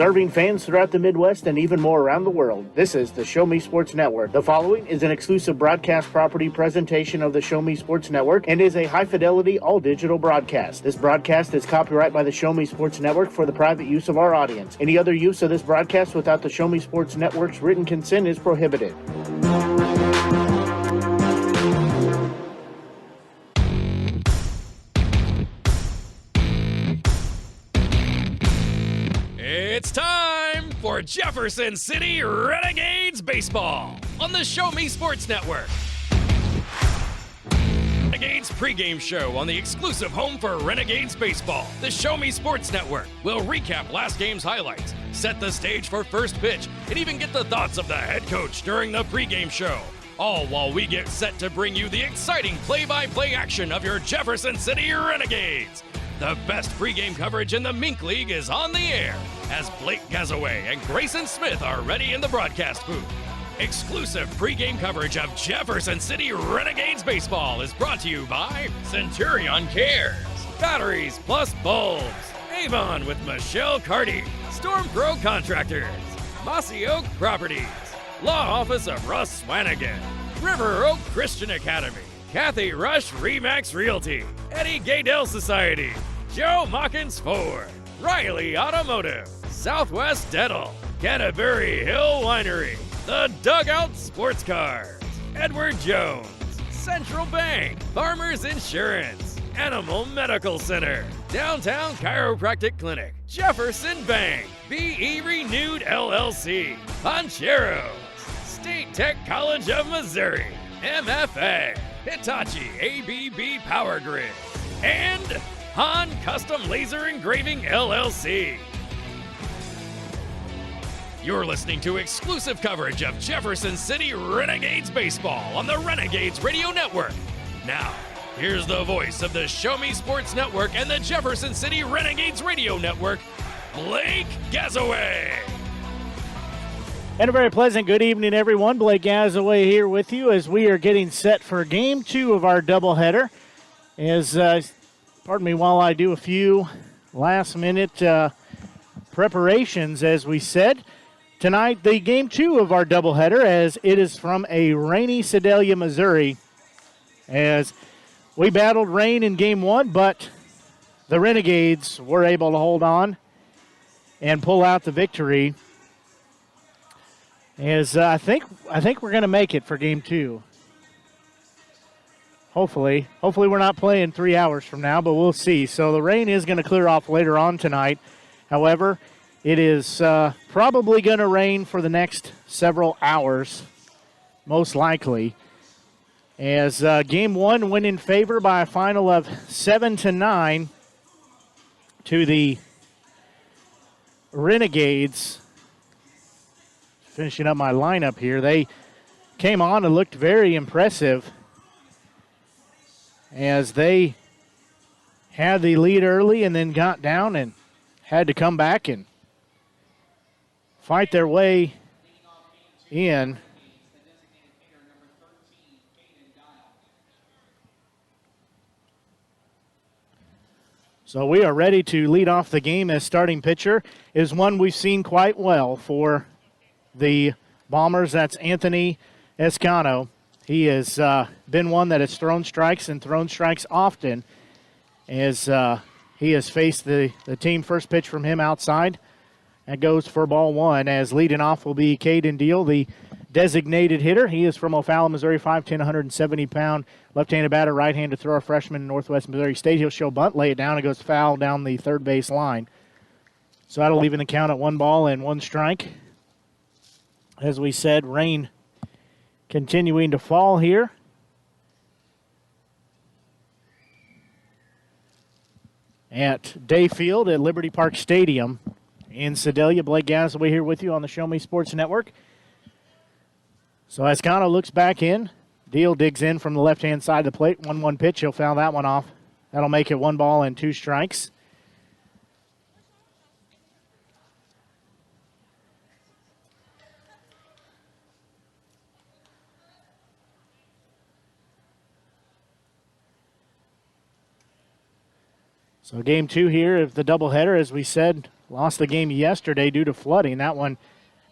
Serving fans throughout the Midwest and even more around the world, this is the Show Me Sports Network. The following is an exclusive broadcast property presentation of the Show Me Sports Network and is a high-fidelity, all-digital broadcast. This broadcast is copyright by the Show Me Sports Network for the private use of our audience. Any other use of this broadcast without the Show Me Sports Network's written consent is prohibited. It's time for Jefferson City Renegades Baseball on the Show Me Sports Network. Renegades pregame show on the exclusive home for Renegades Baseball. The Show Me Sports Network will recap last game's highlights, set the stage for first pitch, and even get the thoughts of the head coach during the pregame show. All while we get set to bring you the exciting play-by-play action of your Jefferson City Renegades. The best pregame coverage in the Mink League is on the air as Blake Gazaway and Grayson Smith are ready in the broadcast booth. Exclusive pregame coverage of Jefferson City Renegades Baseball is brought to you by Centurion Cares, Batteries Plus Bulbs, Avon with Michelle Carty, Storm Pro Contractors, Mossy Oak Properties, Law Office of Russ Swanigan, River Oak Christian Academy, Kathy Rush Remax Realty, Eddie Gaydell Society, Joe Mockins Ford, Riley Automotive, Southwest Dental, Canterbury Hill Winery, The Dugout Sports Cars, Edward Jones, Central Bank, Farmers Insurance, Animal Medical Center, Downtown Chiropractic Clinic, Jefferson Bank, BE Renewed LLC, Poncheros, State Tech College of Missouri, MFA, Hitachi ABB Power Grid, and Han Custom Laser Engraving LLC. You're listening to exclusive coverage of Jefferson City Renegades Baseball on the Renegades Radio Network. Now, here's the voice of the Show Me Sports Network and the Jefferson City Renegades Radio Network, Blake Gazaway. And a very pleasant good evening, everyone. Blake Gazaway here with you as we are getting set for Game 2 of our doubleheader. Pardon me while I do a few last-minute preparations, as we said. Tonight, the Game 2 of our doubleheader, as it is from a rainy Sedalia, Missouri, as we battled rain in Game 1, but the Renegades were able to hold on and pull out the victory. As I think we're going to make it for Game 2. Hopefully we're not playing 3 hours from now, but we'll see. So the rain is going to clear off later on tonight. However, it is probably going to rain for the next several hours, most likely. As Game 1 went in favor by a final of 7-9 to the Renegades. Finishing up my lineup here, they came on and looked very impressive as they had the lead early and then got down and had to come back and fight their way in. So we are ready to lead off the game as starting pitcher is one we've seen quite well for the Bombers. That's Anthony Escano. He has been one that has thrown strikes and thrown strikes often as he has faced the team. First pitch from him outside. That goes for ball one, as leading off will be Caden Deal, the designated hitter. He is from O'Fallon, Missouri, 5'10", 170-pound, left-handed batter, right-handed thrower, freshman in Northwest Missouri State. He'll show bunt, lay it down, and goes foul down the third base line. So that'll even the count at 1-1 strike. As we said, rain continuing to fall here. At Dayfield at Liberty Park Stadium in Sedalia. Blake Gazaway here with you on the Show Me Sports Network. So Escano looks back in. Deal digs in from the left-hand side of the plate. 1-1 pitch. He'll foul that one off. That'll make it 1-2 strikes. So game two here of the doubleheader, as we said, lost the game yesterday due to flooding. That one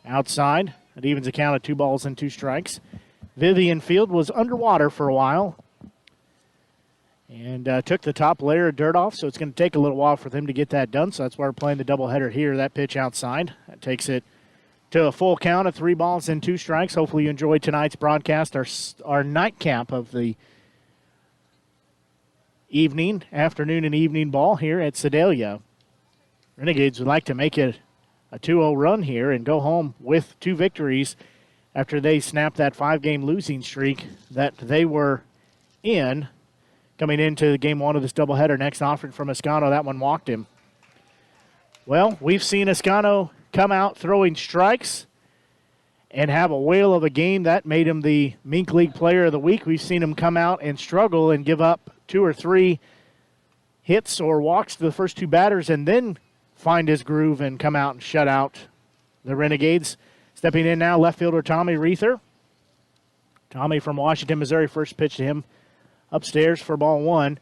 outside. It evens a count of 2 balls and 2 strikes. Vivian Field was underwater for a while and took the top layer of dirt off, so it's going to take a little while for them to get that done, so that's why we're playing the doubleheader here. That pitch outside. That takes it to a full count of 3 balls and 2 strikes. Hopefully you enjoyed tonight's broadcast, our nightcap of the afternoon and evening ball here at Sedalia. Renegades would like to make it a 2-0 run here and go home with 2 victories after they snapped that 5-game losing streak that they were in coming into game 1 of this doubleheader. Next offering from Escano. That one walked him. Well, we've seen Escano come out throwing strikes and have a whale of a game. That made him the Mink League Player of the Week. We've seen him come out and struggle and give up 2 or 3 hits or walks to the first 2 batters and then find his groove and come out and shut out the Renegades. Stepping in now, left fielder Tommy Reether. Tommy from Washington, Missouri, first pitch to him upstairs for ball 1.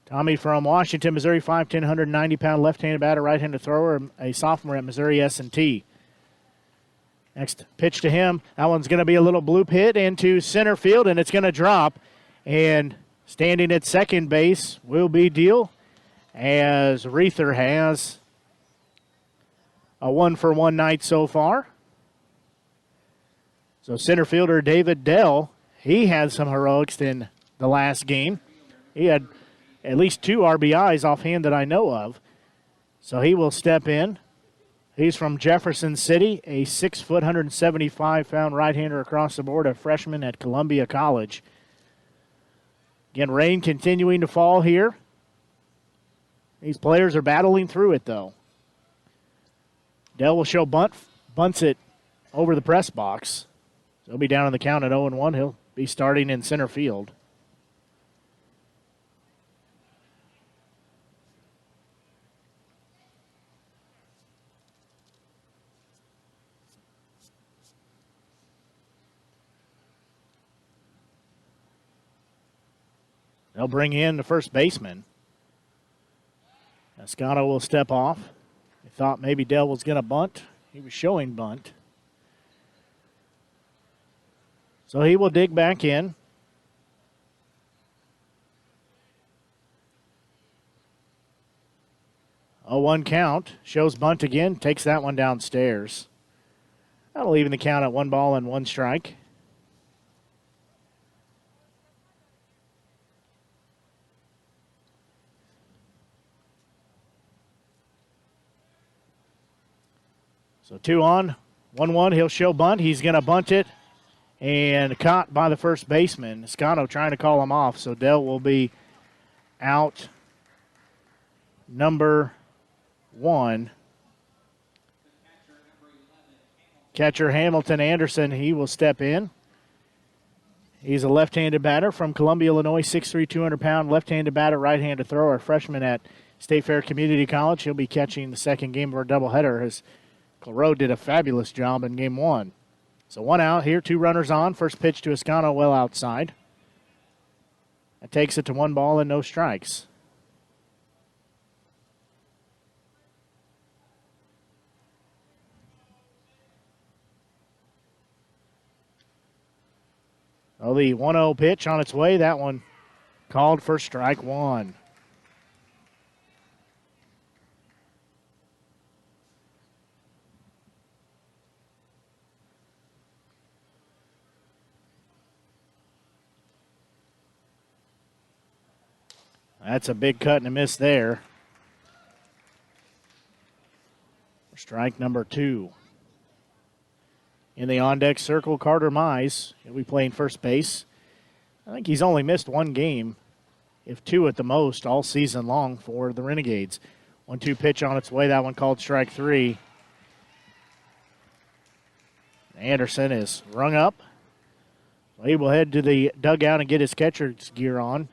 Tommy from Washington, Missouri, 5'10", 190-pound left-handed batter, right-handed thrower, a sophomore at Missouri S&T. Next pitch to him. That one's going to be a little bloop hit into center field, and it's going to drop. And standing at second base will be Deal, as Reether has a 1-for-1 night so far. So center fielder David Dell, he had some heroics in the last game. He had at least 2 RBIs offhand that I know of. So he will step in. He's from Jefferson City, a 6-foot, 175-pound right-hander across the board, a freshman at Columbia College. Again, rain continuing to fall here. These players are battling through it, though. Dell will show bunt, bunts it over the press box. So he'll be down on the count at 0-1. He'll be starting in center field. They'll bring in the first baseman. Escano will step off. They thought maybe Dell was going to bunt. He was showing bunt. So he will dig back in. A 1 count. Shows bunt again. Takes that one downstairs. That'll even the count at 1 ball and 1 strike. So 2 on, 1-1. He'll show bunt. He's going to bunt it. And caught by the first baseman. Escano trying to call him off. So Dell will be out number 1. Catcher Hamilton Anderson, he will step in. He's a left-handed batter from Columbia, Illinois, 6'3", 200-pound left-handed batter, right-handed thrower, a freshman at State Fair Community College. He'll be catching the second game of our doubleheader as Claro did a fabulous job in game 1. So 1 out here, 2 runners on. First pitch to Escano, well outside. That takes it to 1 ball and no strikes. Oh, the 1-0 pitch on its way. That one called for strike 1. That's a big cut and a miss there. Strike number 2. In the on-deck circle, Carter Mize. He'll be playing first base. I think he's only missed 1 game, if 2 at the most, all season long for the Renegades. 1-2 pitch on its way. That one called strike 3. Anderson is rung up. He will head to the dugout and get his catcher's gear on.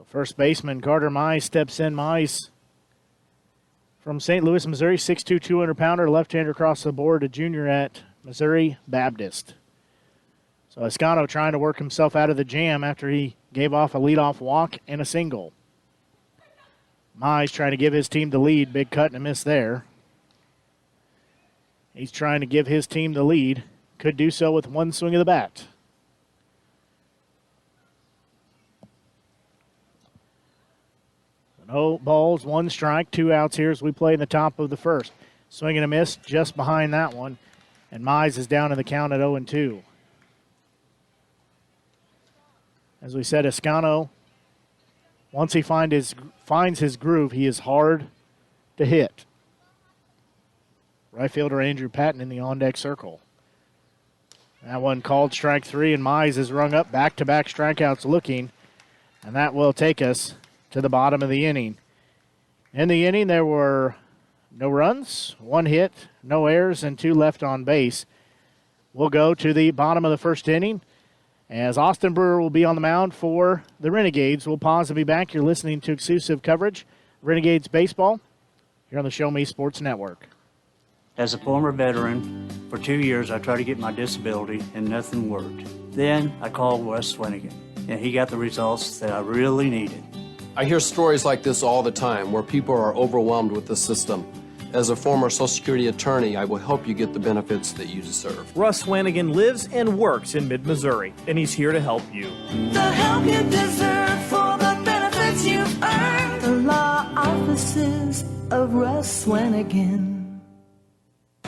First baseman Carter Mize steps in. Mize from St. Louis, Missouri, 6'2", 200-pounder, left-hander across the board, a junior at Missouri Baptist. So Escano trying to work himself out of the jam after he gave off a leadoff walk and a single. Mize trying to give his team the lead. Big cut and a miss there. He's trying to give his team the lead. Could do so with one swing of the bat. No balls, one strike, 2 outs here as we play in the top of the first. Swing and a miss just behind that one. And Mize is down in the count at 0-2. As we said, Escano, once he finds his groove, he is hard to hit. Right fielder Andrew Patton in the on-deck circle. That one called strike 3, and Mize is rung up back-to-back strikeouts looking. And that will take us to the bottom of the inning. In the inning, there were no runs, 1 hit, no errors, and 2 left on base. We'll go to the bottom of the first inning as Austin Brewer will be on the mound for the Renegades. We'll pause and be back. You're listening to exclusive coverage, Renegades Baseball, here on the Show Me Sports Network. As a former veteran, for 2 years I tried to get my disability and nothing worked. Then I called Wes Swanigan, and he got the results that I really needed. I hear stories like this all the time where people are overwhelmed with the system. As a former Social Security attorney, I will help you get the benefits that you deserve. Russ Swanigan lives and works in mid-Missouri, and he's here to help you. The help you deserve for the benefits you've earned. The law offices of Russ Swanigan.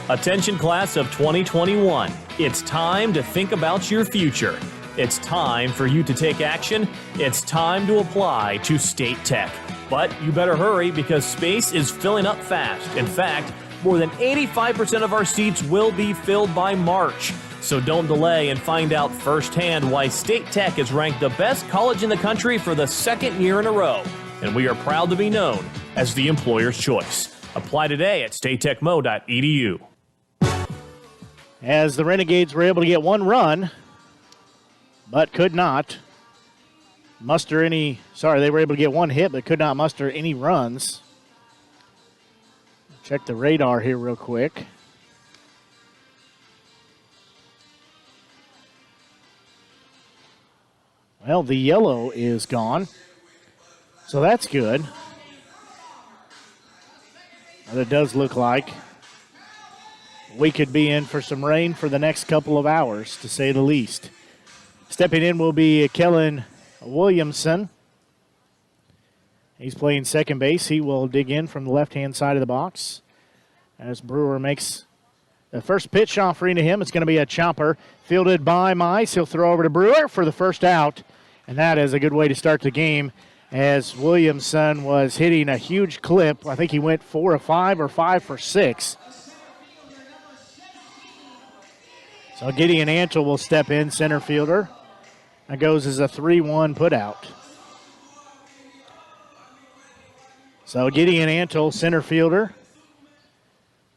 Attention class of 2021. It's time to think about your future. It's time for you to take action. It's time to apply to State Tech. But you better hurry because space is filling up fast. In fact, more than 85% of our seats will be filled by March. So don't delay and find out firsthand why State Tech is ranked the best college in the country for the 2nd year in a row. And we are proud to be known as the employer's choice. Apply today at statechmo.edu. As the Renegades were able to get 1 run, but could not muster any, they were able to get 1 hit, but could not muster any runs. Check the radar here real quick. Well, the yellow is gone, so that's good. But it does look like we could be in for some rain for the next couple of hours, to say the least. Stepping in will be Kellen Williamson. He's playing second base. He will dig in from the left-hand side of the box as Brewer makes the first pitch offering to him. It's going to be a chopper fielded by Mize. He'll throw over to Brewer for the first out, and that is a good way to start the game as Williamson was hitting a huge clip. I think he went 4 of 5 or 5 for 6. So Gideon Antle will step in, center fielder. That goes as a 3-1 putout. So Gideon Antle, center fielder.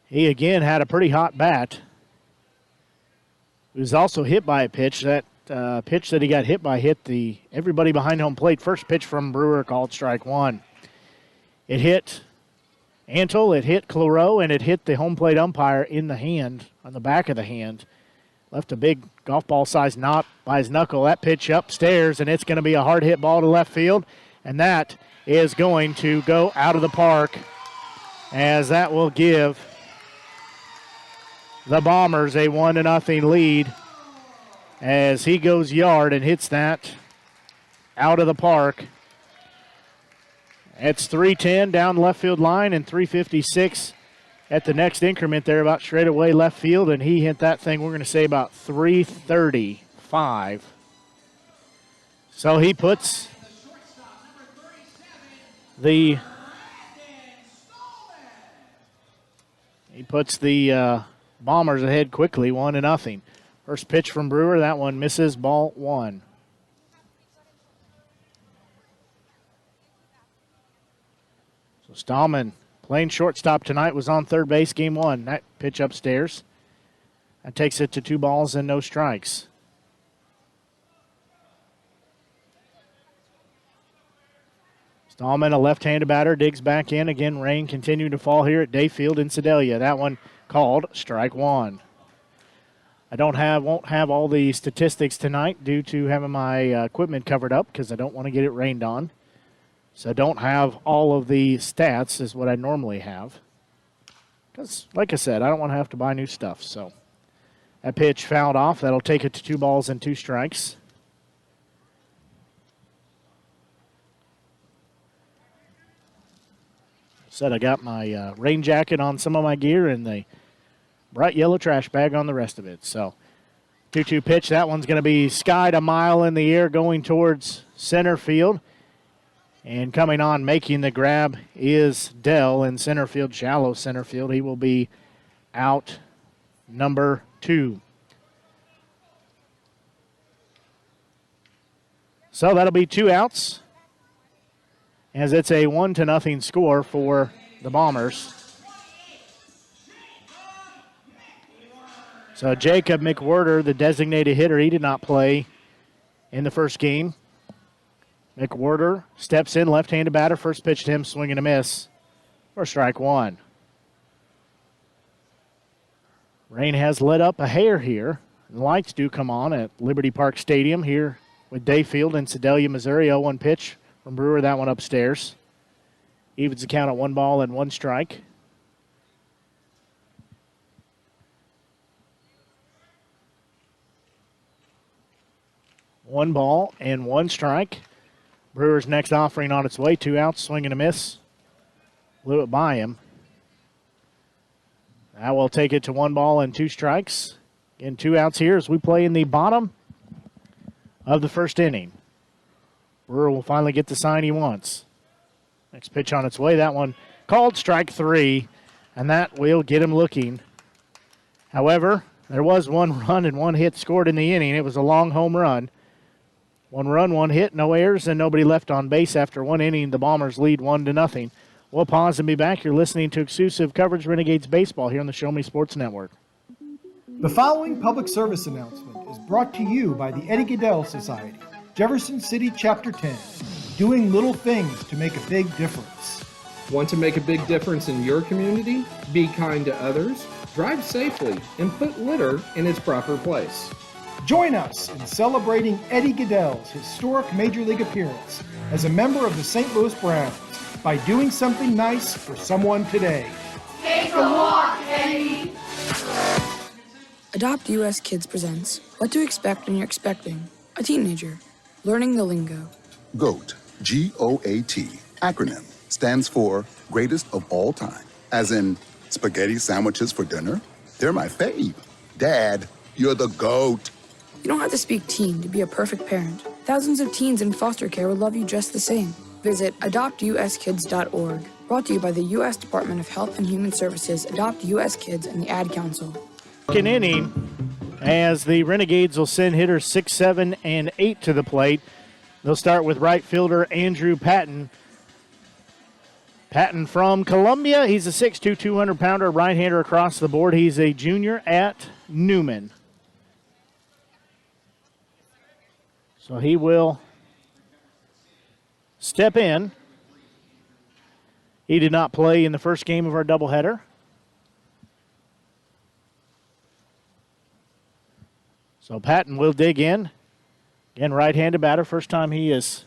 He again had a pretty hot bat. He was also hit by a pitch. That pitch that he got hit by hit everybody behind home plate. First pitch from Brewer called strike 1. It hit Antle, it hit Clareau, and it hit the home plate umpire in the hand, on the back of the hand. Left a big golf ball size knot by his knuckle. That pitch upstairs, and it's going to be a hard hit ball to left field. And that is going to go out of the park, as that will give the Bombers a 1-0 lead as he goes yard and hits that out of the park. It's 310 down left field line and 356 at the next increment there, about straight away left field, and he hit that thing, we're going to say, about 335. So he puts the Bombers ahead quickly, 1-0. First pitch from Brewer, that one misses, ball 1. So Stallman, playing shortstop tonight, was on third base game 1. That pitch upstairs. That takes it to 2 balls and no strikes. Stallman, a left-handed batter, digs back in. Again, rain continuing to fall here at Dayfield in Sedalia. That one called strike 1. I won't have all the statistics tonight due to having my equipment covered up because I don't want to get it rained on. So I don't have all of the stats is what I normally have. Because, like I said, I don't want to have to buy new stuff. So that pitch fouled off. That'll take it to 2 balls and 2 strikes. Said I got my rain jacket on some of my gear and the bright yellow trash bag on the rest of it. So 2-2 pitch. That one's going to be skied a mile in the air going towards center field. And coming on, making the grab is Dell in center field, shallow center field. He will be out number 2. So that'll be 2 outs, as it's a 1-0 score for the Bombers. So Jacob McWhirter, the designated hitter, he did not play in the first game. McWhirter steps in, left-handed batter. First pitch to him, swing and a miss for strike 1. Rain has lit up a hair here. And lights do come on at Liberty Park Stadium here with Dayfield in Sedalia, Missouri. 0-1 pitch from Brewer, that one upstairs. Evens the count at 1 ball and 1 strike. One ball and 1 strike. Brewer's next offering on its way. 2 outs, swing and a miss. Blew it by him. Now we'll take it to 1 ball and 2 strikes. Again, 2 outs here as we play in the bottom of the first inning. Brewer will finally get the sign he wants. Next pitch on its way. That one called strike 3, and that will get him looking. However, there was 1 run and 1 hit scored in the inning. It was a long home run. 1 run, 1 hit, no errors, and nobody left on base after 1 inning. The Bombers lead 1-0. We'll pause and be back. You're listening to exclusive coverage Renegades Baseball here on the Show Me Sports Network. The following public service announcement is brought to you by the Eddie Gaedel Society, Jefferson City Chapter 10, doing little things to make a big difference. Want to make a big difference in your community? Be kind to others, drive safely, and put litter in its proper place. Join us in celebrating Eddie Gaedel's historic Major League appearance as a member of the St. Louis Browns by doing something nice for someone today. Take a walk, Eddie. Adopt US Kids presents What to Expect When You're Expecting a Teenager, Learning the Lingo. GOAT, G-O-A-T, acronym, stands for Greatest of All Time. As in, spaghetti sandwiches for dinner? They're my fave. Dad, you're the GOAT. You don't have to speak teen to be a perfect parent. Thousands of teens in foster care will love you just the same. Visit adoptuskids.org. Brought to you by the U.S. Department of Health and Human Services, Adopt U.S. Kids, and the Ad Council. Second inning, as the Renegades will send hitters 6, 7, and 8 to the plate. They'll start with right fielder Andrew Patton. Patton from Columbia. He's a 6'2", 200-pounder, right-hander across the board. He's a junior at Newman. So he will step in. He did not play in the first game of our doubleheader. So Patton will dig in. Again, right-handed batter. First time he has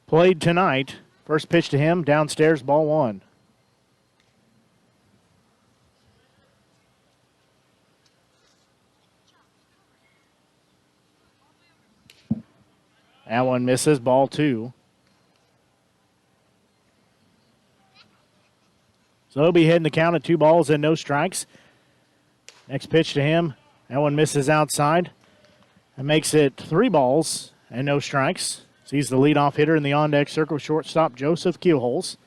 played tonight. First pitch to him, downstairs, ball 1. That one misses, ball 2. So he'll be hitting the count at 2 balls and no strikes. Next pitch to him, that one misses outside. That makes it 3 balls and no strikes. So he's the leadoff hitter in the on-deck circle, shortstop Joseph Keelholz.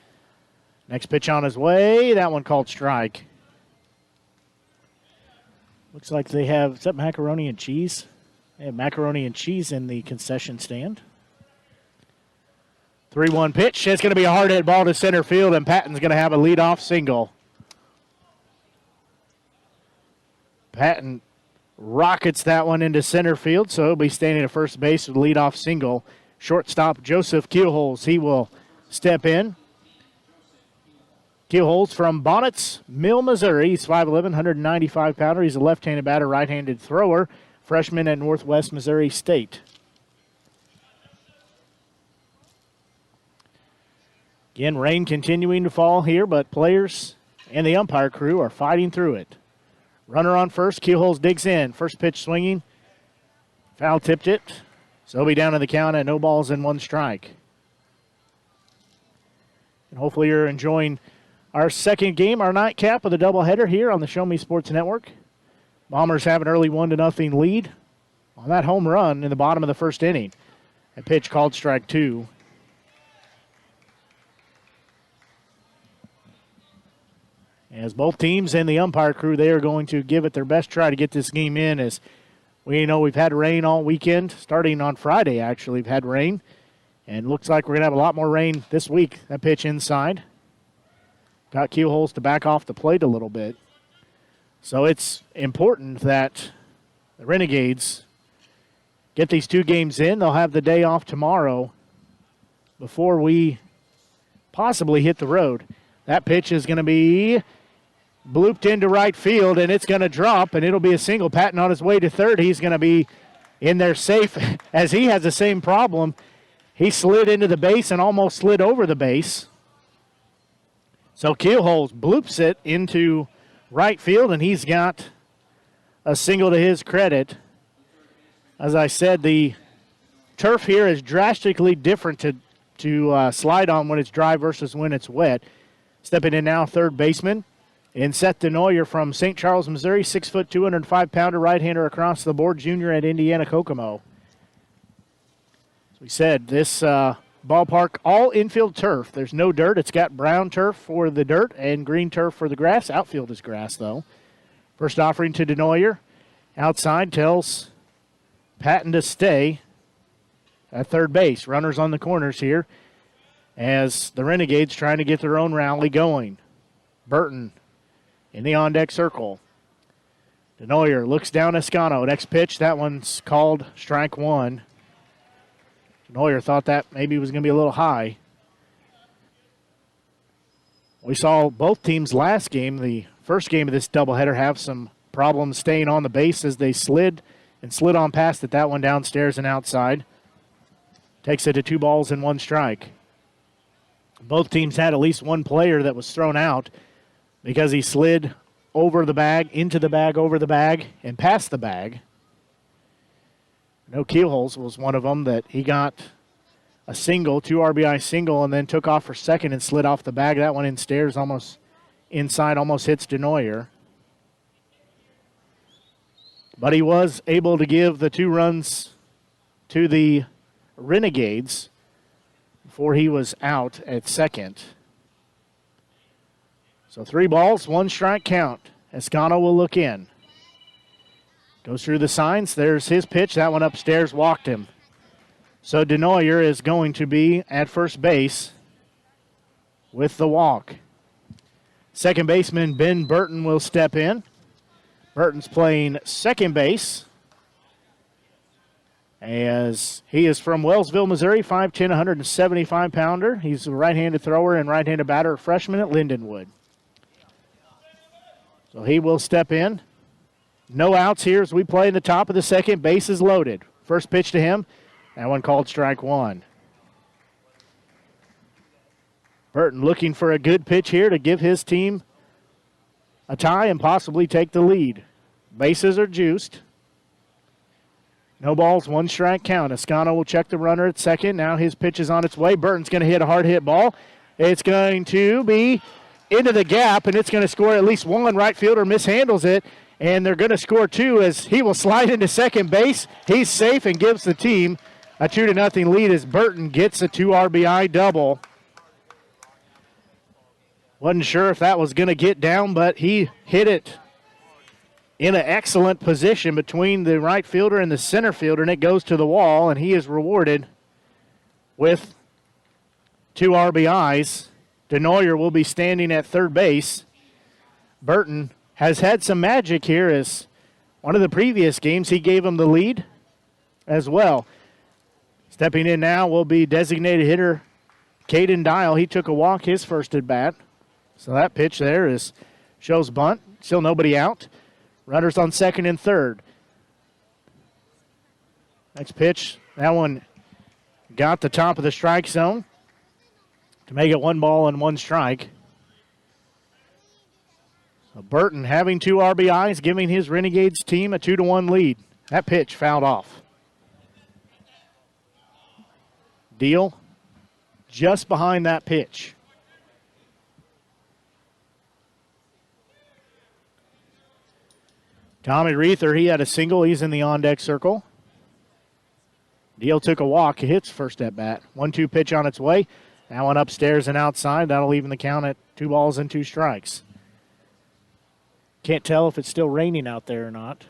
Next pitch on his way, that one called strike. Looks like they have, is that macaroni and cheese? They have macaroni and cheese in the concession stand. 3-1 pitch. It's going to be a hard hit ball to center field, and Patton's going to have a leadoff single. Patton rockets that one into center field, so he'll be standing at first base with a leadoff single. Shortstop Joseph Keelholz, he will step in. Keelholz from Bonnets Mill, Missouri. He's 5'11", 195-pounder. He's a left-handed batter, right-handed thrower, freshman at Northwest Missouri State. Again, rain continuing to fall here, but players and the umpire crew are fighting through it. Runner on first. Keelholz digs in. First pitch swinging. Foul tipped it. So he'll be down in the count at no balls and 1 strike. And hopefully you're enjoying our second game, our nightcap of the doubleheader here on the Show Me Sports Network. Bombers have an early 1-0 lead on that home run in the bottom of the first inning. A pitch called strike 2. As both teams and the umpire crew, they are going to give it their best try to get this game in. As we know, we've had rain all weekend. Starting on Friday, actually, we've had rain. And looks like we're going to have a lot more rain this week. That pitch inside. Got Keelholz to back off the plate a little bit. So it's important that the Renegades get these 2 games in. They'll have the day off tomorrow before we possibly hit the road. That pitch is going to be blooped into right field, and it's going to drop, and it'll be a single. Patton on his way to third. He's going to be in there safe, as he has the same problem. He slid into the base and almost slid over the base. So Keelholz bloops it into right field, and he's got a single to his credit. As I said, the turf here is drastically different to slide on when it's dry versus when it's wet. Stepping in now, third baseman, and Seth DeNoyer from St. Charles, Missouri, 6 foot, 205-pounder right-hander across the board, junior at Indiana Kokomo. As we said, this ballpark, all infield turf. There's no dirt. It's got brown turf for the dirt and green turf for the grass. Outfield is grass, though. First offering to DeNoyer. Outside tells Patton to stay at third base. Runners on the corners here as the Renegades trying to get their own rally going. Burton in the on-deck circle. DeNoyer looks down Escano. Next pitch, that one's called strike 1. DeNoyer thought that maybe was going to be a little high. We saw both teams last game, the first game of this doubleheader, have some problems staying on the base as they slid on past it. That one downstairs and outside. Takes it to 2 balls and 1 strike. Both teams had at least one player that was thrown out because he slid over the bag, into the bag, over the bag, and past the bag. No, Keelholz was one of them that he got a single, 2 RBI single, and then took off for second and slid off the bag. That one in stairs, almost inside, almost hits DeNoyer. But he was able to give the 2 runs to the Renegades before he was out at second. So 3 balls, 1 strike count. Escano will look in. Goes through the signs. There's his pitch. That one upstairs walked him. So DeNoyer is going to be at first base with the walk. Second baseman Ben Burton will step in. Burton's playing second base as he is from Wellsville, Missouri, 5'10", 175-pounder. He's a right-handed thrower and right-handed batter, freshman at Lindenwood. So he will step in. No outs here as we play in the top of the second. Base is loaded. First pitch to him. That one called strike 1. Burton looking for a good pitch here to give his team a tie and possibly take the lead. Bases are juiced. No balls, 1 strike count. Escano will check the runner at second. Now his pitch is on its way. Burton's going to hit a hard hit ball. It's going to be into the gap, and it's going to score at least 1. Right fielder mishandles it, and they're going to score 2 as he will slide into second base. He's safe and gives the team a 2-0 lead as Burton gets a 2 RBI double. Wasn't sure if that was going to get down, but he hit it in an excellent position between the right fielder and the center fielder, and it goes to the wall, and he is rewarded with 2 RBIs. DeNoyer will be standing at third base. Burton has had some magic here as one of the previous games he gave him the lead as well. Stepping in now will be designated hitter Caden Dial. He took a walk his first at bat. So that pitch there shows bunt. Still nobody out. Runners on second and third. Next pitch, that one got the top of the strike zone to make it 1 ball and 1 strike. So Burton having 2 RBIs, giving his Renegades team a 2-1 lead. That pitch fouled off. Deal just behind that pitch. Tommy Reether, he had a single. He's in the on-deck circle. Deal took a walk. He hits first at bat. 1-2 pitch on its way. That one upstairs and outside. That'll even the count at 2 balls and 2 strikes. Can't tell if it's still raining out there or not.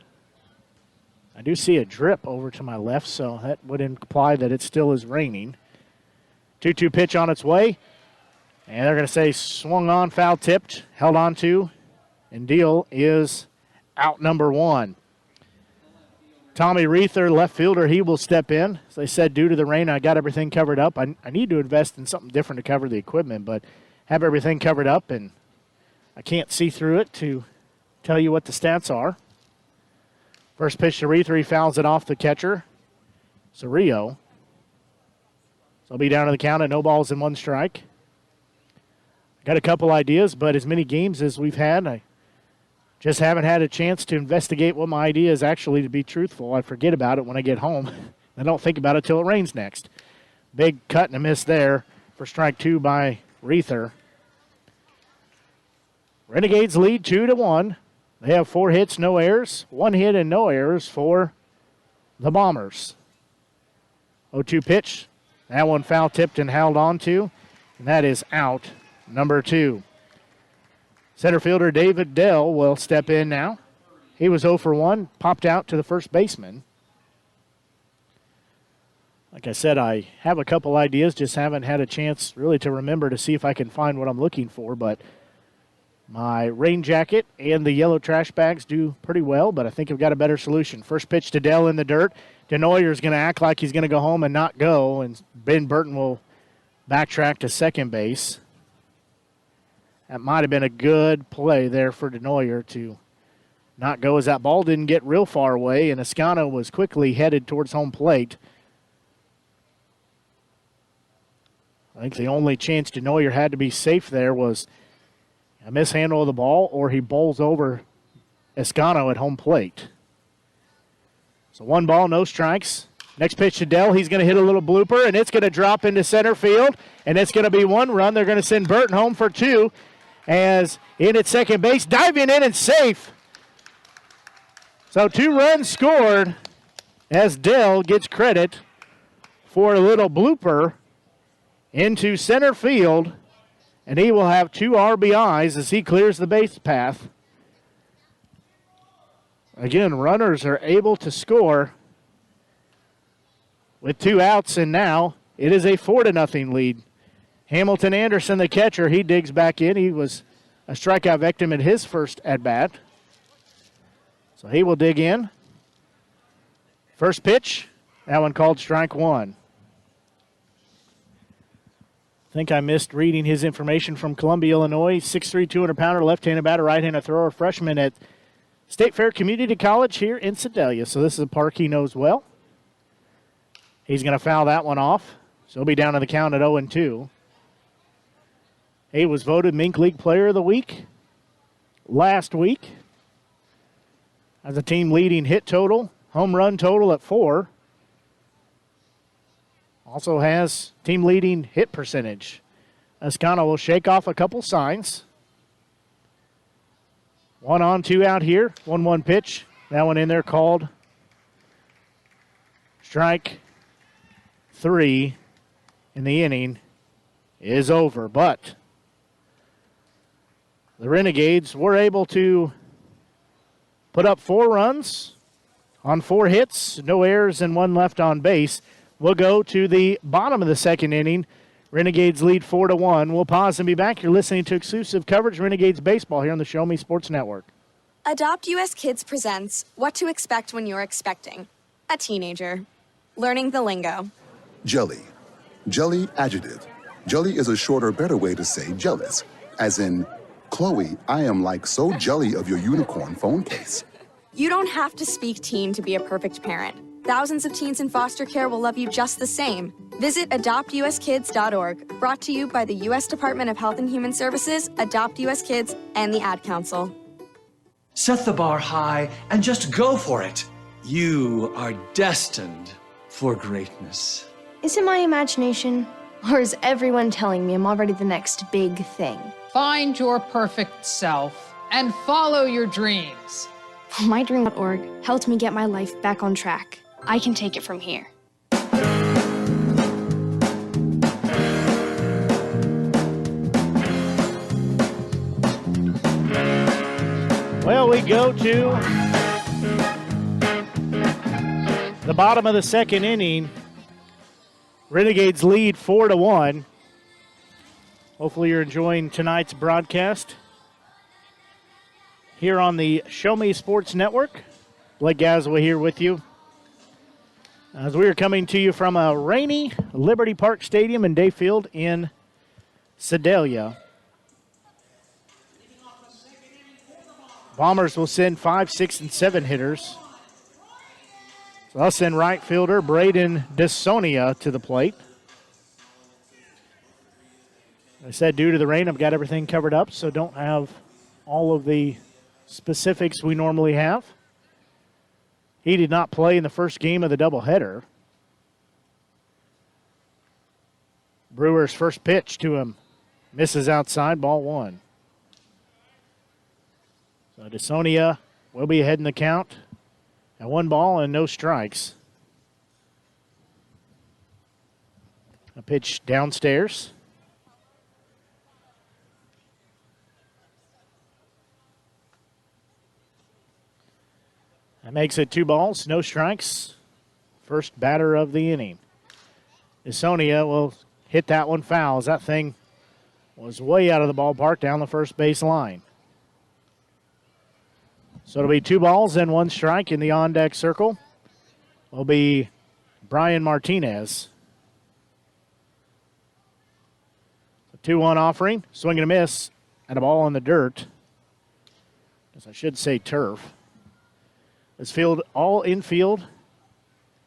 I do see a drip over to my left, so that would imply that it still is raining. 2-2 pitch on its way. And they're going to say swung on, foul tipped, held on to, and Deal is out number 1. Tommy Reether, left fielder, he will step in. As I said, due to the rain, I got everything covered up. I need to invest in something different to cover the equipment, but have everything covered up, and I can't see through it to tell you what the stats are. First pitch to Reether, he fouls it off the catcher, Cerrillo. So he'll be down to the count at 0 balls and 1 strike. Got a couple ideas, but as many games as we've had, I just haven't had a chance to investigate what my idea is actually, to be truthful. I forget about it when I get home. I don't think about it till it rains next. Big cut and a miss there for strike 2 by Reether. Renegades lead 2-1. They have 4 hits, no errors. 1 hit and no errors for the Bombers. 0-2 pitch. That one foul tipped and held on to. And that is out number 2. Center fielder David Dell will step in now. He was 0 for 1, popped out to the first baseman. Like I said, I have a couple ideas, just haven't had a chance really to remember to see if I can find what I'm looking for, but my rain jacket and the yellow trash bags do pretty well, but I think I've got a better solution. First pitch to Dell in the dirt. Denoyer's going to act like he's going to go home and not go, and Ben Burton will backtrack to second base. That might have been a good play there for Denoyer to not go, as that ball didn't get real far away, and Escano was quickly headed towards home plate. I think the only chance Denoyer had to be safe there was a mishandle of the ball, or he bowls over Escano at home plate. So 1 ball, no strikes. Next pitch to Dell. He's going to hit a little blooper, and it's going to drop into center field, and it's going to be 1 run. They're going to send Burton home for 2, as in at second base, diving in and safe. So 2 runs scored, as Dell gets credit for a little blooper into center field, and he will have 2 RBIs as he clears the base path. Again, runners are able to score with 2 outs, and now it is a 4-0 lead. Hamilton Anderson, the catcher, he digs back in. He was a strikeout victim in his first at-bat. So he will dig in. First pitch, that one called strike 1. I think I missed reading his information from Columbia, Illinois. 6'3", 200-pounder, left-handed batter, right-handed thrower, freshman at State Fair Community College here in Sedalia. So this is a park he knows well. He's going to foul that one off. So he'll be down to the count at 0-2. He was voted Mink League Player of the Week last week. Has a team leading hit total, home run total at 4. Also has team leading hit percentage. Escano will shake off a couple signs. 1 on, 2 out here. 1-1 pitch. That one in there called strike 3 in the inning is over. But the Renegades were able to put up 4 runs on 4 hits, no errors, and 1 left on base. We'll go to the bottom of the second inning. Renegades lead 4-1. We'll pause and be back. You're listening to exclusive coverage Renegades baseball here on the Show Me Sports Network. Adopt US Kids presents What to Expect When You're Expecting a Teenager. Learning the lingo. Jelly. Jelly adjective. Jelly is a shorter, better way to say jealous. As in, Chloe, I am like so jelly of your unicorn phone case. You don't have to speak teen to be a perfect parent. Thousands of teens in foster care will love you just the same. Visit adoptuskids.org, brought to you by the U.S. Department of Health and Human Services, Adopt U.S. Kids, and the Ad Council. Set the bar high and just go for it. You are destined for greatness. Is it my imagination? Or is everyone telling me I'm already the next big thing? Find your perfect self and follow your dreams. MyDream.org helped me get my life back on track. I can take it from here. Well, we go to the bottom of the second inning. Renegades lead 4-1. Hopefully you're enjoying tonight's broadcast here on the Show Me Sports Network. Blake Gazwa here with you as we are coming to you from a rainy Liberty Park Stadium in Dayfield in Sedalia. Bombers will send 5, 6, and 7 hitters. So they'll send right fielder Braden DeSonia to the plate. I said due to the rain, I've got everything covered up, so don't have all of the specifics we normally have. He did not play in the first game of the doubleheader. Brewer's first pitch to him misses outside, ball 1. So DeSonia will be ahead in the count at 1 ball and no strikes. A pitch downstairs. That makes it 2 balls, no strikes. First batter of the inning. DeSonia will hit that one foul as that thing was way out of the ballpark down the first base line. So it'll be 2 balls and 1 strike in the on-deck circle. Will be Brian Martinez. A 2-1 offering, swing and a miss, and a ball in the dirt. As I should say turf. This field, all infield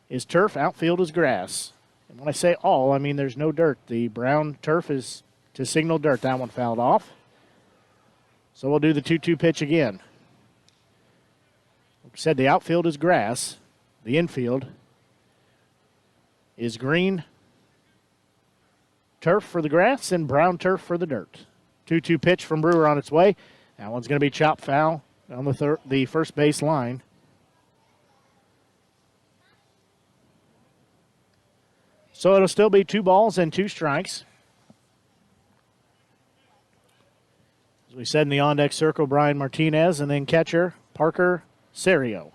is turf, outfield is grass. And when I say all, I mean there's no dirt. The brown turf is to signal dirt. That one fouled off. So we'll do the 2-2 pitch again. Like I said, the outfield is grass. The infield is green turf for the grass and brown turf for the dirt. 2-2 pitch from Brewer on its way. That one's going to be chopped foul on the first base line. So it'll still be 2 balls and 2 strikes. As we said in the on-deck circle, Brian Martinez, and then catcher Parker Serio.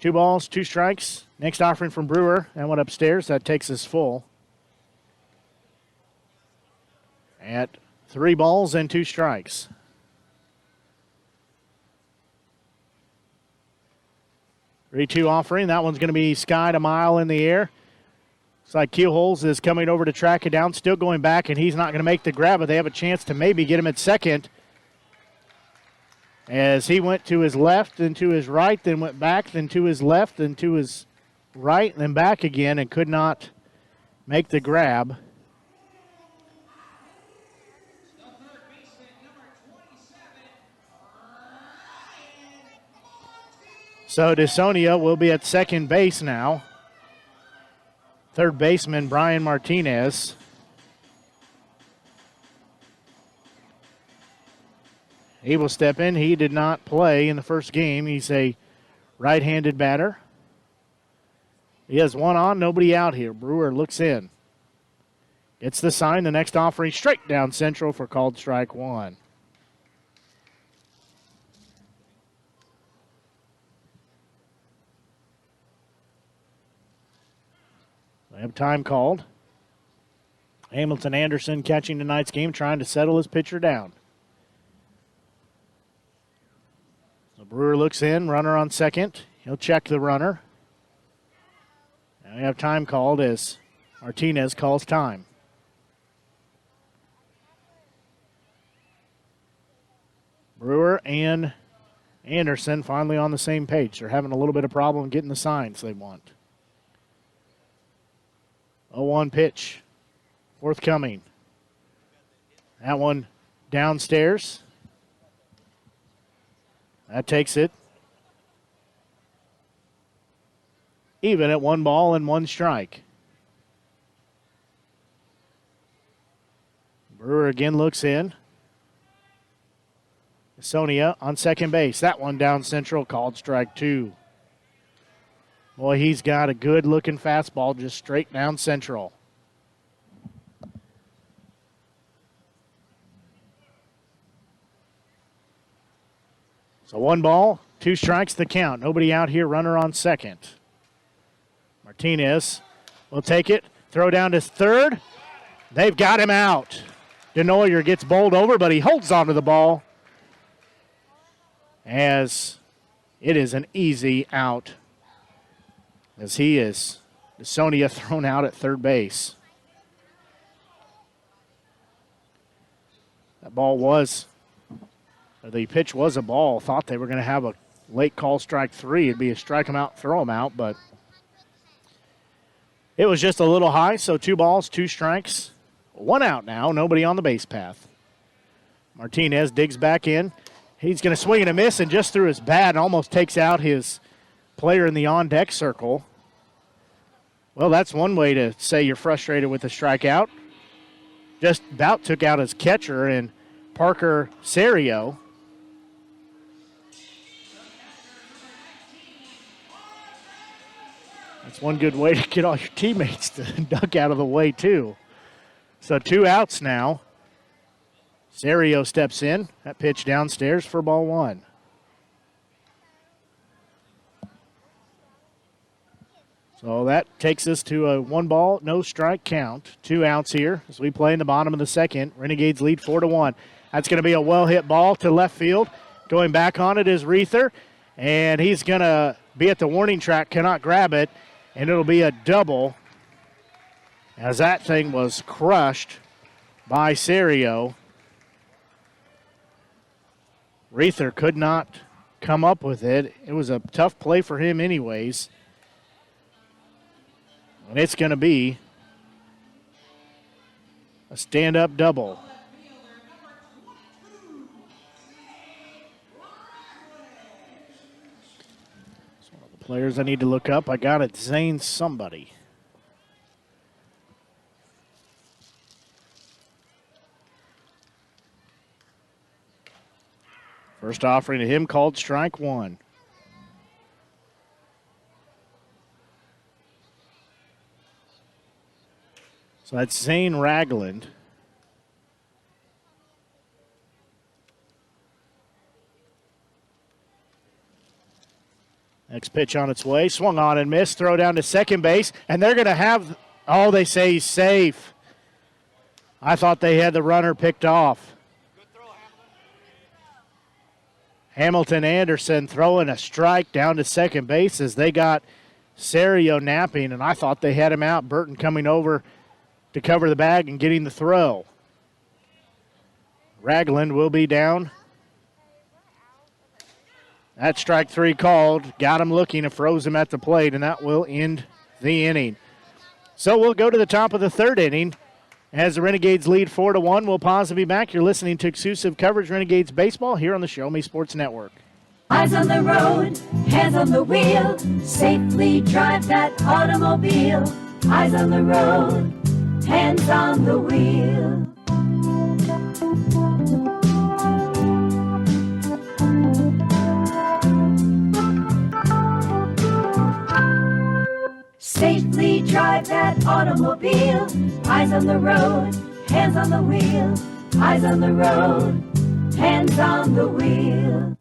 2 balls, 2 strikes. Next offering from Brewer. That one upstairs. That takes us full. At 3 balls and 2 strikes. Three-two offering. That one's going to be skied a mile in the air. Looks like Keelholz is coming over to track it down, still going back, and he's not going to make the grab, but they have a chance to maybe get him at second. As he went to his left, then to his right, then went back, then to his left, then to his right, and then back again, and could not make the grab. So DeSonia will be at second base now. Third baseman Brian Martinez. He will step in. He did not play in the first game. He's a right-handed batter. He has 1 on, nobody out here. Brewer looks in. Gets the sign. The next offering straight down central for called strike 1. They have time called. Hamilton Anderson catching tonight's game, trying to settle his pitcher down. So Brewer looks in, runner on second. He'll check the runner. Now we have time called as Martinez calls time. Brewer and Anderson finally on the same page. They're having a little bit of problem getting the signs they want. 0-1 pitch. Forthcoming. That one downstairs. That takes it. Even at 1 ball and 1 strike. Brewer again looks in. Sonia on second base. That one down central, called strike 2. Boy, he's got a good-looking fastball just straight down central. So 1 ball, 2 strikes the count. Nobody out here, runner on second. Martinez will take it, throw down to third. They've got him out. Denoyer gets bowled over, but he holds onto the ball as it is an easy out as he is Sonia thrown out at third base. That ball was, the pitch was a ball. Thought they were going to have a late call strike 3. It'd be a strike him out, throw him out, but it was just a little high, so 2 balls, 2 strikes. 1 out now, nobody on the base path. Martinez digs back in. He's going to swing and a miss and just threw his bat and almost takes out his player in the on-deck circle. Well, that's one way to say you're frustrated with a strikeout. Just about took out his catcher and Parker Serio. That's one good way to get all your teammates to duck out of the way, too. So 2 outs now. Serio steps in. That pitch downstairs for ball 1. So that takes us to a 1 ball, no strike count. 2 outs here as we play in the bottom of the second. Renegades lead 4-1. That's going to be a well-hit ball to left field. Going back on it is Reether, and he's going to be at the warning track, cannot grab it, and it'll be a double as that thing was crushed by Serio. Reether could not come up with it. It was a tough play for him anyways. And it's going to be a stand-up double. So the players I need to look up, I got it, Zane somebody. First offering to him called strike 1. So that's Zane Ragland. Next pitch on its way. Swung on and missed. Throw down to second base. And they're going to have, oh, they say he's safe. I thought they had the runner picked off. Hamilton Anderson throwing a strike down to second base as they got Serio napping, and I thought they had him out. Burton coming over to cover the bag and getting the throw. Ragland will be down. That strike 3 called. Got him looking and froze him at the plate, and that will end the inning. So we'll go to the top of the 3rd inning. As the Renegades lead 4-1, we'll pause and be back. You're listening to exclusive coverage Renegades baseball here on the Show Me Sports Network. Eyes on the road, hands on the wheel, safely drive that automobile. Eyes on the road, hands on the wheel. Safely drive that automobile. Eyes on the road, hands on the wheel. Eyes on the road, hands on the wheel.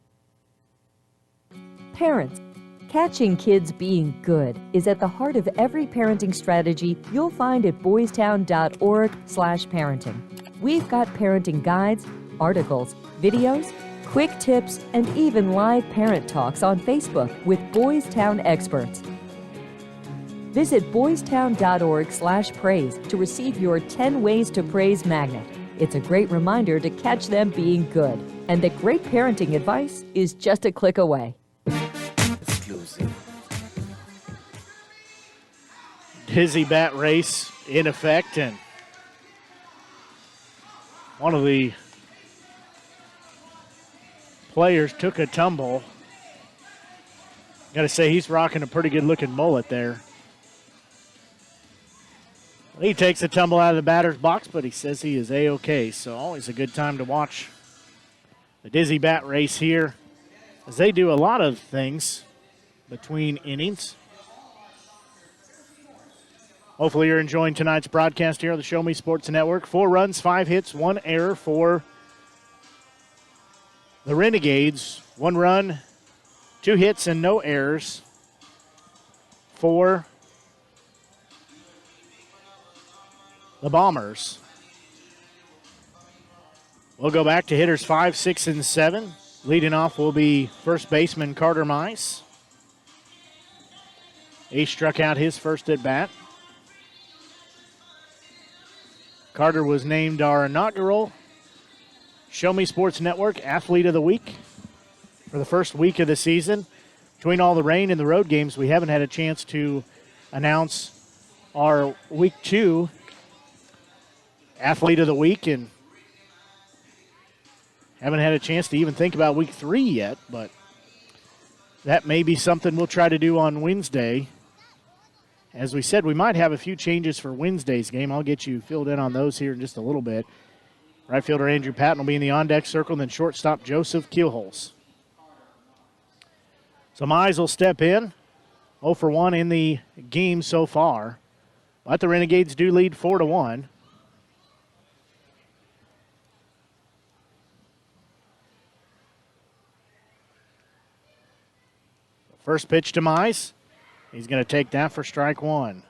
Parents, catching kids being good is at the heart of every parenting strategy you'll find at boystown.org/parenting. We've got parenting guides, articles, videos, quick tips, and even live parent talks on Facebook with Boys Town experts. Visit boystown.org/praise to receive your 10 Ways to Praise magnet It's a great reminder to catch them being good, and that great parenting advice is just a click away. Dizzy bat race in effect, and one of the players took a tumble. Got to say, he's rocking a pretty good-looking mullet there. He takes a tumble out of the batter's box, but he says he is A-OK, so always a good time to watch the Dizzy bat race here, as they do a lot of things between innings. Hopefully you're enjoying tonight's broadcast here on the Show Me Sports Network. 4 runs, 5 hits, 1 error for the Renegades. 1 run, 2 hits, and no errors for the Bombers. We'll go back to hitters 5, 6, and 7. Leading off will be first baseman Carter Mize. He struck out his first at bat. Carter was named our inaugural Show Me Sports Network Athlete of the Week for the first week of the season. Between all the rain and the road games, we haven't had a chance to announce our Week 2 Athlete of the Week, and haven't had a chance to even think about Week 3 yet, but that may be something we'll try to do on Wednesday. As we said, we might have a few changes for Wednesday's game. I'll get you filled in on those here in just a little bit. Right fielder Andrew Patton will be in the on-deck circle, and then shortstop Joseph Keelholz. So Mize will step in, 0 for 1 in the game so far, but the Renegades do lead 4-1. First pitch to Mize. He's going to take that for strike 1.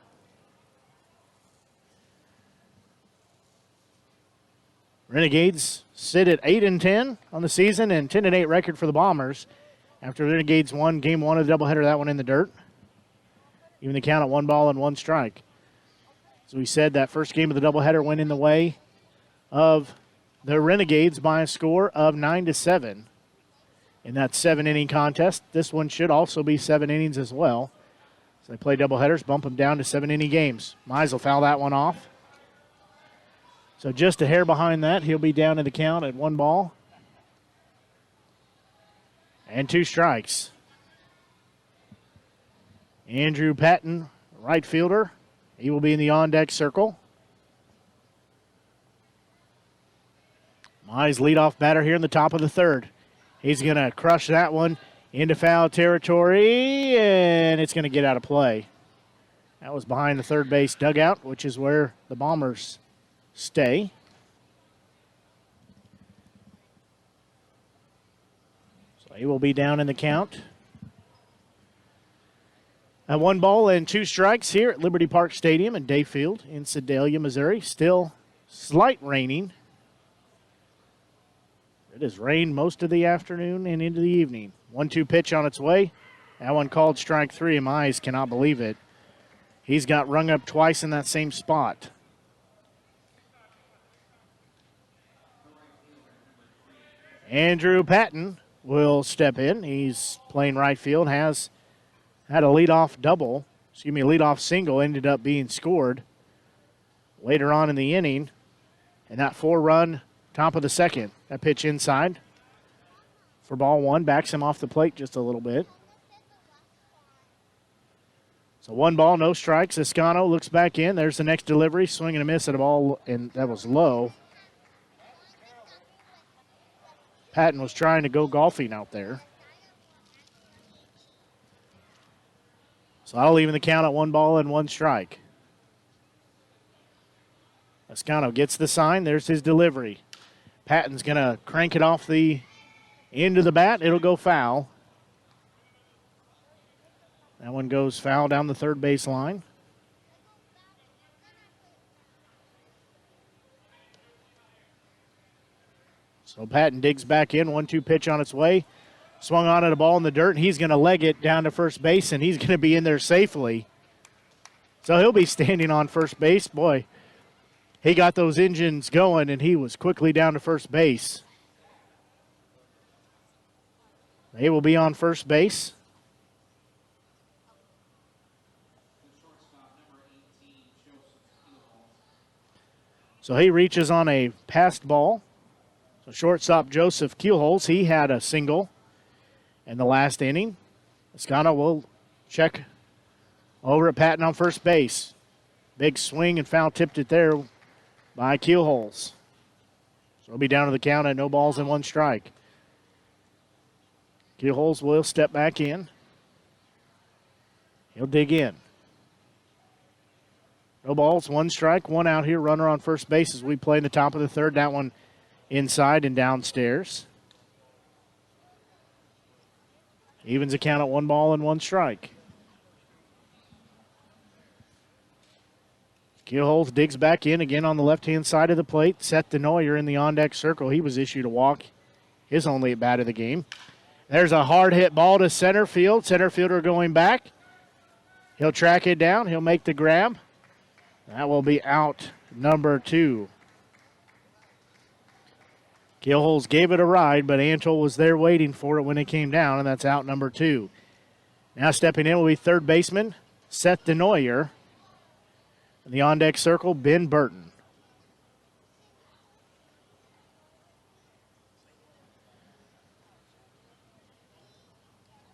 Renegades sit at 8-10 on the season and 10-8 record for the Bombers after the Renegades won game 1 of the doubleheader, that one in the dirt. Even the count at 1 ball and 1 strike. So we said that first game of the doubleheader went in the way of the Renegades by a score of 9-7. In that 7-inning contest, this one should also be 7 innings as well. So they play doubleheaders, bump them down to 7-inning games. Mize will foul that one off. So just a hair behind that, he'll be down in the count at 1 ball and 2 strikes. Andrew Patton, right fielder. He will be in the on-deck circle. Mize leadoff batter here in the top of the 3rd. He's going to crush that one into foul territory, and it's going to get out of play. That was behind the third base dugout, which is where the Bombers stay. So he will be down in the count. At 1 ball and 2 strikes here at Liberty Park Stadium in Dayfield in Sedalia, Missouri. Still slight raining. It has rained most of the afternoon and into the evening. 1-2 pitch on its way. That one called strike 3. My eyes cannot believe it. He's got rung up twice in that same spot. Andrew Patton will step in. He's playing right field. Has had a leadoff single, ended up being scored later on in the inning. And that 4-run top of the 2nd. That pitch inside for ball 1. Backs him off the plate just a little bit. So 1 ball, no strikes. Escano looks back in. There's the next delivery. Swing and a miss at a ball, and that was low. Patton was trying to go golfing out there. So I'll leave in the count at 1 ball and 1 strike. Escano gets the sign. There's his delivery. Patton's going to crank it off the end of the bat. It'll go foul. That one goes foul down the third base line. So Patton digs back in. 1-2 pitch on its way. Swung on at a ball in the dirt, and he's going to leg it down to first base, and he's going to be in there safely. So he'll be standing on first base. Boy, he got those engines going, and he was quickly down to first base. They will be on first base. So he reaches on a passed ball. So shortstop Joseph Keelholz, he had a single in the last inning. Escano will check over at Patton on first base. Big swing and foul tipped it there by Keelholz. So it'll be down to the count at no balls and 1 strike. Keelholz will step back in. He'll dig in. No balls, 1 strike, 1 out here. Runner on first base as we play in the top of the third. That one inside and downstairs. Evens the count at 1 ball and 1 strike. Keelholz digs back in again on the left-hand side of the plate. Seth DeNoyer in the on-deck circle. He was issued a walk. His only at bat of the game. There's a hard hit ball to center field. Center fielder going back. He'll track it down. He'll make the grab. That will be out number 2. Keelholz gave it a ride, but Antol was there waiting for it when it came down, and that's out number 2. Now stepping in will be third baseman Seth DeNoyer. In the on-deck circle, Ben Burton.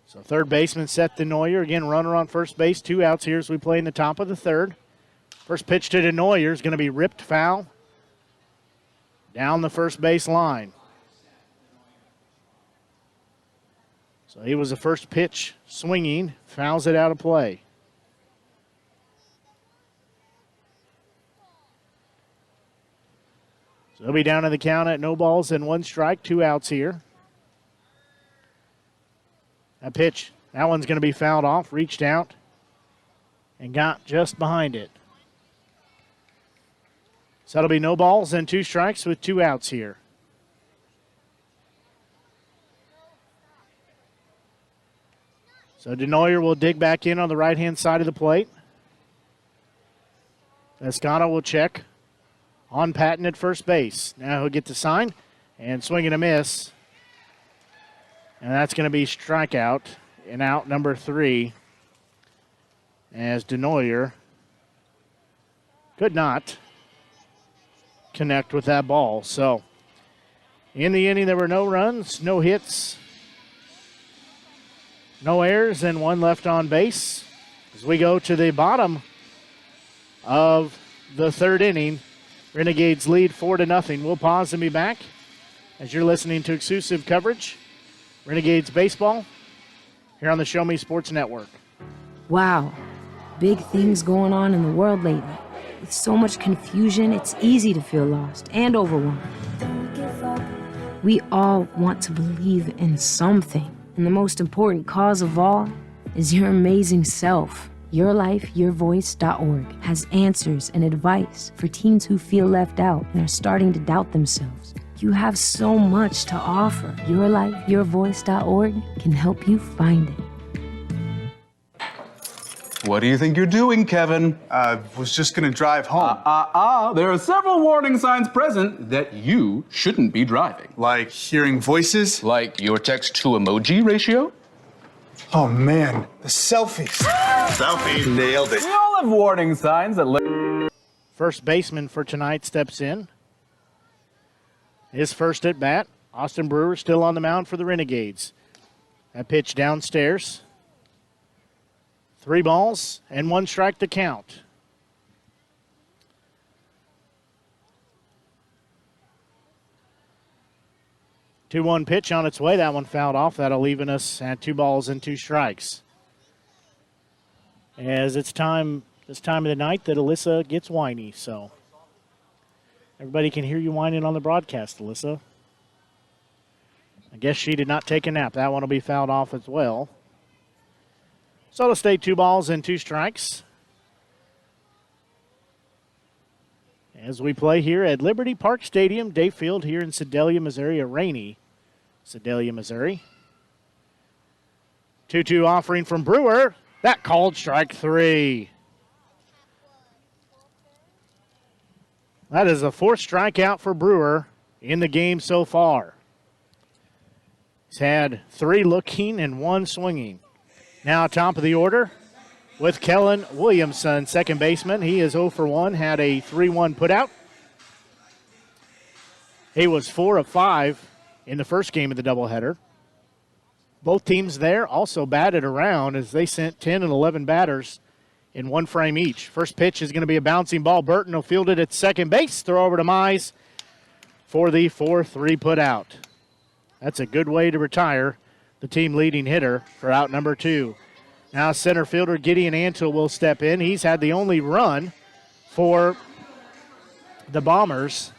So third baseman Seth DeNoyer. Again, runner on first base. 2 outs here as we play in the top of the third. First pitch to DeNoyer is going to be ripped foul down the first base line. So he was the first pitch swinging. Fouls it out of play. So he'll be down to the count at no balls and 1 strike. 2 outs here. That pitch, that one's going to be fouled off. Reached out and got just behind it. So that'll be no balls and 2 strikes with 2 outs here. So DeNoyer will dig back in on the right-hand side of the plate. Escano will check on Patton at first base. Now he'll get the sign and swing and a miss. And that's going to be strikeout and out number 3 as DeNoyer could not connect with that ball. So in the inning, there were no runs, no hits, no errors, and 1 left on base. As we go to the bottom of the third inning, Renegades lead 4-0. We'll pause and be back as you're listening to exclusive coverage, Renegades baseball, here on the Show Me Sports Network. Wow, big things going on in the world lately. With so much confusion, it's easy to feel lost and overwhelmed. We all want to believe in something, and the most important cause of all is your amazing self. YourLifeYourVoice.org has answers and advice for teens who feel left out and are starting to doubt themselves. You have so much to offer. YourLifeYourVoice.org can help you find it. What do you think you're doing, Kevin? Was just gonna drive home. There are several warning signs present that you shouldn't be driving. Like hearing voices? Like your text-to-emoji ratio? Oh man, the selfies. Selfie, nailed it. We all have warning signs that... First baseman for tonight steps in. His first at bat. Austin Brewer still on the mound for the Renegades. That pitch downstairs. 3 balls and 1 strike to count. Two 2-1 pitch on its way. That one fouled off. That'll leave us at 2 balls and 2 strikes. As it's time, this time of the night that Alyssa gets whiny, so everybody can hear you whining on the broadcast, Alyssa. I guess she did not take a nap. That one will be fouled off as well. So it'll stay 2 balls and 2 strikes. As we play here at Liberty Park Stadium, Day Field here in Sedalia, Missouri, a rainy Sedalia, Missouri. 2-2 offering from Brewer. That called strike 3. That is the fourth strikeout for Brewer in the game so far. He's had 3 looking and 1 swinging. Now top of the order with Kellen Williamson, second baseman. He is 0 for 1, had a 3-1 putout. He was 4 of 5 in the first game of the doubleheader. Both teams there also batted around as they sent 10 and 11 batters in 1 frame each. First pitch is going to be a bouncing ball. Burton will field it at second base. Throw over to Mize for the 4-3 putout. That's a good way to retire the team leading hitter for out number 2. Now center fielder Gideon Antle will step in. He's had the only run for the Bombers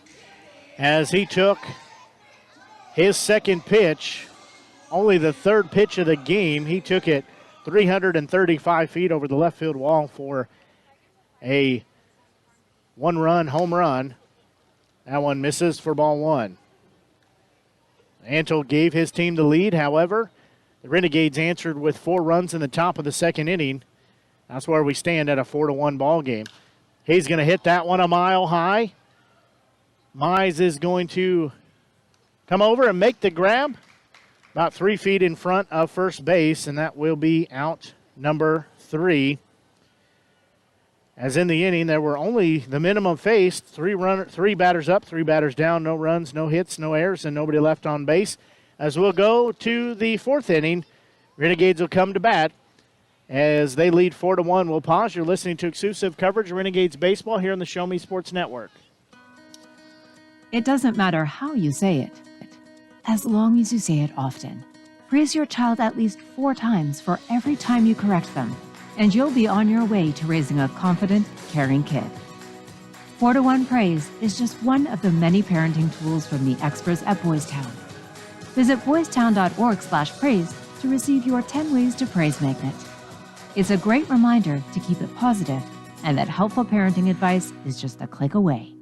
as he took his second pitch, only the third pitch of the game. He took it 335 feet over the left field wall for a 1-run home run. That one misses for ball 1. Antle gave his team the lead. However, the Renegades answered with 4 runs in the top of the second inning. That's where we stand at a 4-1 ball game. He's going to hit that one a mile high. Mize is going to come over and make the grab about 3 feet in front of first base, and that will be out number 3. As in the inning, there were only the minimum faced, 3 batters up, 3 batters down, no runs, no hits, no errors, and nobody left on base. As we'll go to the 4th inning, Renegades will come to bat as they lead 4-1. We'll pause. You're listening to exclusive coverage of Renegades baseball here on the Show Me Sports Network. It doesn't matter how you say it, as long as you say it often. Praise your child at least 4 times for every time you correct them, and you'll be on your way to raising a confident, caring kid. 4-to-1 Praise is just one of the many parenting tools from the experts at Boys Town. Visit boystown.org/praise to receive your 10 Ways to Praise magnet. It's a great reminder to keep it positive and that helpful parenting advice is just a click away.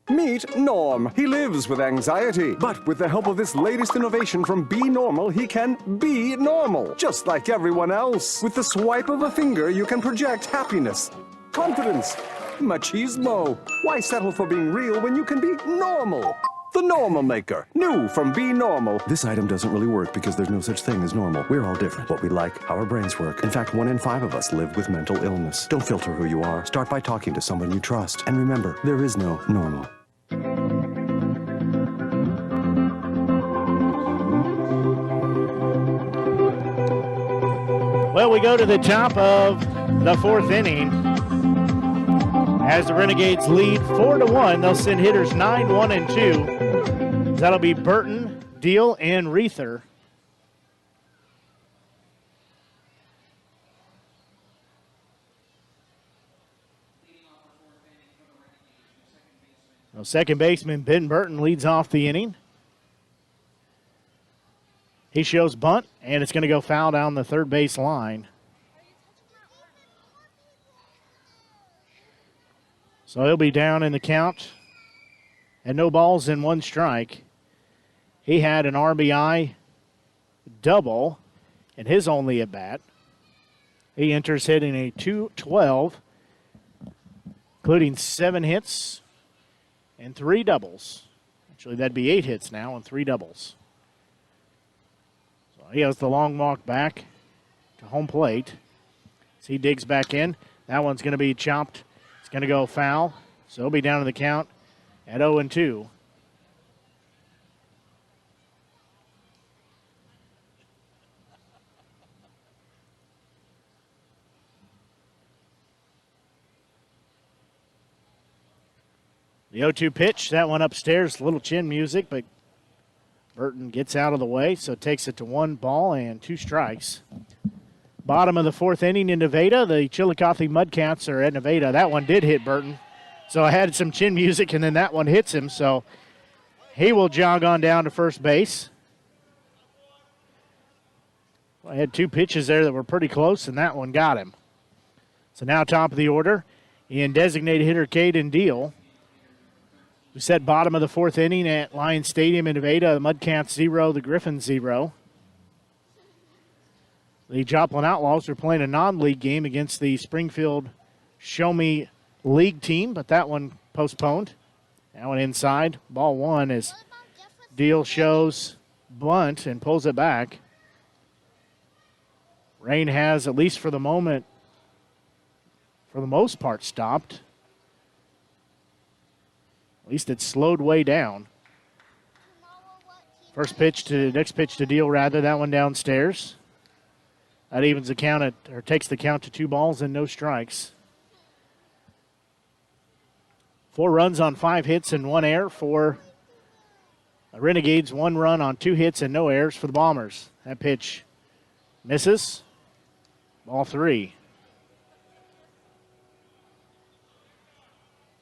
Meet Norm. He lives with anxiety, but with the help of this latest innovation from Be Normal, he can be normal, just like everyone else. With the swipe of a finger, you can project happiness, confidence, machismo. Why settle for being real when you can be normal? The Normal Maker, new from Be Normal. This item doesn't really work because there's no such thing as normal. We're all different. What we like, how our brains work. In fact, 1 in 5 of us live with mental illness. Don't filter who you are. Start by talking to someone you trust. And remember, there is no normal. Well, we go to the top of the 4th inning. As the Renegades lead 4-1, they'll send hitters 9, 1, and 2. That'll be Burton, Deal, and Reether. Well, second baseman Ben Burton leads off the inning. He shows bunt, and it's going to go foul down the third base line. So he'll be down in the count and no balls in 1 strike. He had an RBI double in his only at bat. He enters hitting a .212, including 7 hits and 3 doubles. Actually, that'd be 8 hits now and 3 doubles. So he has the long walk back to home plate. So he digs back in. That one's going to be chopped. It's going to go foul. So he'll be down to the count at 0-2. The 0-2 pitch, that one upstairs, a little chin music, but Burton gets out of the way, so takes it to 1 ball and 2 strikes. Bottom of the 4th inning in Nevada. The Chillicothe Mudcats are at Nevada. That one did hit Burton. So I had some chin music, and then that one hits him. So he will jog on down to first base. I had 2 pitches there that were pretty close, and that one got him. So now top of the order in designated hitter Caden Deal. We set bottom of the 4th inning at Lions Stadium in Nevada. The Mudcats 0, the Griffins 0. The Joplin Outlaws are playing a non-league game against the Springfield Show Me League team, but that one postponed. That one inside. Ball one as Deal shows bunt and pulls it back. Rain has, at least for the moment, for the most part, stopped. At least it's slowed way down. Next pitch to Deal, rather. That one downstairs. That evens the count at, or takes the count to 2 balls and no strikes. 4 runs on 5 hits and 1 error for the Renegades. 1 run on 2 hits and no errors for the Bombers. That pitch misses. Ball 3.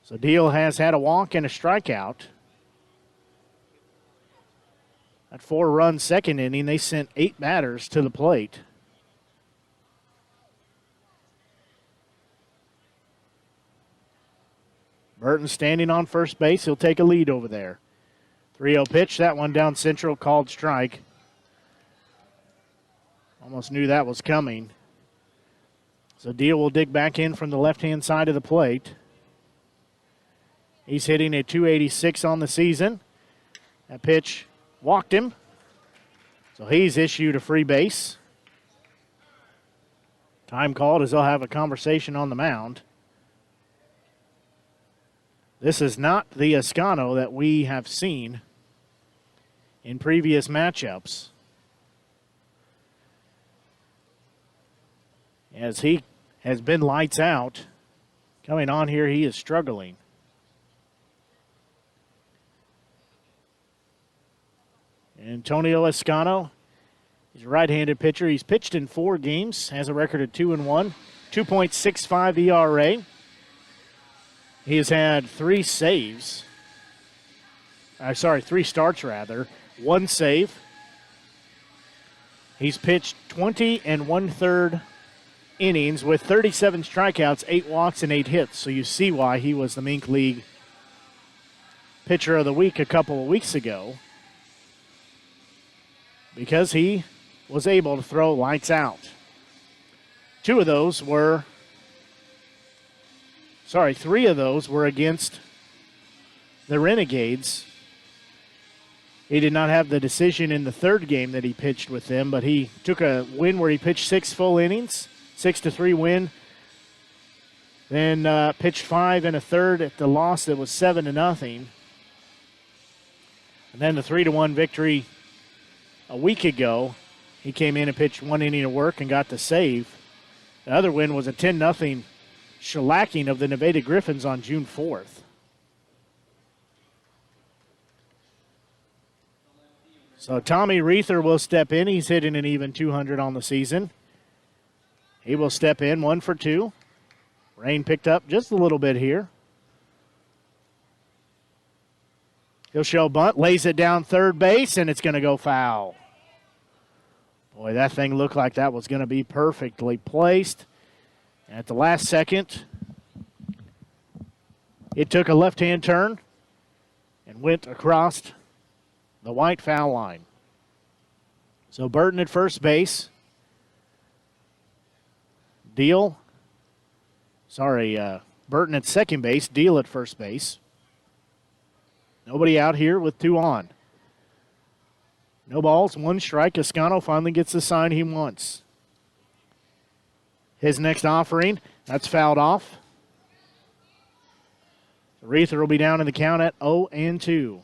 So Deal has had a walk and a strikeout. That 4-run second inning, they sent 8 batters to the plate. Burton standing on first base. He'll take a lead over there. 3-0 pitch. That one down central, called strike. Almost knew that was coming. So Deal will dig back in from the left-hand side of the plate. He's hitting a .286 on the season. That pitch walked him. So he's issued a free base. Time called as they'll have a conversation on the mound. This is not the Escano that we have seen in previous matchups. As he has been lights out. Coming on here, he is struggling. Antonio Escano, he's a right-handed pitcher. He's pitched in 4 games, has a record of 2-1, 2.65 ERA. He has had 3 saves. 3 starts rather. 1 save. He's pitched 20 1/3 innings with 37 strikeouts, 8 walks, and 8 hits. So you see why he was the Mink League Pitcher of the Week a couple of weeks ago. Because he was able to throw lights out. 3 of those were against the Renegades. He did not have the decision in the 3rd game that he pitched with them, but he took a win where he pitched 6 full innings, 6-3 win. Then pitched 5 1/3 at the loss that was 7-0. And then the 3-1 victory a week ago. He came in and pitched 1 inning of work and got the save. The other win was a 10-0 shellacking of the Nevada Griffins on June 4th. So Tommy Reether will step in. He's hitting an even 200 on the season. He will step in, 1 for 2. Rain picked up just a little bit here. He'll show bunt, lays it down third base, and it's going to go foul. Boy, that thing looked like that was going to be perfectly placed. At the last second, it took a left-hand turn and went across the white foul line. So Burton at first base. Burton at second base, Deal at first base. Nobody out here with 2 on. No balls, 1 strike. Escano finally gets the sign he wants. His next offering, that's fouled off. Reether will be down in the count at 0-2.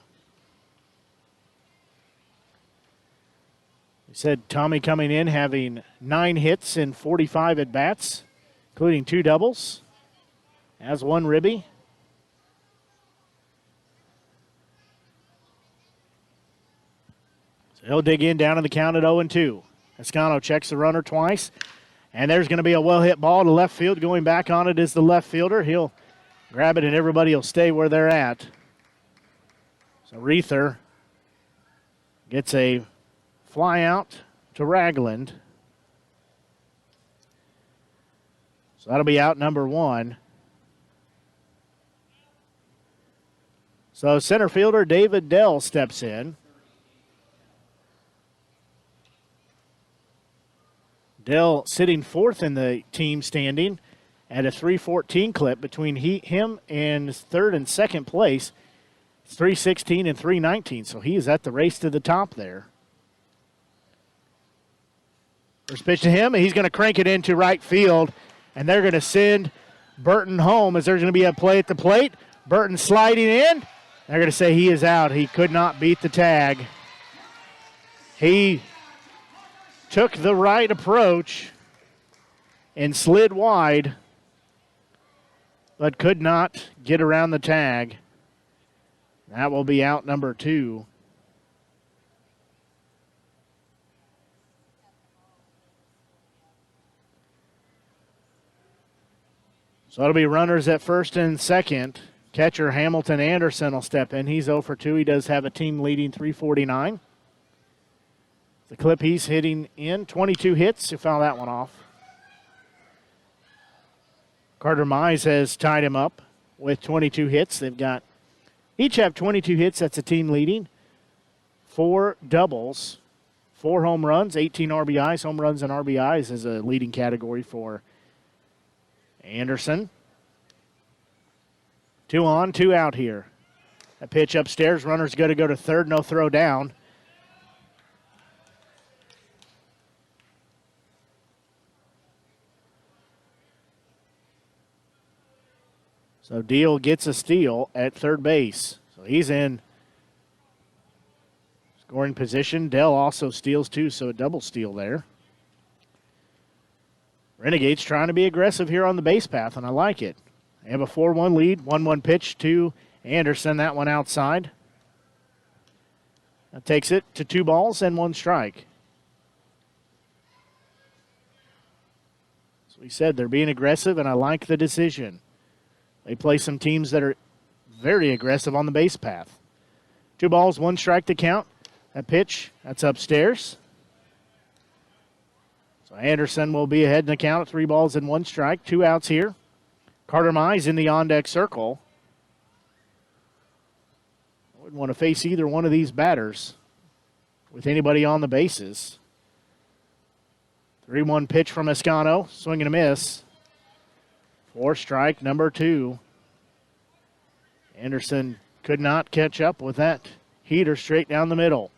We said Tommy coming in having 9 hits and 45 at-bats, including 2 doubles. Has 1 ribby. So he'll dig in down in the count at 0-2. Escano checks the runner twice. And there's going to be a well-hit ball to left field. Going back on it is the left fielder. He'll grab it and everybody will stay where they're at. So Reether gets a fly out to Ragland. So that'll be out number 1. So center fielder David Dell steps in. Dell sitting 4th in the team standing at a .314 clip between him and 3rd and 2nd place. It's 3:16 and 3:19, so he is at the race to the top there. First pitch to him, and he's going to crank it into right field, and they're going to send Burton home as there's going to be a play at the plate. Burton sliding in. They're going to say he is out. He could not beat the tag. He took the right approach and slid wide, but could not get around the tag. That will be out number 2. So it'll be runners at first and second. Catcher Hamilton Anderson will step in. He's 0 for 2. He does have a team leading 349. The clip he's hitting in, 22 hits. He fouled that one off. Carter Mize has tied him up with 22 hits. They've got, each have 22 hits. That's a team leading. 4 doubles, 4 home runs, 18 RBIs. Home runs and RBIs is a leading category for Anderson. 2 on, 2 out here. A pitch upstairs. Runner's going to go to third. No throw down. So Deal gets a steal at third base. So he's in scoring position. Dell also steals too, so a double steal there. Renegades trying to be aggressive here on the base path, and I like it. They have a 4-1 lead. 1-1 pitch to Anderson. That one outside. That takes it to 2 balls and 1 strike. So we said they're being aggressive, and I like the decision. They play some teams that are very aggressive on the base path. 2 balls, 1 strike to count. That pitch, that's upstairs. So Anderson will be ahead in the count at 3 balls and 1 strike. 2 outs here. Carter Mize in the on-deck circle. I wouldn't want to face either one of these batters with anybody on the bases. 3-1 pitch from Escano. Swing and a miss. 4 strike, number 2. Anderson could not catch up with that heater straight down the middle.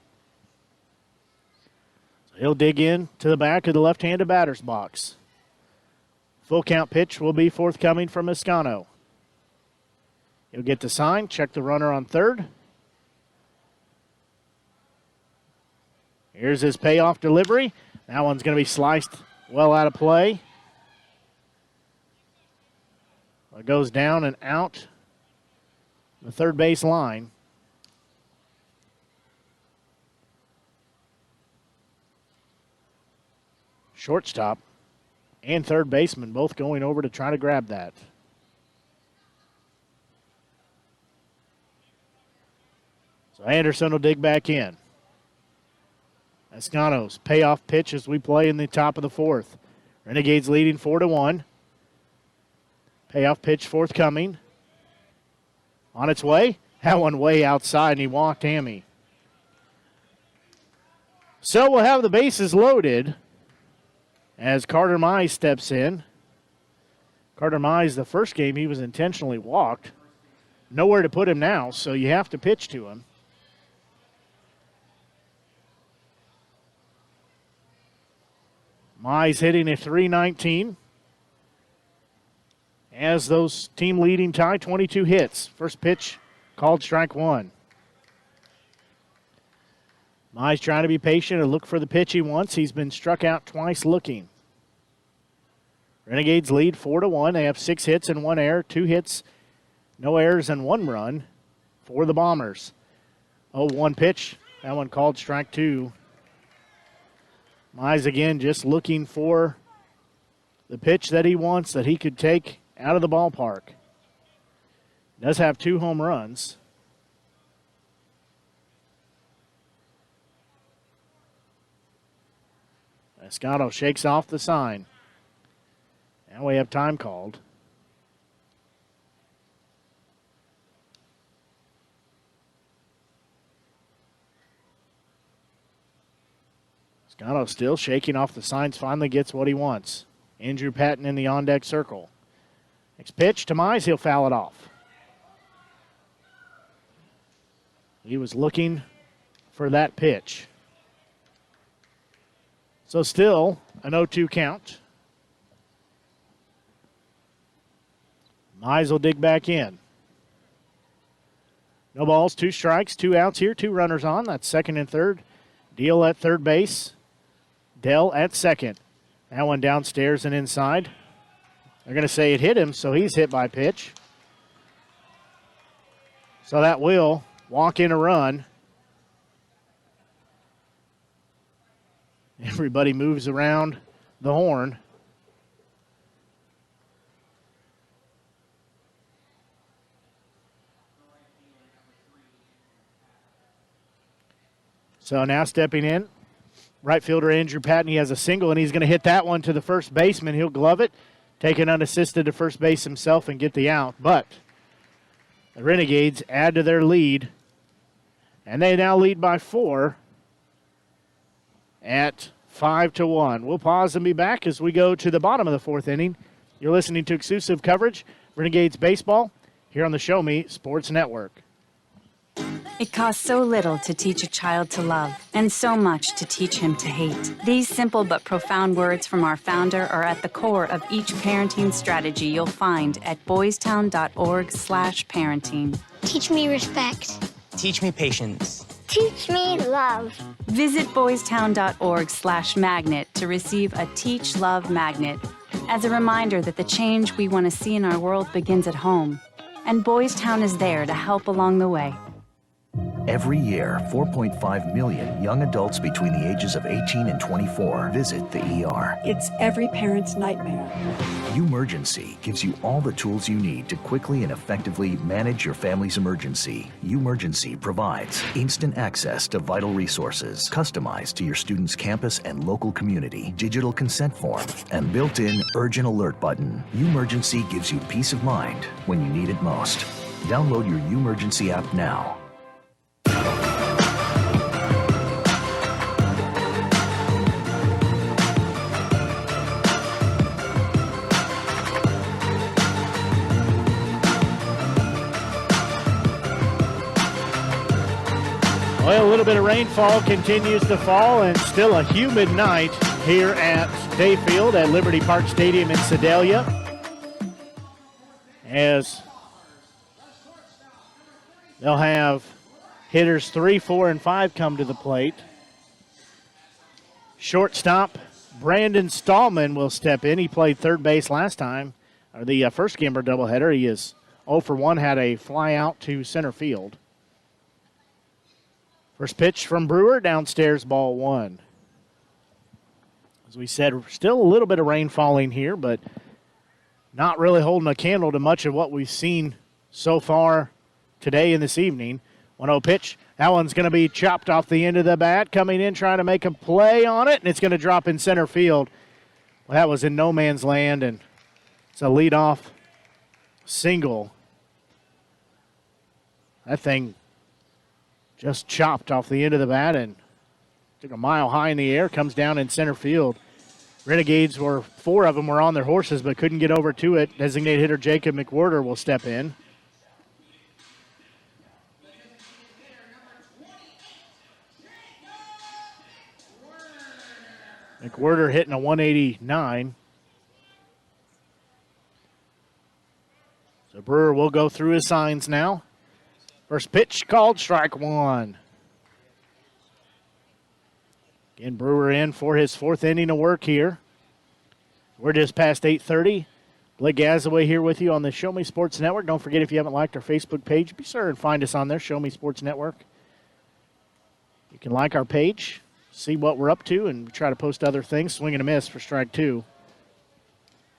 So he'll dig in to the back of the left-handed batter's box. Full count pitch will be forthcoming from Escano. He'll get the sign, check the runner on third. Here's his payoff delivery. That one's going to be sliced well out of play. It goes down and out the third base line. Shortstop and third baseman both going over to try to grab that. So Anderson will dig back in. Escano's payoff pitch as we play in the top of the 4th. Renegades leading 4-1. Payoff pitch forthcoming. On its way. That one way outside, and he walked Hammy. So we'll have the bases loaded as Carter Mize steps in. Carter Mize, the first game, he was intentionally walked. Nowhere to put him now, so you have to pitch to him. Mize hitting a .319. As those team leading tie, 22 hits. First pitch called strike 1. Mize trying to be patient and look for the pitch he wants. He's been struck out twice looking. Renegades lead 4-1. They have 6 hits and 1 error. 2 hits, no errors, and 1 run for the Bombers. 0-1 pitch. That one called strike 2. Mize again just looking for the pitch that he wants that he could take out of the ballpark. Does have 2 home runs. Escano shakes off the sign. Now we have time called. Escano still shaking off the signs, finally gets what he wants. Andrew Patton in the on-deck circle. Next pitch to Mize, he'll foul it off. He was looking for that pitch. So still an 0-2 count. Mize will dig back in. No balls, 2 strikes, 2 outs here, 2 runners on. That's second and third. Deal at third base. Dell at second. That one downstairs and inside. They're going to say it hit him, so he's hit by pitch. So that will walk in a run. Everybody moves around the horn. So now stepping in, right fielder Andrew Patton. He has a single, and he's going to hit that one to the first baseman. He'll glove it, take it unassisted to first base himself, and get the out. But the Renegades add to their lead, and they now lead by 4 at 5-1. We'll pause and be back as we go to the bottom of the 4th inning. You're listening to exclusive coverage, Renegades Baseball, here on the Show Me Sports Network. It costs so little to teach a child to love, and so much to teach him to hate. These simple but profound words from our founder are at the core of each parenting strategy you'll find at boystown.org/parenting. Teach me respect. Teach me patience. Teach me love. Visit boystown.org/magnet to receive a Teach Love magnet as a reminder that the change we want to see in our world begins at home, and Boys Town is there to help along the way. Every year, 4.5 million young adults between the ages of 18 and 24 visit the ER. It's every parent's nightmare. Umergency gives you all the tools you need to quickly and effectively manage your family's emergency. Umergency provides instant access to vital resources, customized to your student's campus and local community, digital consent form, and built-in urgent alert button. Umergency gives you peace of mind when you need it most. Download your Umergency app now. Well, a little bit of rainfall continues to fall, and still a humid night here at Dayfield at Liberty Park Stadium in Sedalia. As they'll have hitters 3, 4, and 5 come to the plate. Shortstop Brandon Stallman will step in. He played third base last time, or the first Gimber doubleheader. He is 0 for 1, had a fly out to center field. First pitch from Brewer, downstairs, ball 1. As we said, still a little bit of rain falling here, but not really holding a candle to much of what we've seen so far today and this evening. 1-0 pitch. That one's going to be chopped off the end of the bat, coming in trying to make a play on it, and it's going to drop in center field. Well, that was in no man's land, and it's a leadoff single. That thing just chopped off the end of the bat and took a mile high in the air, comes down in center field. Renegades 4 of them were on their horses but couldn't get over to it. Designated hitter Jacob McWhirter will step in. McWhirter hitting a 189. So Brewer will go through his signs now. First pitch called, strike 1. Again, Brewer in for his 4th inning of work here. We're just past 8:30. Blake Gazaway here with you on the Show Me Sports Network. Don't forget, if you haven't liked our Facebook page, be sure and find us on there, Show Me Sports Network. You can like our page, see what we're up to, and try to post other things. Swing and a miss for strike 2.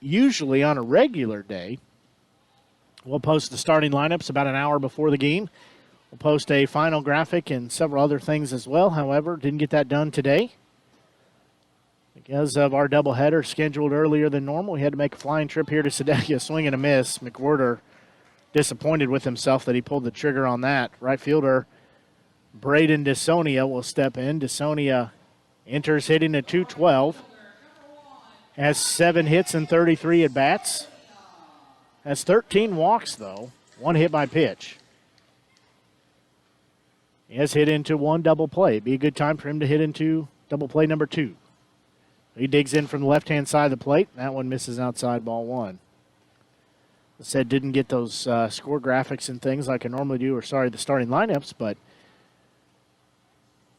Usually on a regular day, we'll post the starting lineups about an hour before the game. We'll post a final graphic and several other things as well. However, didn't get that done today because of our doubleheader scheduled earlier than normal. We had to make a flying trip here to Sedalia. Swing and a miss. McWhirter disappointed with himself that he pulled the trigger on that. Right fielder Braden DeSonia will step in. DeSonia enters hitting a .212. Has 7 hits and 33 at-bats. Has 13 walks, though. 1 hit by pitch. He has hit into one double play. It'd be a good time for him to hit into double play number 2. He digs in from the left-hand side of the plate. That one misses outside, ball 1. I said didn't get those score graphics and things like I normally do, the starting lineups, but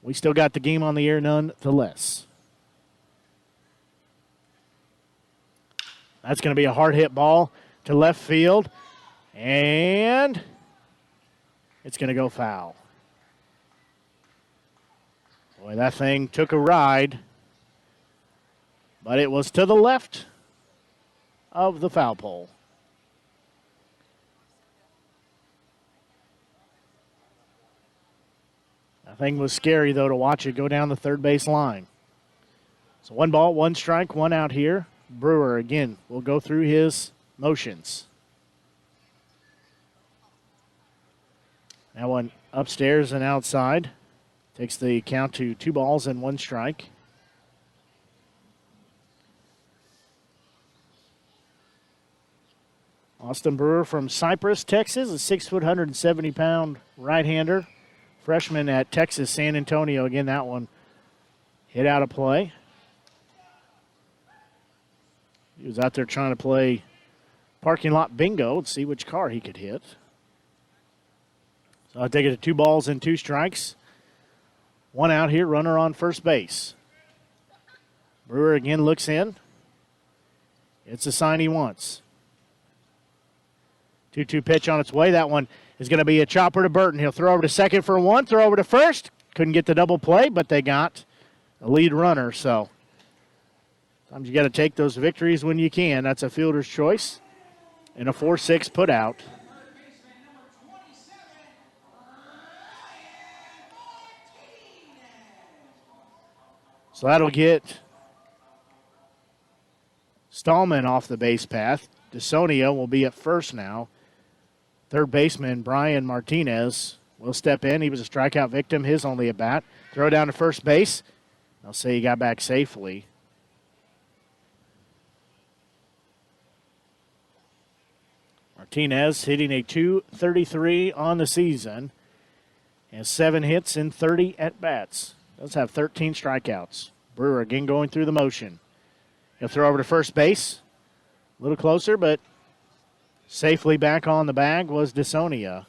we still got the game on the air nonetheless. That's going to be a hard hit ball to left field, and it's going to go foul. Boy, that thing took a ride, but it was to the left of the foul pole. That thing was scary, though, to watch it go down the third base line. So 1 ball, 1 strike, 1 out here. Brewer, again, will go through his motions. That one upstairs and outside. Takes the count to 2 balls and 1 strike. Austin Brewer from Cypress, Texas, a 6-foot, 170-pound right-hander. Freshman at Texas San Antonio. Again, that one hit out of play. He was out there trying to play parking lot bingo to see which car he could hit. So I'll take it to 2 balls and 2 strikes. 1 out here, runner on first base. Brewer again looks in. It's a sign he wants. 2-2 pitch on its way. That one is going to be a chopper to Burton. He'll throw over to second for 1, throw over to first. Couldn't get the double play, but they got a lead runner. So sometimes you got to take those victories when you can. That's a fielder's choice. And a 4-6 put out. So that'll get Stallman off the base path. DeSonia will be at first now. Third baseman Brian Martinez will step in. He was a strikeout victim, his only at bat. Throw down to first base. They'll say he got back safely. Martinez hitting a .233 on the season. Has 7 hits in 30 at-bats. Does have 13 strikeouts. Brewer again going through the motion. He'll throw over to first base. A little closer, but safely back on the bag was DeSonia.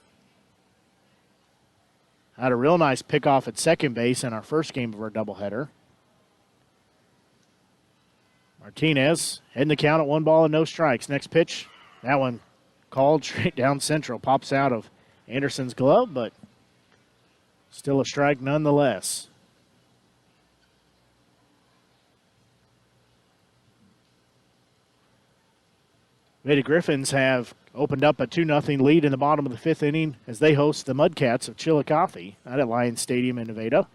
Had a real nice pickoff at second base in our first game of our doubleheader. Martinez heading the count at 1 ball and no strikes. Next pitch, that one called straight down central. Pops out of Anderson's glove, but still a strike nonetheless. Lady Griffins have opened up a 2-0 lead in the bottom of the 5th inning as they host the Mudcats of Chillicothe out at Lions Stadium in Nevada.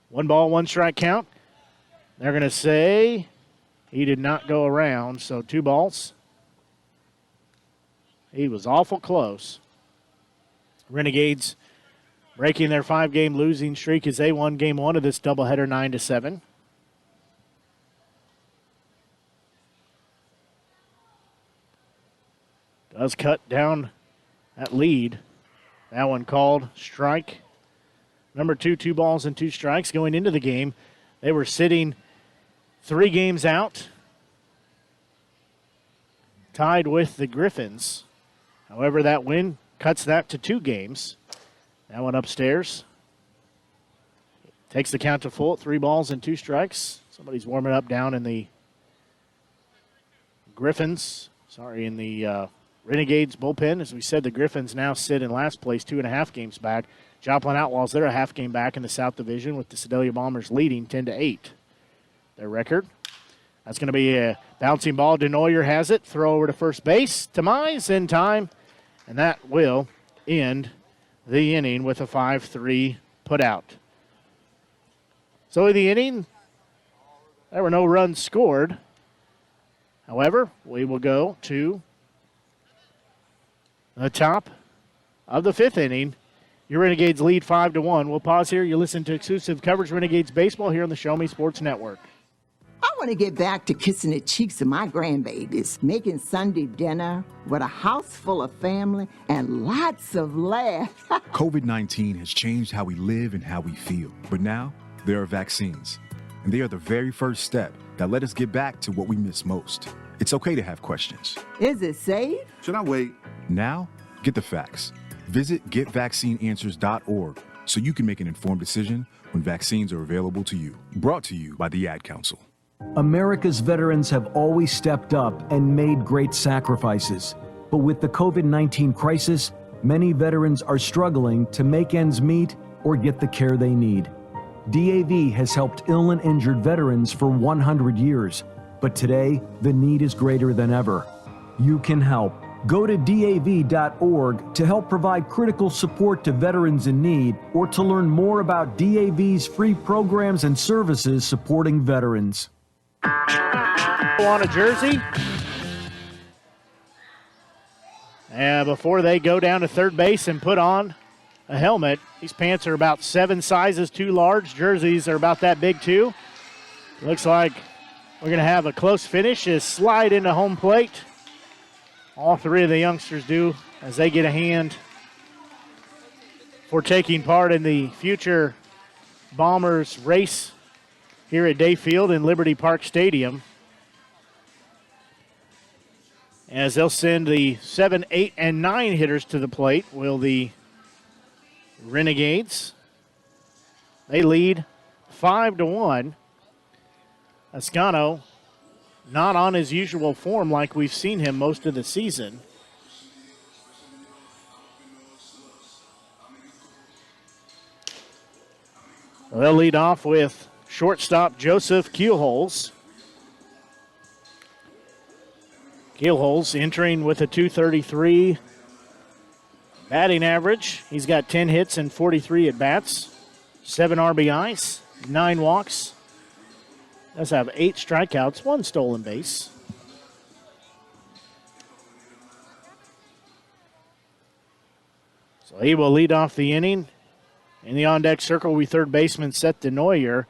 1 ball, 1 strike count. They're going to say he did not go around, so 2 balls. He was awful close. Renegades breaking their 5-game losing streak as they won game 1 of this doubleheader 9-7. Does cut down that lead. That one called strike. Number 2, 2 balls and 2 strikes going into the game. They were sitting 3 games out, tied with the Griffins. However, that win cuts that to 2 games. That one upstairs. Takes the count to full, 3 balls and 2 strikes. Somebody's warming up down in the in the Renegades bullpen. As we said, the Griffins now sit in last place, 2.5 games back. Joplin Outlaws, they're a half game back in the South Division with the Sedalia Bombers leading 10-8. Their record. That's going to be a bouncing ball. Denoyer has it. Throw over to first base. Tamize in time. And that will end the inning with a 5-3 put out. So in the inning, there were no runs scored. However, we will go to the top of the 5th inning. Your Renegades lead 5-1. We'll pause here. You listen to exclusive coverage of Renegades baseball here on the Show Me Sports Network. I want to get back to kissing the cheeks of my grandbabies, making Sunday dinner with a house full of family and lots of laughs. COVID-19 has changed how we live and how we feel. But now, there are vaccines. And they are the very first step that let us get back to what we miss most. It's okay to have questions. Is it safe? Should I wait? Now, get the facts. Visit getvaccineanswers.org so you can make an informed decision when vaccines are available to you. Brought to you by the Ad Council. America's veterans have always stepped up and made great sacrifices. But with the COVID-19 crisis, many veterans are struggling to make ends meet or get the care they need. DAV has helped ill and injured veterans for 100 years, but today the need is greater than ever. You can help. Go to DAV.org to help provide critical support to veterans in need or to learn more about DAV's free programs and services supporting veterans. On a jersey. And before they go down to third base and put on a helmet, these pants are about 7 sizes too large. Jerseys are about that big too. Looks like we're going to have a close finish as slide into home plate. All 3 of the youngsters do as they get a hand for taking part in the future Bombers race here at Day Field in Liberty Park Stadium. As they'll send the 7, 8, and 9 hitters to the plate, will the Renegades. They lead 5-1. Ascano not on his usual form like we've seen him most of the season. They'll lead off with shortstop Joseph Keelholz. Keelholz entering with a .233 batting average. He's got 10 hits and 43 at-bats, 7 RBIs, 9 walks. Does have 8 strikeouts, 1 stolen base. So he will lead off the inning. In the on-deck circle, we third baseman Seth DeNoyer,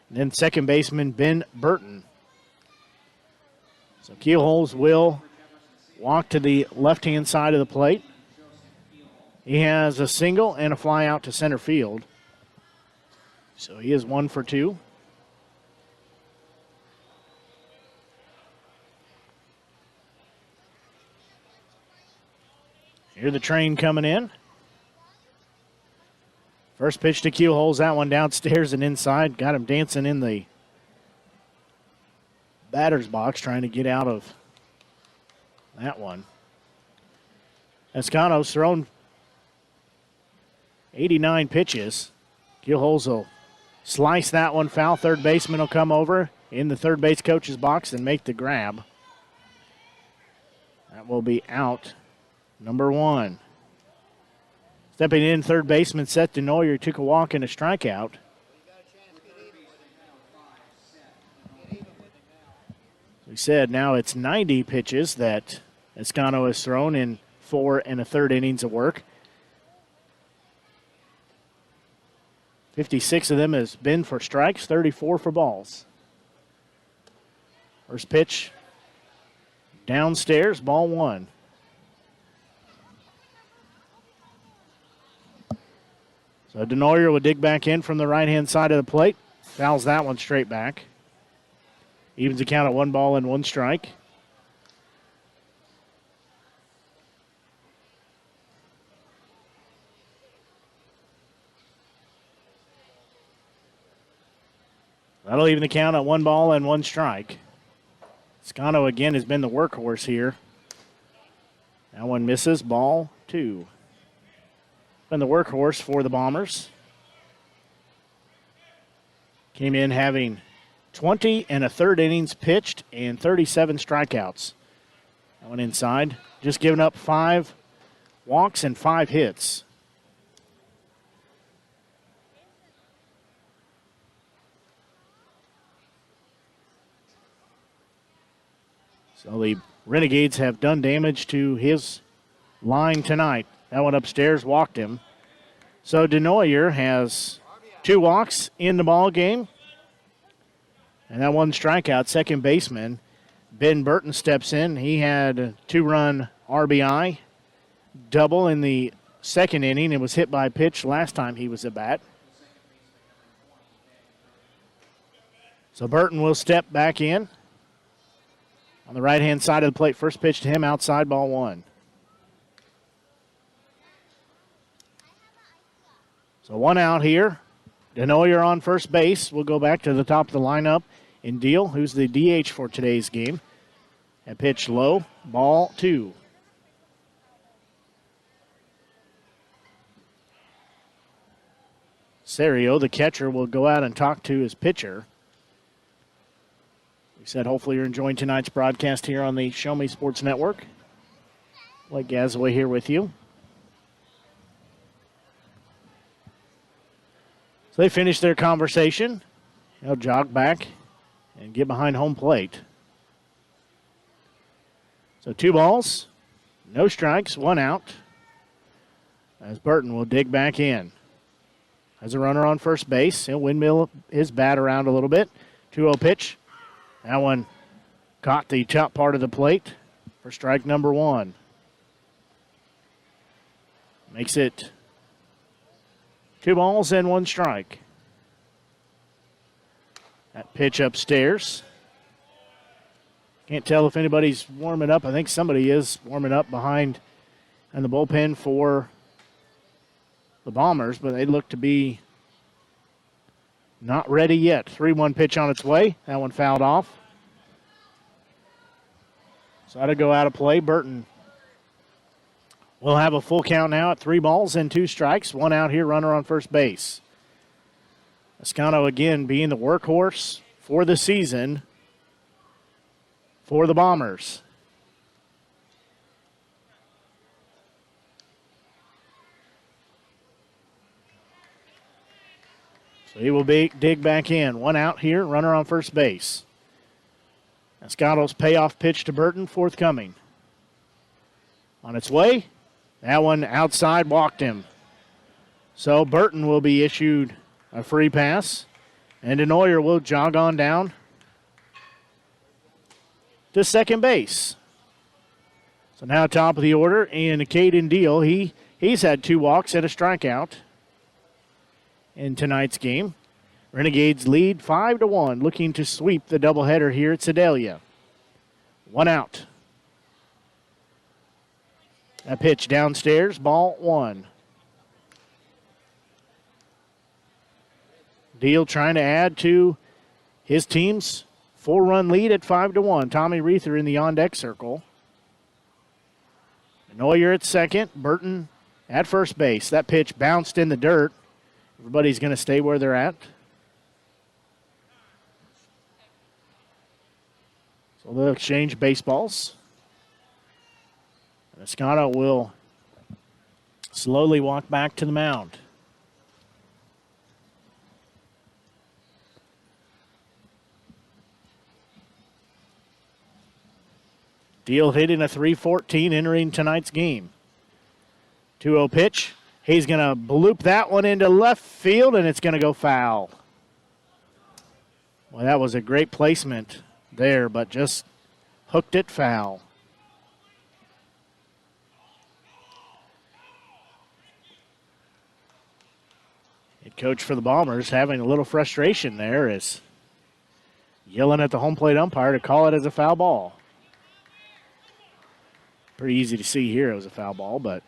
and then second baseman Ben Burton. So Keelholz will walk to the left-hand side of the plate. He has a single and a fly out to center field. So he is 1 for 2. Here's the train coming in. First pitch to Keelholz, that one downstairs and inside. Got him dancing in the batter's box, trying to get out of that one. Ascano's thrown 89 pitches. Keelholz will slice that one foul. Third baseman will come over in the third base coach's box and make the grab. That will be out. Number 1. Stepping in, third baseman Seth DeNoyer took a walk and a strikeout. We said now it's 90 pitches that Ascano has thrown in 4 1/3 innings of work. 56 of them has been for strikes, 34 for balls. First pitch downstairs, ball 1. So DeNoyer will dig back in from the right-hand side of the plate. Fouls that one straight back. Evens the count at 1 ball and 1 strike. That'll even the count at 1 ball and 1 strike. Ascano again has been the workhorse here. That one misses, ball 2. Been the workhorse for the Bombers. Came in having 20 1/3 innings pitched and 37 strikeouts. That one inside. Just giving up 5 walks and 5 hits. So the Renegades have done damage to his line tonight. That one upstairs walked him. So DeNoyer has 2 walks in the ball game. And that one strikeout, second baseman, Ben Burton steps in. He had a 2-run RBI double in the second inning. It was hit by a pitch last time he was at bat. So Burton will step back in on the right-hand side of the plate. First pitch to him, outside, ball one. So one out here. Denoyer on first base. We'll go back to the top of the lineup in Deal, who's the DH for today's game. A pitch low, ball two. Serio, the catcher, will go out and talk to his pitcher. We said hopefully you're enjoying tonight's broadcast here on the Show Me Sports Network. Blake Gazaway here with you. So they finish their conversation. They'll jog back and get behind home plate. So 2 balls, no strikes, 1 out. As Burton will dig back in. Has a runner on first base. He'll windmill his bat around a little bit. 2-0 pitch. That one caught the top part of the plate for strike number 1. Makes it 2 balls and 1 strike. That pitch upstairs. Can't tell if anybody's warming up. I think somebody is warming up behind in the bullpen for the Bombers, but they look to be not ready yet. 3-1 pitch on its way. That one fouled off. So that'll go out of play. Burton will have a full count now at 3 balls and 2 strikes. 1 out here, runner on first base. Escano again being the workhorse for the season for the Bombers. So he will dig back in. 1 out here, runner on first base. Escano's payoff pitch to Burton, forthcoming. On its way, that one outside, walked him. So Burton will be issued a free pass, and Denoyer will jog on down to second base. So now top of the order, and Caden Deal, he's had 2 walks and a strikeout in tonight's game. Renegades lead 5-1, looking to sweep the doubleheader here at Sedalia. 1 out. That pitch downstairs, ball 1. Deal trying to add to his team's 4-run lead at 5-1. Tommy Reether in the on-deck circle. Neuer at second. Burton at first base. That pitch bounced in the dirt. Everybody's going to stay where they're at. So they'll exchange baseballs. And Escano will slowly walk back to the mound. Deal hitting a .314 entering tonight's game. 2-0 pitch. He's going to bloop that one into left field, and it's going to go foul. Well, that was a great placement there, but just hooked it foul. Head coach for the Bombers having a little frustration there, is yelling at the home plate umpire to call it as a foul ball. Pretty easy to see here it was a foul ball, but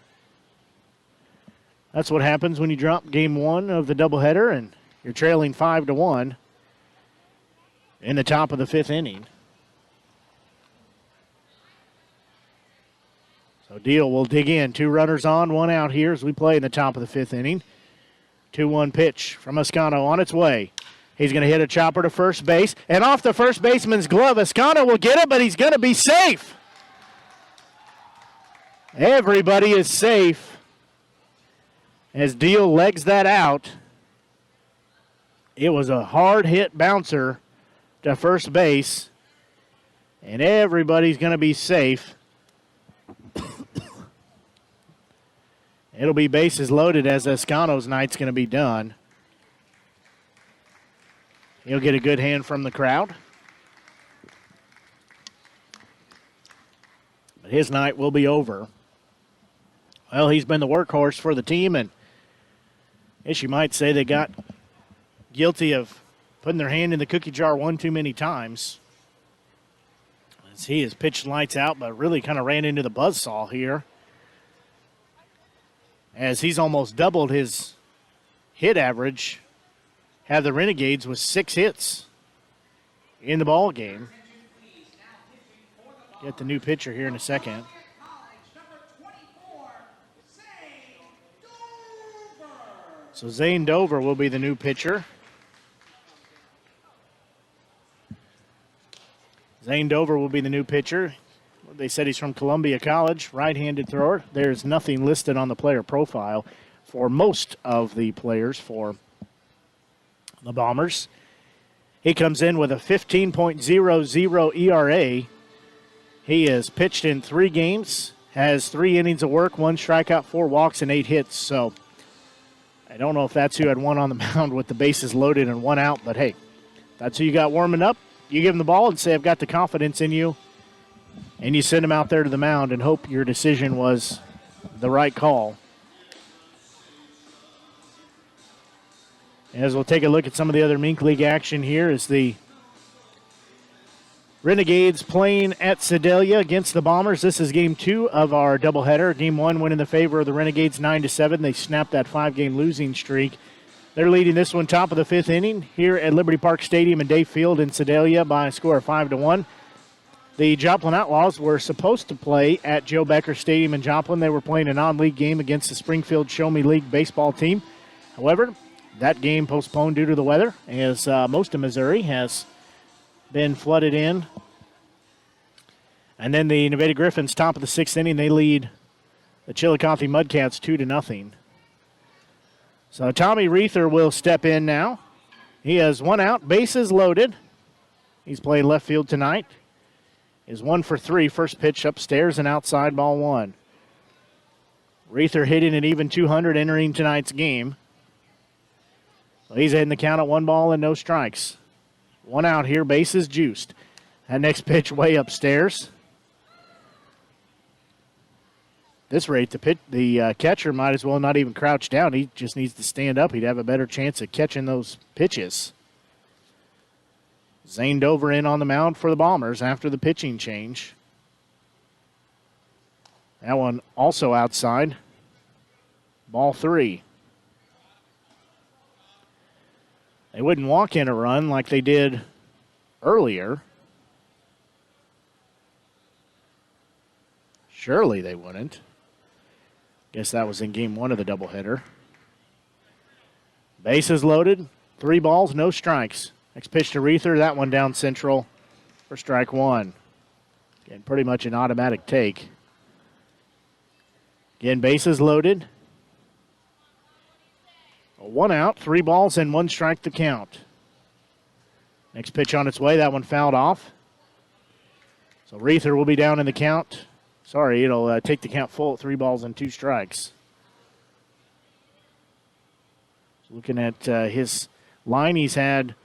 that's what happens when you drop game 1 of the doubleheader and you're trailing 5-1 in the top of the 5th inning. So Deal will dig in. 2 runners on, 1 out here as we play in the top of the 5th inning. 2-1 pitch from Escano on its way. He's going to hit a chopper to first base, and off the first baseman's glove, Escano will get it, but he's going to be safe. Everybody is safe as Deal legs that out. It was a hard hit bouncer to first base, and everybody's going to be safe. It'll be bases loaded as Escano's night's going to be done. He'll get a good hand from the crowd. But his night will be over. Well, he's been the workhorse for the team, and I guess you might say they got guilty of putting their hand in the cookie jar one too many times. As he has pitched lights out, but really kind of ran into the buzzsaw here. As he's almost doubled his hit average. Have the Renegades with 6 hits in the ball game. Get the new pitcher here in a second. So Zane Dover will be the new pitcher. Zane Dover will be the new pitcher. They said he's from Columbia College, right-handed thrower. There's nothing listed on the player profile for most of the players for the Bombers. He comes in with a 15.00 ERA. He has pitched in 3 games, has 3 innings of work, 1 strikeout, 4 walks, and 8 hits. So I don't know if that's who had one on the mound with the bases loaded and 1 out, but hey, that's who you got warming up. You give him the ball and say, I've got the confidence in you, and you send him out there to the mound and hope your decision was the right call. As we'll take a look at some of the other Mink League action here is the Renegades playing at Sedalia against the Bombers. This is game 2 of our doubleheader. Game 1 went in the favor of the Renegades 9-7. They snapped that 5-game losing streak. They're leading this one top of the 5th inning here at Liberty Park Stadium and Day Field in Sedalia by a score of 5-1. The Joplin Outlaws were supposed to play at Joe Becker Stadium in Joplin. They were playing a non-league game against the Springfield Show Me League baseball team. However, that game postponed due to the weather, as most of Missouri has been flooded in. And then the Nevada Griffins, top of the 6th inning, they lead the Chillicothe Mudcats 2-0. So Tommy Reether will step in now. He has 1 out, bases loaded. He's played left field tonight. Is 1 for 3, first pitch upstairs and outside, ball 1. Reether hitting an even 200 entering tonight's game. Well, he's in the count at 1 ball and no strikes. 1 out here, bases juiced. That next pitch way upstairs. This rate, the catcher might as well not even crouch down. He just needs to stand up. He'd have a better chance of catching those pitches. Zane Dover in on the mound for the Bombers after the pitching change. That one also outside. Ball 3. They wouldn't walk in a run like they did earlier. Surely they wouldn't. Guess that was in game 1 of the doubleheader. Bases loaded. 3 balls, no strikes. Next pitch to Reether. That one down central for strike 1. Again, pretty much an automatic take. Again, bases loaded. 1 out, 3 balls, and 1 strike to count. Next pitch on its way. That one fouled off. So Reether will be down in the count. Sorry, it'll take the count full at 3 balls and 2 strikes. Looking at his line, he's had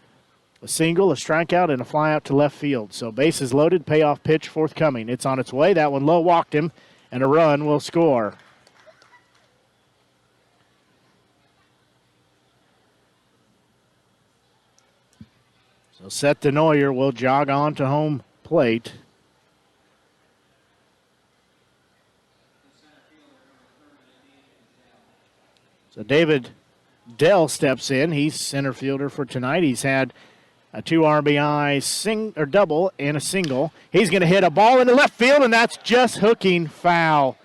a single, a strikeout, and a flyout to left field. So bases loaded, payoff pitch forthcoming. It's on its way. That one low walked him, and a run will score. So Seth DeNoyer will jog on to home plate. So David Dell steps in. He's center fielder for tonight. He's had a 2 RBI double and a single. He's going to hit a ball into left field, and that's just hooking foul.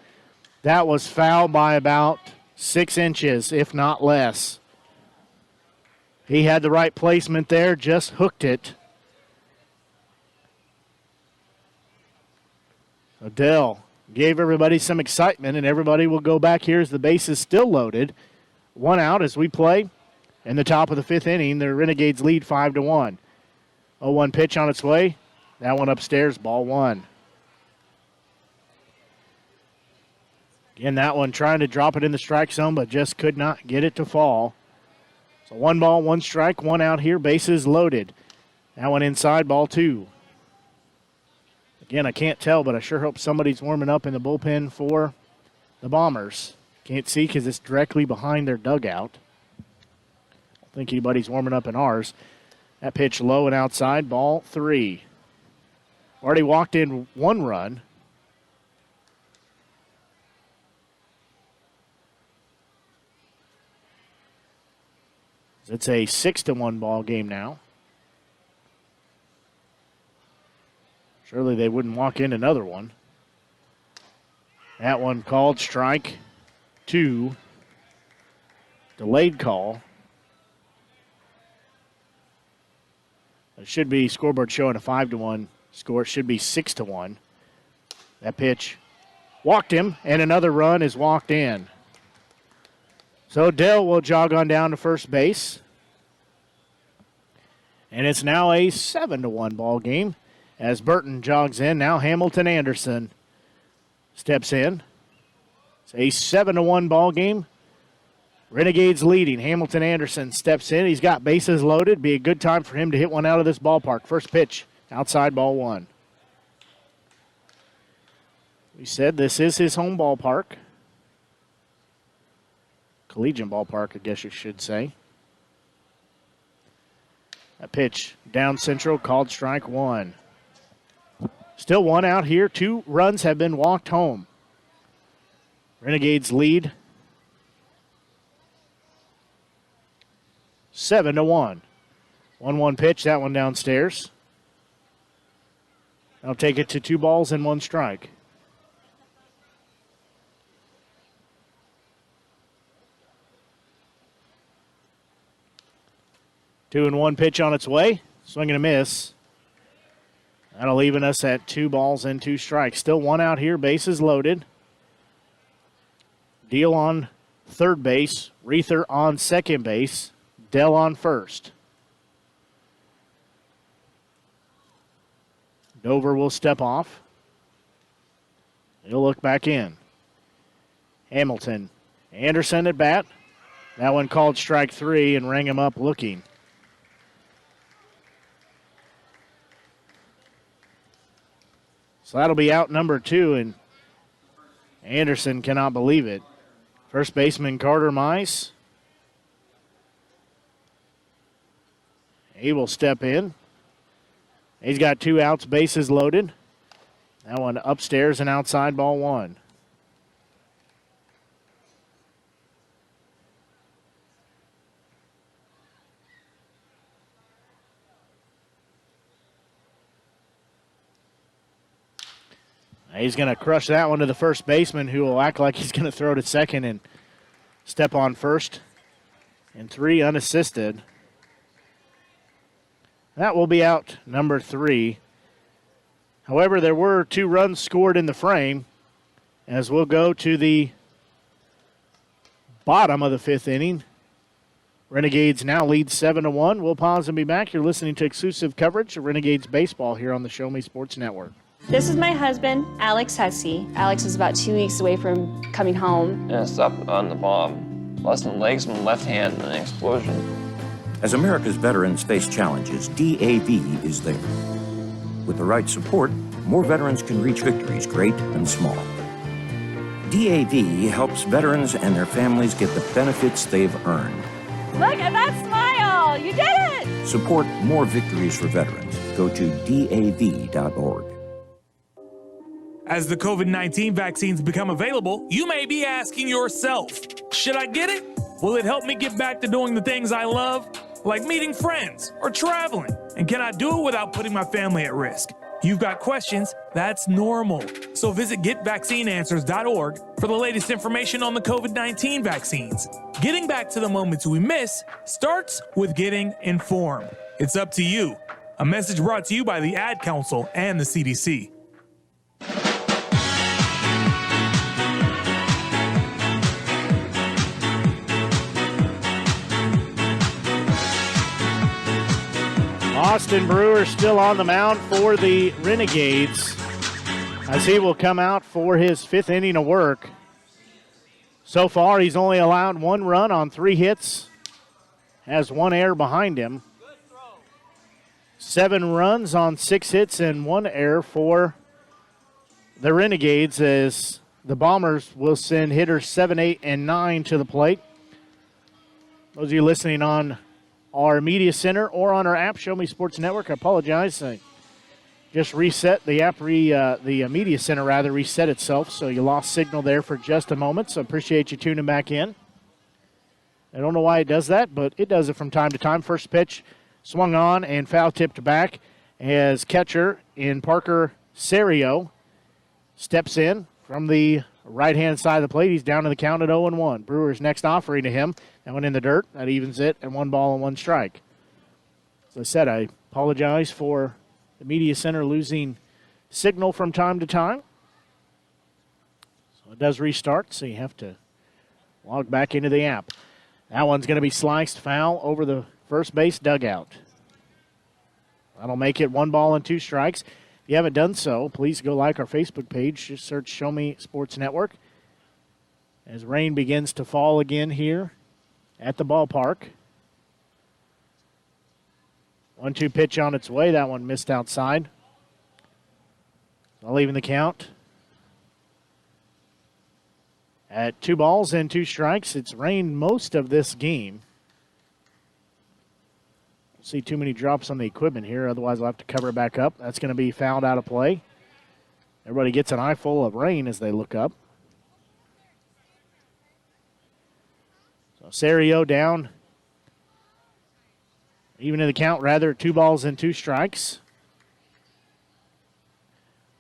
That was foul by about 6 inches, if not less. He had the right placement there, just hooked it. Odell gave everybody some excitement, and everybody will go back here as the base is still loaded. 1 out as we play in the top of the 5th inning. The Renegades lead 5-1. 0-1 pitch on its way. That one upstairs, ball 1. Again, that one trying to drop it in the strike zone, but just could not get it to fall. So 1 ball, 1 strike, 1 out here, bases loaded. That one inside, ball 2. Again, I can't tell, but I sure hope somebody's warming up in the bullpen for the Bombers. Can't see because it's directly behind their dugout. I don't think anybody's warming up in ours. That pitch low and outside, ball 3. Already walked in 1 run. It's a 6-1 ball game now. Surely they wouldn't walk in another one. That one called strike 2. Delayed call. It should be scoreboard showing a 5-1 score. It should be 6-1. That pitch walked him, and another run is walked in. So Dell will jog on down to first base. And it's now a 7-1 ball game as Burton jogs in. Now Hamilton Anderson steps in. It's a 7-1 ball game. Renegades leading. Hamilton Anderson steps in. He's got bases loaded. Be a good time for him to hit one out of this ballpark. First pitch, outside, ball 1. We said this is his home ballpark. Collegiate ballpark, I guess you should say. That pitch down central, called strike 1. Still 1 out here. 2 runs have been walked home. Renegades lead 7-1. 1-1 pitch, that one downstairs. I'll take it to 2 balls and 1 strike. Two and 1 pitch on its way. Swing and a miss. That'll even us at 2 balls and 2 strikes. Still 1 out here. Bases loaded. Deal on third base. Reether on second base. Dell on first. Dover will step off. He'll look back in. Hamilton. Anderson at bat. That one called strike 3 and rang him up looking. So that'll be out number 2, and Anderson cannot believe it. First baseman Carter Mice. He will step in. He's got 2 outs, bases loaded. That one upstairs and outside, ball 1. He's going to crush that one to the first baseman, who will act like he's going to throw to second and step on first. And 3 unassisted. That will be out number 3. However, there were 2 runs scored in the frame, as we'll go to the bottom of the 5th inning. Renegades now lead 7-1. We'll pause and be back. You're listening to exclusive coverage of Renegades baseball here on the Show Me Sports Network. This is my husband, Alex Hussey. Alex was about 2 weeks away from coming home. And I stopped on the bomb. Lost my legs and my left hand in an explosion. As America's veterans face challenges, DAV is there. With the right support, more veterans can reach victories, great and small. DAV helps veterans and their families get the benefits they've earned. Look at that smile! You did it! Support more victories for veterans. Go to DAV.org. As the COVID-19 vaccines become available, you may be asking yourself, should I get it? Will it help me get back to doing the things I love, like meeting friends or traveling? And can I do it without putting my family at risk? You've got questions, that's normal. So visit getvaccineanswers.org for the latest information on the COVID-19 vaccines. Getting back to the moments we miss starts with getting informed. It's up to you. A message brought to you by the Ad Council and the CDC. Austin Brewer still on the mound for the Renegades as he will come out for his 5th inning of work. So far, he's only allowed 1 run on 3 hits, has one error behind him. 7 runs on 6 hits and 1 error for the Renegades, as the Bombers will send hitters 7, 8, and 9 to the plate. Those of you listening on our media center or on our app, Show Me Sports Network, I apologize. I just reset the app, the media center rather reset itself, so you lost signal there for just a moment. So appreciate you tuning back in. I don't know why it does that, but it does it from time to time. First pitch swung on and foul tipped back as catcher in Parker Serio steps in from the right-hand side of the plate. He's down to the count at 0-1. Brewers next offering to him. That one in the dirt. That evens it, and 1 ball and 1 strike. As I said, I apologize for the media center losing signal from time to time. So it does restart, so you have to log back into the app. That one's going to be sliced foul over the first base dugout. That'll make it 1 ball and 2 strikes. If you haven't done so, please go like our Facebook page. Just search Show Me Sports Network. As rain begins to fall again here at the ballpark. 1-2 pitch on its way. That one missed outside. I'll even the count at 2 balls and 2 strikes. It's rained most of this game. See too many drops on the equipment here, otherwise I'll have to cover it back up. That's going to be fouled out of play. Everybody gets an eyeful of rain as they look up. So Serio down, even in the count rather, 2 balls and 2 strikes.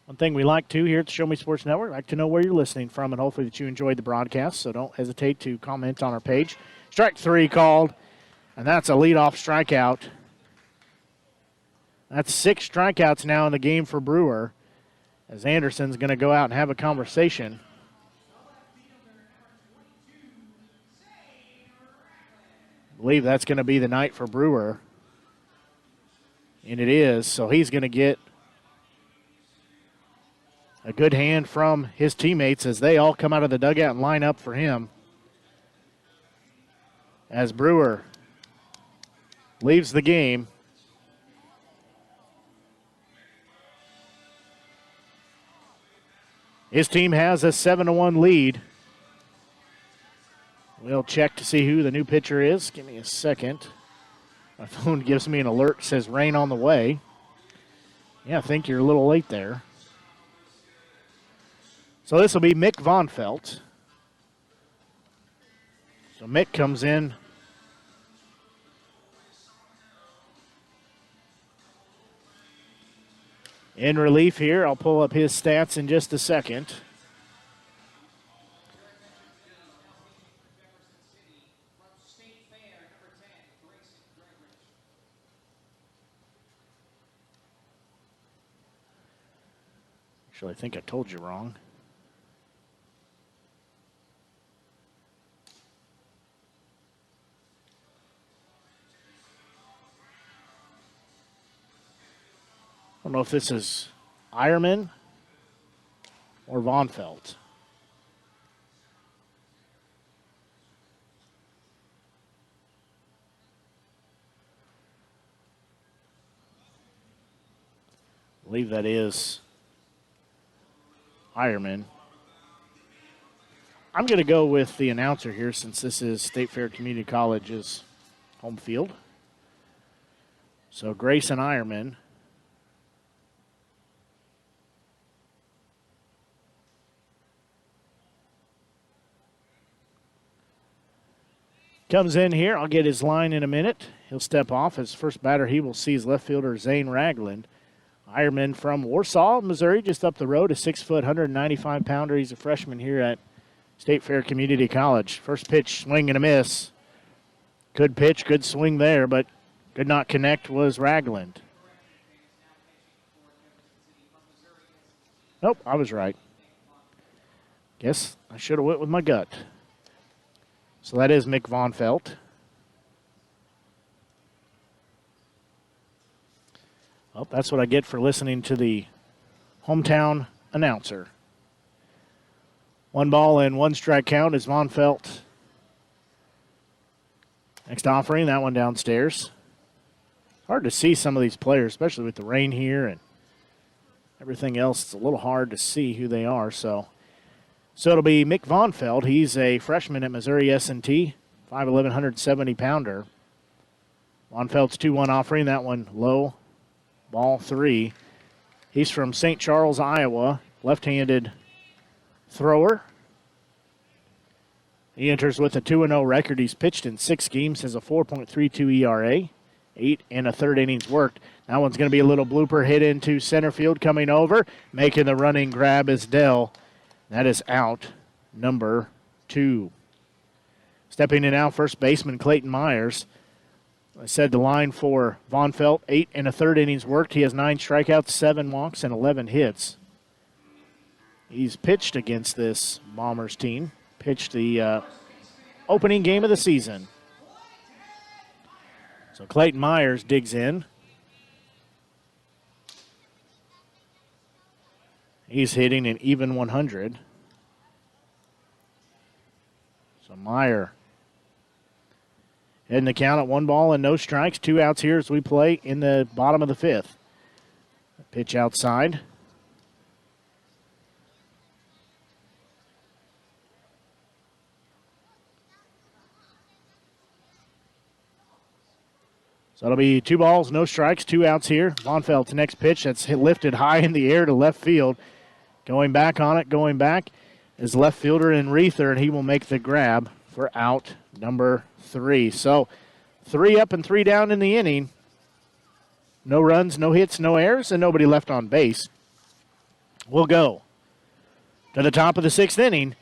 One thing we like to here at the Show Me Sports Network, like to know where you're listening from, and hopefully that you enjoyed the broadcast, so don't hesitate to comment on our page. Strike 3 called, and that's a leadoff strikeout. That's 6 strikeouts now in the game for Brewer, as Anderson's going to go out and have a conversation. I believe that's going to be the night for Brewer, and it is, so he's going to get a good hand from his teammates as they all come out of the dugout and line up for him. As Brewer leaves the game. His team has a 7-1 lead. We'll check to see who the new pitcher is. Give me a second. My phone gives me an alert, says rain on the way. Yeah, I think you're a little late there. So this will be Mick Von Felt. So Mick comes in. In relief here, I'll pull up his stats in just a second. Actually, I think I told you wrong. I don't know if this is Eierman or Von Felt. I believe that is Eierman. I'm going to go with the announcer here since this is State Fair Community College's home field. So Grayson Eierman. Comes in here. I'll get his line in a minute. He'll step off. As first batter he will see his left fielder, Zane Ragland. Eierman from Warsaw, Missouri, just up the road, a 6-foot, 195-pounder. He's a freshman here at State Fair Community College. First pitch, swing and a miss. Good pitch, good swing there, but could not connect was Ragland. Nope, I was right. Guess I should have went with my gut. So that is Mick Von Felt. Oh, that's what I get for listening to the hometown announcer. 1 ball and 1 strike count as Von Felt Next offering, that one downstairs. Hard to see some of these players, especially with the rain here and everything else. It's a little hard to see who they are. So it'll be Mick Vonfeld. He's a freshman at Missouri S&T, 5'11", 170-pounder. Vonfeld's 2-1 offering, that one low, ball 3. He's from St. Charles, Iowa, left-handed thrower. He enters with a 2-0 record. He's pitched in 6 games, has a 4.32 ERA, 8 1/3 innings worked. That one's going to be a little blooper hit into center field. Coming over, making the running grab is Dell. That is out, number 2. Stepping in now, first baseman Clayton Myers. I said the line for Vonfeld, 8 1/3 innings worked. He has 9 strikeouts, 7 walks, and 11 hits. He's pitched against this Bombers team. Pitched the opening game of the season. So Clayton Myers digs in. He's hitting an even 100. So Meyer heading the count at 1 ball and no strikes. 2 outs here as we play in the bottom of the 5th. Pitch outside. So it'll be 2 balls, no strikes, 2 outs here. Vonfeld's next pitch that's lifted high in the air to left field. Going back on it, going back is left fielder in Reether, and he will make the grab for out number 3. So 3 up and 3 down in the inning. No runs, no hits, no errors, and nobody left on base. We'll go to the top of the 6th inning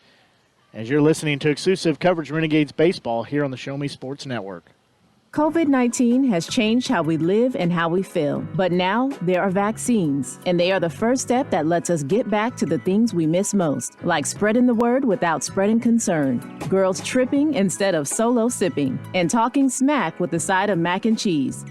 as you're listening to exclusive coverage of Renegades baseball here on the Show Me Sports Network. COVID-19 has changed how we live and how we feel. But now there are vaccines, and they are the first step that lets us get back to the things we miss most, like spreading the word without spreading concern, girls tripping instead of solo sipping, and talking smack with the side of mac and cheese.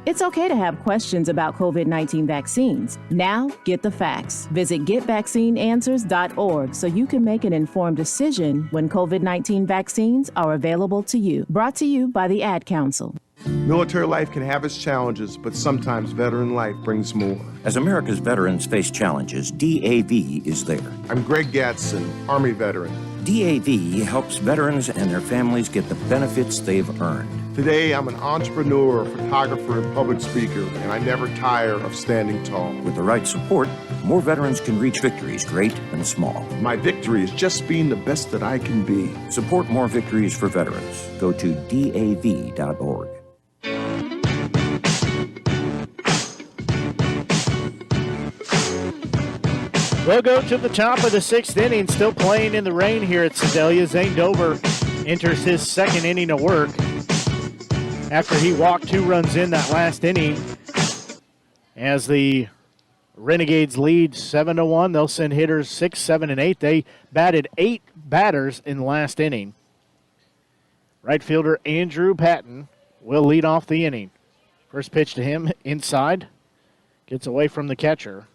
It's okay to have questions about COVID-19 vaccines. Now, get the facts. Visit getvaccineanswers.org so you can make an informed decision when COVID-19 vaccines are available to you. Brought to you by the Ad Council. Military life can have its challenges, but sometimes veteran life brings more. As America's veterans face challenges, DAV is there. I'm Greg Gatson, Army veteran. DAV helps veterans and their families get the benefits they've earned. Today, I'm an entrepreneur, photographer, and public speaker, and I never tire of standing tall. With the right support, more veterans can reach victories, great and small. My victory is just being the best that I can be. Support more victories for veterans. Go to DAV.org. We'll go to the top of the 6th inning, still playing in the rain here at Sedalia. Zane Dover enters his 2nd inning of work after he walked 2 runs in that last inning. As the Renegades lead 7-1, they'll send hitters 6, 7, and 8. They batted 8 batters in the last inning. Right fielder Andrew Patton will lead off the inning. First pitch to him inside. Gets away from the catcher.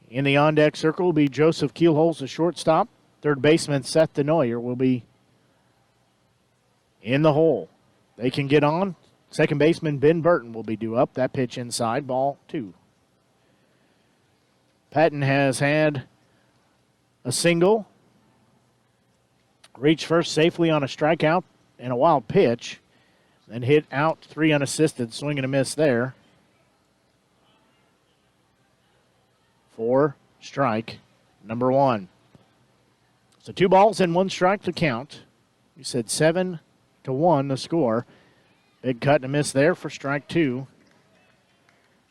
In the on-deck circle will be Joseph Keelholz, the shortstop. Third baseman Seth DeNoyer will be in the hole. They can get on. Second baseman Ben Burton will be due up. That pitch inside, ball 2. Patton has had a single. Reached first safely on a strikeout and a wild pitch. Then hit out 3 unassisted. Swing and a miss there. 4, strike number 1. So 2 balls and 1 strike to count. We said 7-1 the score. Big cut and a miss there for strike 2.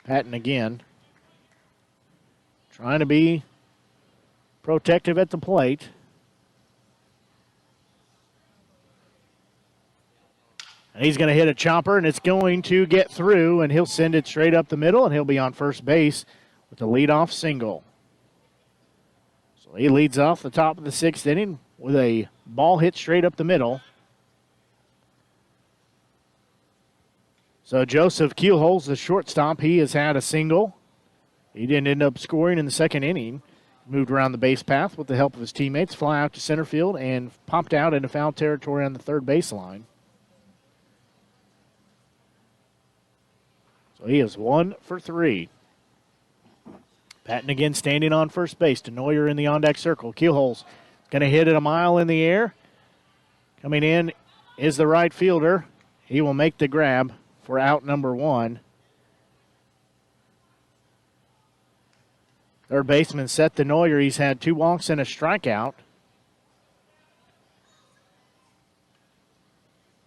Patton again. Trying to be protective at the plate. And he's going to hit a chopper, and it's going to get through, and he'll send it straight up the middle, and he'll be on first base with a leadoff single. So he leads off the top of the 6th inning with a ball hit straight up the middle. So Joseph Keelholz, the shortstop, he has had a single. He didn't end up scoring in the 2nd inning. Moved around the base path with the help of his teammates, fly out to center field, and popped out into foul territory on the 3rd baseline. So he is 1 for 3. Patton again standing on first base. DeNoyer in the on-deck circle. Keelholz going to hit it a mile in the air. Coming in is the right fielder. He will make the grab for out number 1. Third baseman Seth DeNoyer. He's had 2 walks and a strikeout.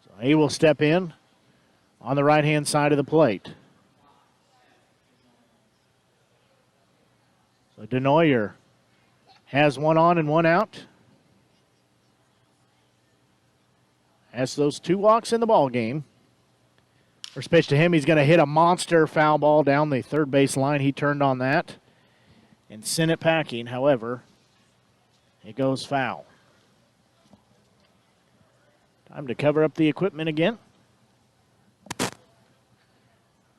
So he will step in on the right-hand side of the plate. So DeNoyer has 1 on and 1 out. Has those 2 walks in the ball game. First pitch to him, he's going to hit a monster foul ball down the third base line. He turned on that and sent it packing. However, it goes foul. Time to cover up the equipment again. The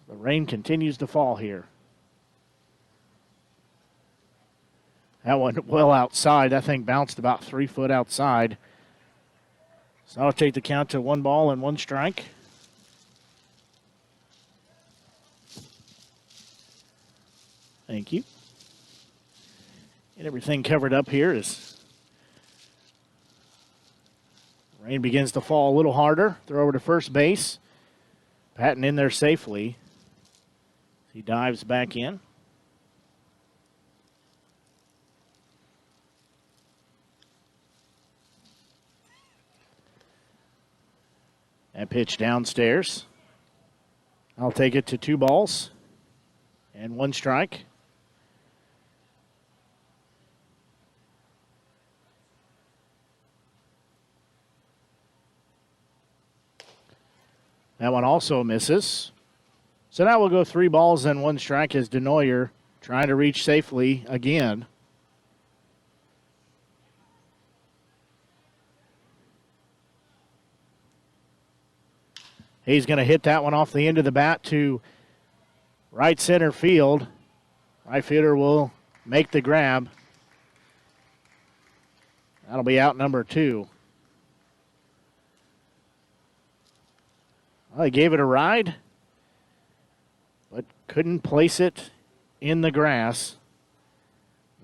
rain continues to fall here. That one well outside. That thing bounced about 3 foot outside. So I'll take the count to 1 ball and 1 strike. Thank you. Get everything covered up here as rain begins to fall a little harder. Throw over to first base. Patton in there safely. He dives back in. That pitch downstairs. I'll take it to 2 balls and 1 strike. That one also misses. So now we'll go 3 balls and 1 strike as DeNoyer trying to reach safely again. He's going to hit that one off the end of the bat to right center field. Right fielder will make the grab. That'll be out number 2. Well, he gave it a ride, but couldn't place it in the grass.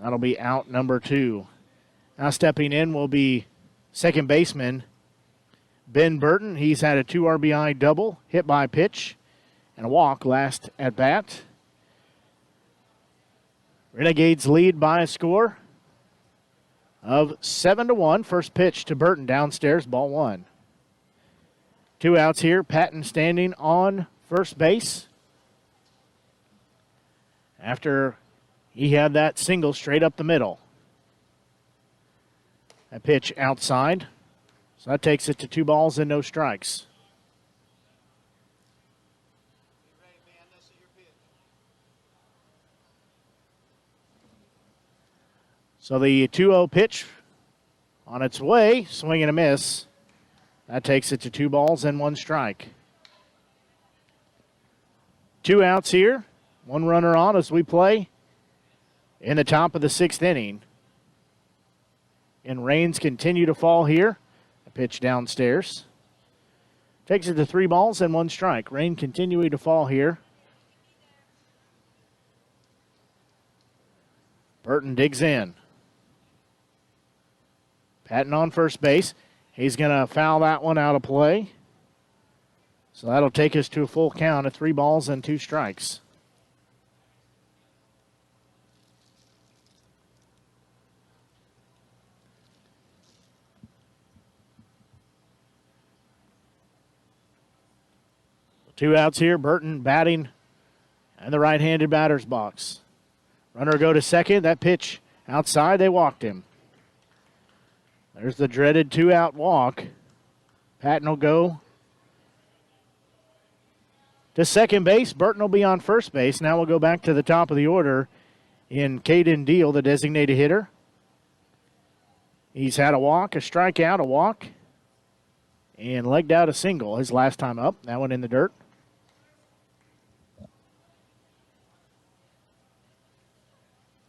That'll be out number 2. Now stepping in will be second baseman Ben Burton. He's had a 2 RBI double, hit by pitch, and a walk last at bat. Renegades lead by a score of 7-1. First pitch to Burton downstairs, ball 1. 2 outs here. Patton standing on first base after he had that single straight up the middle. That pitch outside. So that takes it to 2 balls and no strikes. So the 2-0 pitch on its way, swing and a miss. That takes it to 2 balls and 1 strike. 2 outs here, 1 runner on as we play in the top of the 6th inning. And rains continue to fall here. A pitch downstairs. Takes it to 3 balls and 1 strike. Rain continuing to fall here. Burton digs in. Patton on first base. He's going to foul that one out of play. So that'll take us to a full count of 3 balls and 2 strikes. Two outs here. Burton batting in the right-handed batter's box. Runner go to second. That pitch outside. They walked him. There's the dreaded 2-out walk. Patton will go to second base. Burton will be on first base. Now we'll go back to the top of the order in Caden Deal, the designated hitter. He's had a walk, a strikeout, a walk, and legged out a single his last time up. That one in the dirt.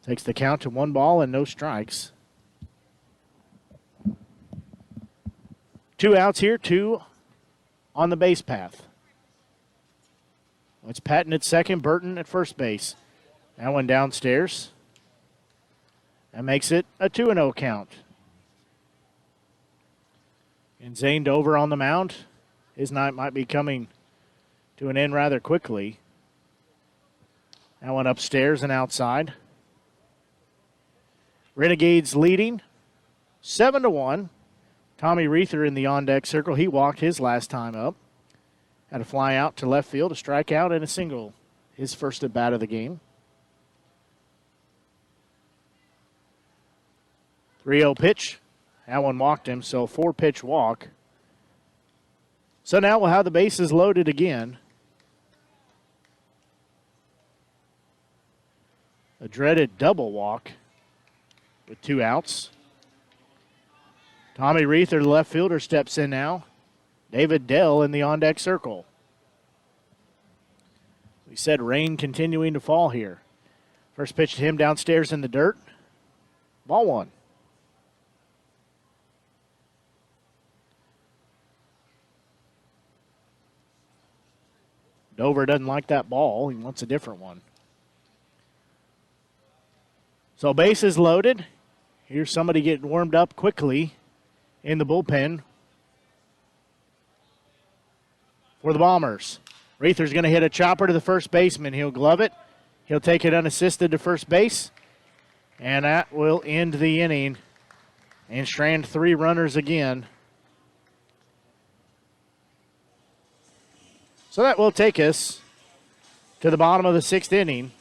Takes the count to 1 ball and no strikes. 2 outs here, 2 on the base path. It's Patton at second, Burton at first base. That one downstairs. That makes it a 2-0 count. And Zane Dover on the mound. His night might be coming to an end rather quickly. That one upstairs and outside. Renegades leading 7-1. Tommy Reether in the on-deck circle. He walked his last time up. Had a fly out to left field, a strikeout, and a single. His first at bat of the game. 3-0 pitch. That one walked him, so 4-pitch walk. So now we'll have the bases loaded again. A dreaded double walk with 2 outs. Tommy Reether, the left fielder, steps in now. David Dell in the on-deck circle. We said rain continuing to fall here. First pitch to him downstairs in the dirt. Ball 1. Dover doesn't like that ball. He wants a different one. So bases loaded. Here's somebody getting warmed up quickly in the bullpen for the Bombers. Reether's going to hit a chopper to the first baseman. He'll glove it. He'll take it unassisted to first base. And that will end the inning and strand 3 runners again. So that will take us to the bottom of the 6th inning.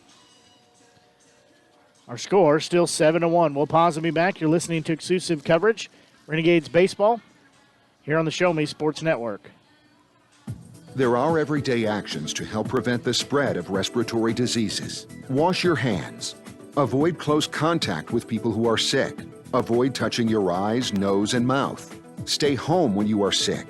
Our score still 7-1. We'll pause and be back. You're listening to exclusive coverage, Renegades Baseball, here on the Show Me Sports Network. There are everyday actions to help prevent the spread of respiratory diseases. Wash your hands. Avoid close contact with people who are sick. Avoid touching your eyes, nose, and mouth. Stay home when you are sick.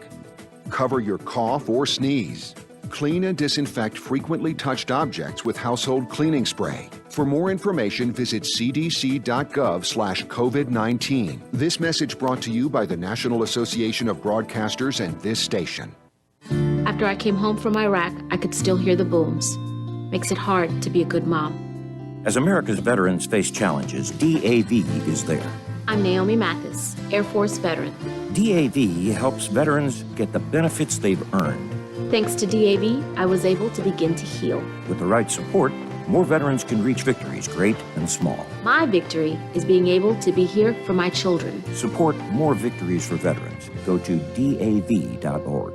Cover your cough or sneeze. Clean and disinfect frequently touched objects with household cleaning spray. For more information, visit cdc.gov/COVID-19. This message brought to you by the National Association of Broadcasters and this station. After I came home from Iraq, I could still hear the booms. Makes it hard to be a good mom. As America's veterans face challenges, DAV is there. I'm Naomi Mathis, Air Force veteran. DAV helps veterans get the benefits they've earned. Thanks to DAV, I was able to begin to heal. With the right support, more veterans can reach victories, great and small. My victory is being able to be here for my children. Support more victories for veterans. Go to DAV.org.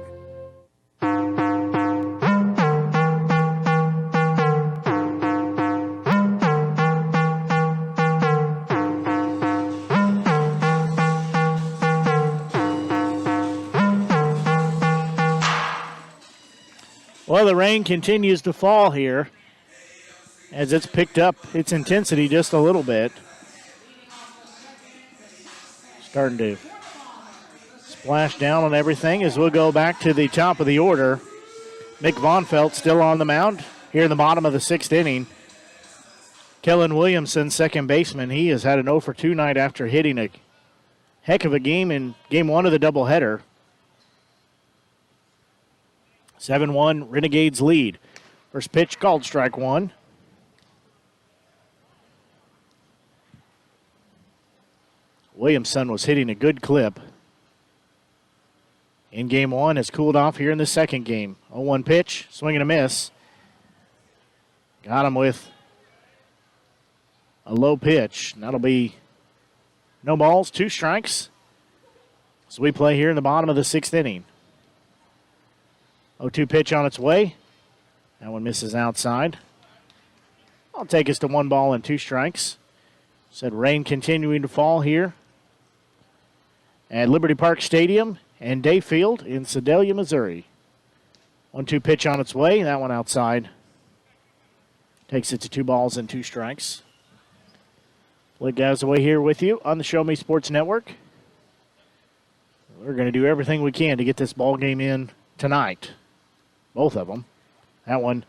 Well, the rain continues to fall here as it's picked up its intensity just a little bit. Starting to splash down on everything as we'll go back to the top of the order. Nick Vonfelt still on the mound here in the bottom of the 6th inning. Kellen Williamson, second baseman, he has had an 0-for-2 night after hitting a heck of a game in game 1 of the doubleheader. 7-1 Renegades lead. First pitch called strike 1. Williamson was hitting a good clip in game 1, has cooled off here in the second game. 0-1 pitch, swing and a miss. Got him with a low pitch. That'll be no balls, 2 strikes. So we play here in the bottom of the 6th inning. 0-2 pitch on its way. That one misses outside. I'll take us to 1 ball and 2 strikes. Said rain continuing to fall here at Liberty Park Stadium and Day Field in Sedalia, Missouri. 1-2 pitch on its way. That one outside. Takes it to 2 balls and 2 strikes. Blake Gazaway here with you on the Show Me Sports Network. We're going to do everything we can to get this ball game in tonight. Both of them. That one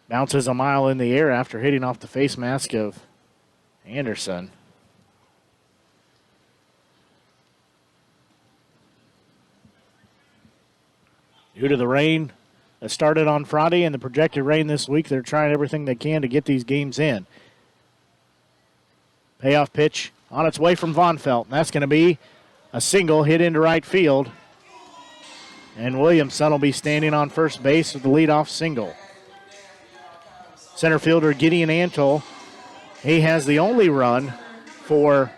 bounces a mile in the air after hitting off the face mask of Anderson. Due to the rain, that started on Friday and the projected rain this week. They're trying everything they can to get these games in. Payoff pitch on its way from Von Felt. And that's going to be a single hit into right field. And Williamson will be standing on first base with the leadoff single. Center fielder Gideon Antle, he has the only run for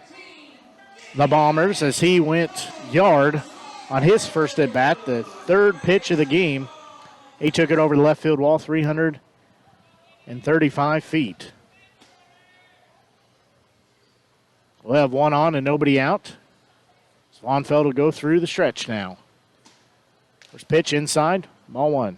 the Bombers as he went yard on his first at bat, the third pitch of the game. He took it over the left field wall, 335 feet. We'll have one on and nobody out. Swanfeld will go through the stretch now. First pitch inside, ball one.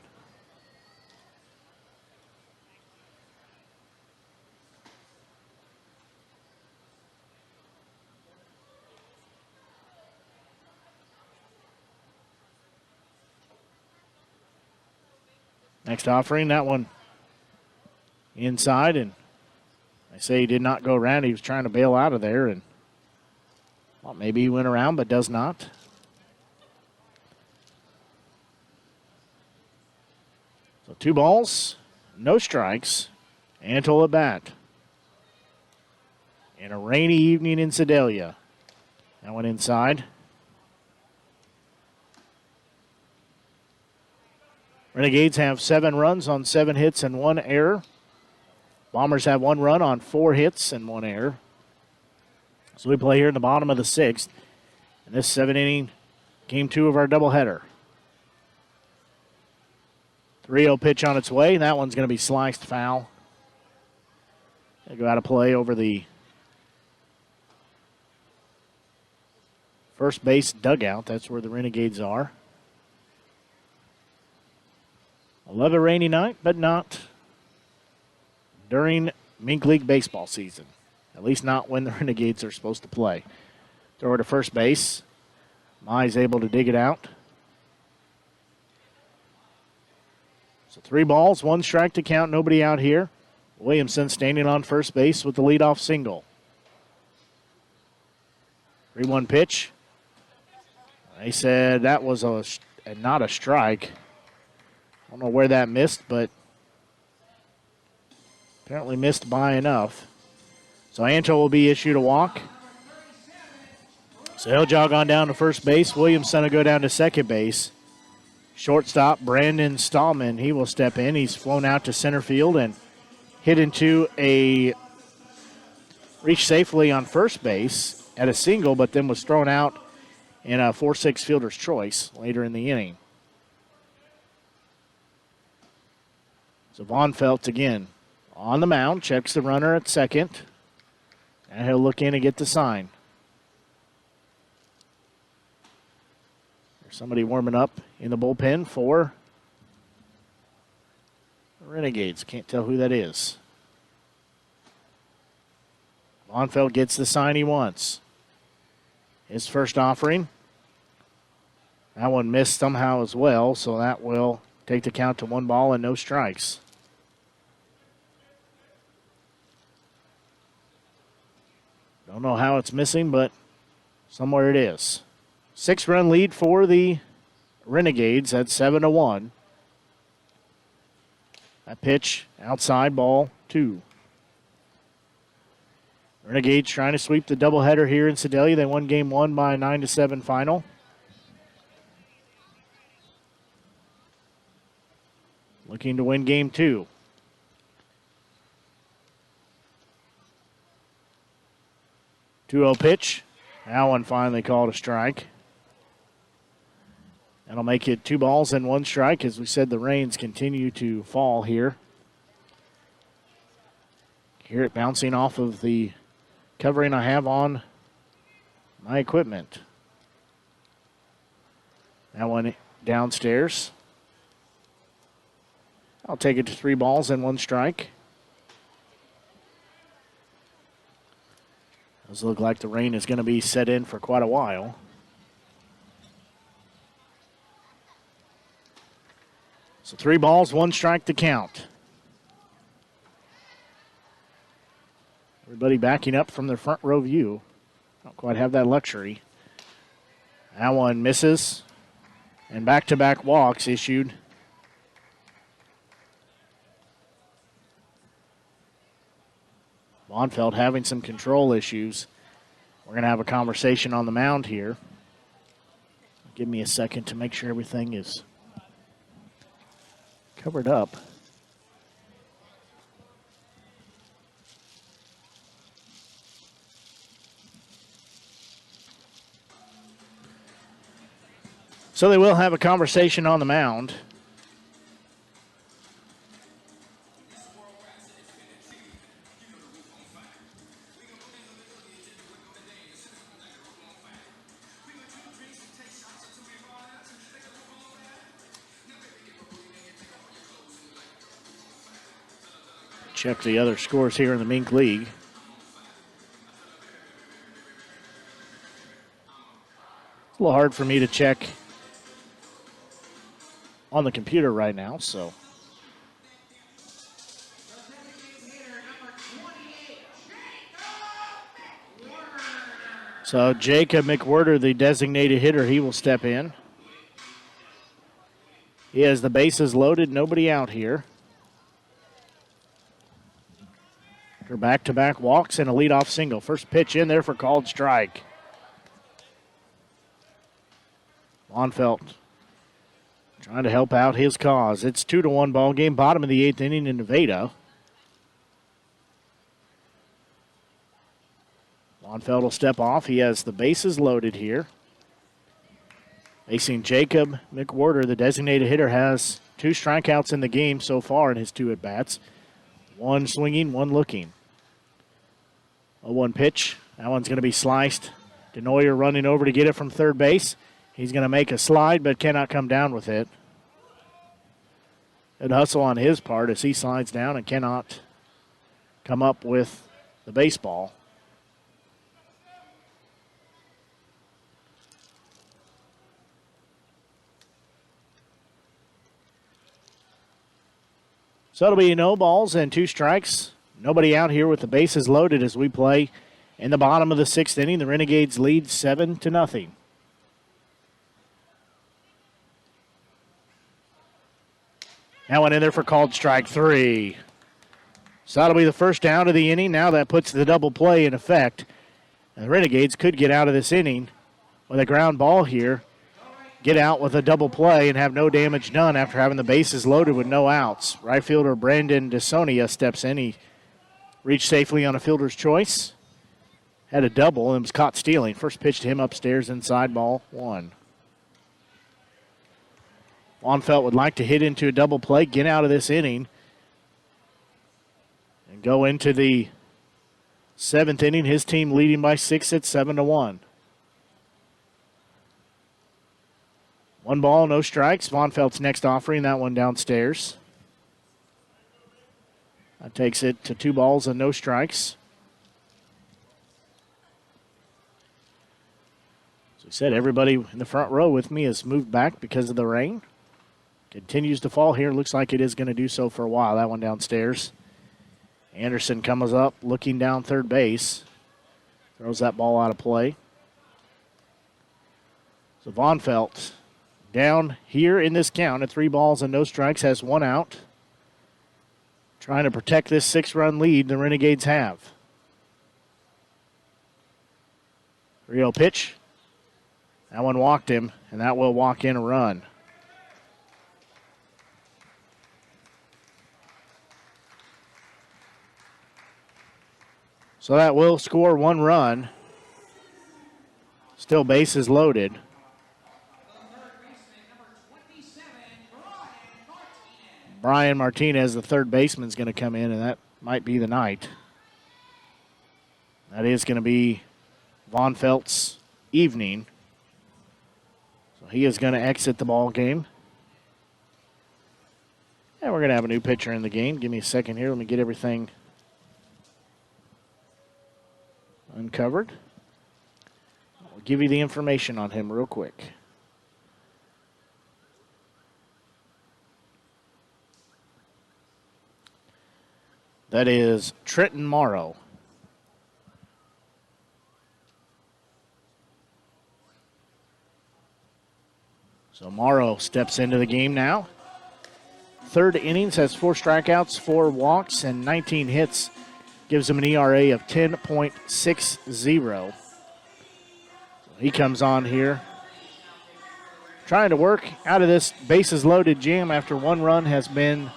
Next offering, that one inside, and I say he did not go around. He was trying to bail out of there, and well, maybe he went around, but does not. So 2 balls, no strikes, Antle at bat. In a rainy evening in Sedalia. That one inside. Renegades have 7 runs on 7 hits and 1 error. Bombers have 1 run on 4 hits and 1 error. So we play here in the bottom of the 6th. In this 7-inning, game 2 of our doubleheader. 3-0 pitch on its way. That one's going to be sliced foul. They go out of play over the first base dugout. That's where the Renegades are. I love a rainy night, but not during Mink League baseball season. At least not when the Renegades are supposed to play. Throw it to first base. Mai's able to dig it out. So 3 balls, 1 strike to count, nobody out here. Williamson standing on first base with the leadoff single. 3-1 pitch. They said that was not a strike. I don't know where that missed, but apparently missed by enough. So Antle will be issued a walk. So he'll jog on down to first base. Williamson will go down to second base. Shortstop Brandon Stallman, he will step in. He's flown out to center field and hit into reached safely on first base at a single, but then was thrown out in a 4-6 fielder's choice later in the inning. So Von Felt again on the mound, checks the runner at second, and he'll look in and get the sign. There's somebody warming up in the bullpen for the Renegades. Can't tell who that is. Von Felt gets the sign he wants. His first offering. That one missed somehow as well, so that will take the count to 1 ball and no strikes. Don't know how it's missing, but somewhere it is. 6-run lead for the Renegades at 7-1. That pitch outside, ball 2. Renegades trying to sweep the doubleheader here in Sedalia. They won game 1 by a 9-7 final. Looking to win game 2. 2-0 pitch. That one finally called a strike. That'll make it 2 balls and 1 strike. As we said, the rains continue to fall here. Hear it bouncing off of the covering I have on my equipment. That one downstairs. I'll take it to 3 balls and 1 strike. Does look like the rain is going to be set in for quite a while. So 3 balls, 1 strike to count. Everybody backing up from their front row view. Don't quite have that luxury. That one misses. And back-to-back walks issued Bonfeld having some control issues. We're going to have a conversation on the mound here. Give me a second to make sure everything is covered up. So they will have a conversation on the mound. Check the other scores here in the Mink League. It's a little hard for me to check on the computer right now, so. So Jacob McWhirter, the designated hitter, he will step in. He has the bases loaded, nobody out here. Her back-to-back walks and a leadoff single. First pitch in there for called strike. Bonfeld trying to help out his cause. It's 2-1 ball game. Bottom of the 8th inning in Nevada. Bonfeld will step off. He has the bases loaded here. Facing Jacob McWhirter, the designated hitter, has 2 strikeouts in the game so far in his 2 at-bats. 1 swinging, 1 looking. A 1 pitch. That one's going to be sliced. Denoyer running over to get it from third base. He's going to make a slide, but cannot come down with it. Good hustle on his part as he slides down and cannot come up with the baseball. So it'll be no balls and 2 strikes. Nobody out here with the bases loaded as we play in the bottom of the 6th inning. The Renegades lead 7-0. That one in there for called strike 3. So that'll be the first down of the inning. Now that puts the double play in effect. And the Renegades could get out of this inning with a ground ball here. Get out with a double play and have no damage done after having the bases loaded with no outs. Right fielder Brandon DeSonia steps in. He reached safely on a fielder's choice. Had a double and was caught stealing. First pitch to him upstairs inside, ball 1. Bonfeld would like to hit into a double play, get out of this inning, and go into the 7th inning. His team leading by 6 at 7-1. 1 ball, no strikes. Bonfeld's next offering, that one downstairs. That takes it to 2 balls and no strikes. As I said, everybody in the front row with me has moved back because of the rain. Continues to fall here. Looks like it is going to do so for a while. That one downstairs. Anderson comes up looking down third base. Throws that ball out of play. So Bonfeld down here in this count at 3 balls and no strikes, has 1 out. Trying to protect this 6-run lead the Renegades have. 3-0 pitch. That one walked him, and that will walk in a run. So that will score 1 run. Still bases loaded. Brian Martinez, the third baseman, is going to come in, and that might be the night. That is going to be Bonfeld's evening. So he is going to exit the ball game. And we're going to have a new pitcher in the game. Give me a second here. Let me get everything uncovered. I'll give you the information on him real quick. That is Trenton Morrow. So Morrow steps into the game now. 3rd innings, has 4 strikeouts, 4 walks, and 19 hits gives him an ERA of 10.60. He comes on here trying to work out of this bases loaded jam after one run has been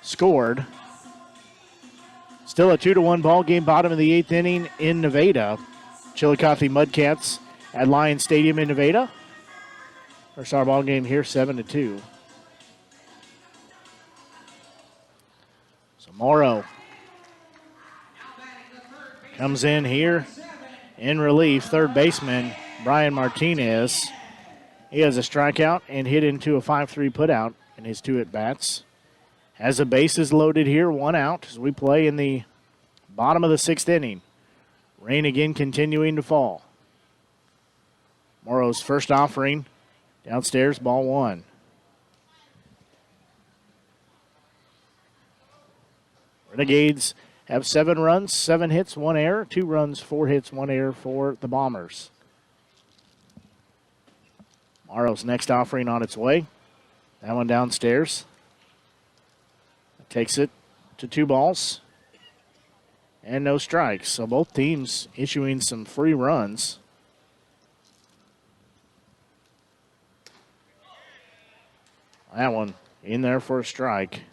scored. Still a 2-1 ball game, bottom of the 8th inning in Nevada. Chillicothe Mudcats at Lions Stadium in Nevada. First our ball game here, 7-2. So Morrow comes in here in relief. Third baseman Brian Martinez. He has a strikeout and hit into a 5-3 putout in his 2 at-bats. Has the bases loaded here, 1 out as we play in the bottom of the 6th inning. Rain again continuing to fall. Morrow's first offering downstairs, ball 1. Renegades have 7 runs, 7 hits, 1 error, 2 runs, 4 hits, 1 error for the Bombers. Morrow's next offering on its way. That one downstairs. Takes it to 2 balls and no strikes. So both teams issuing some free runs. That one in there for a strike.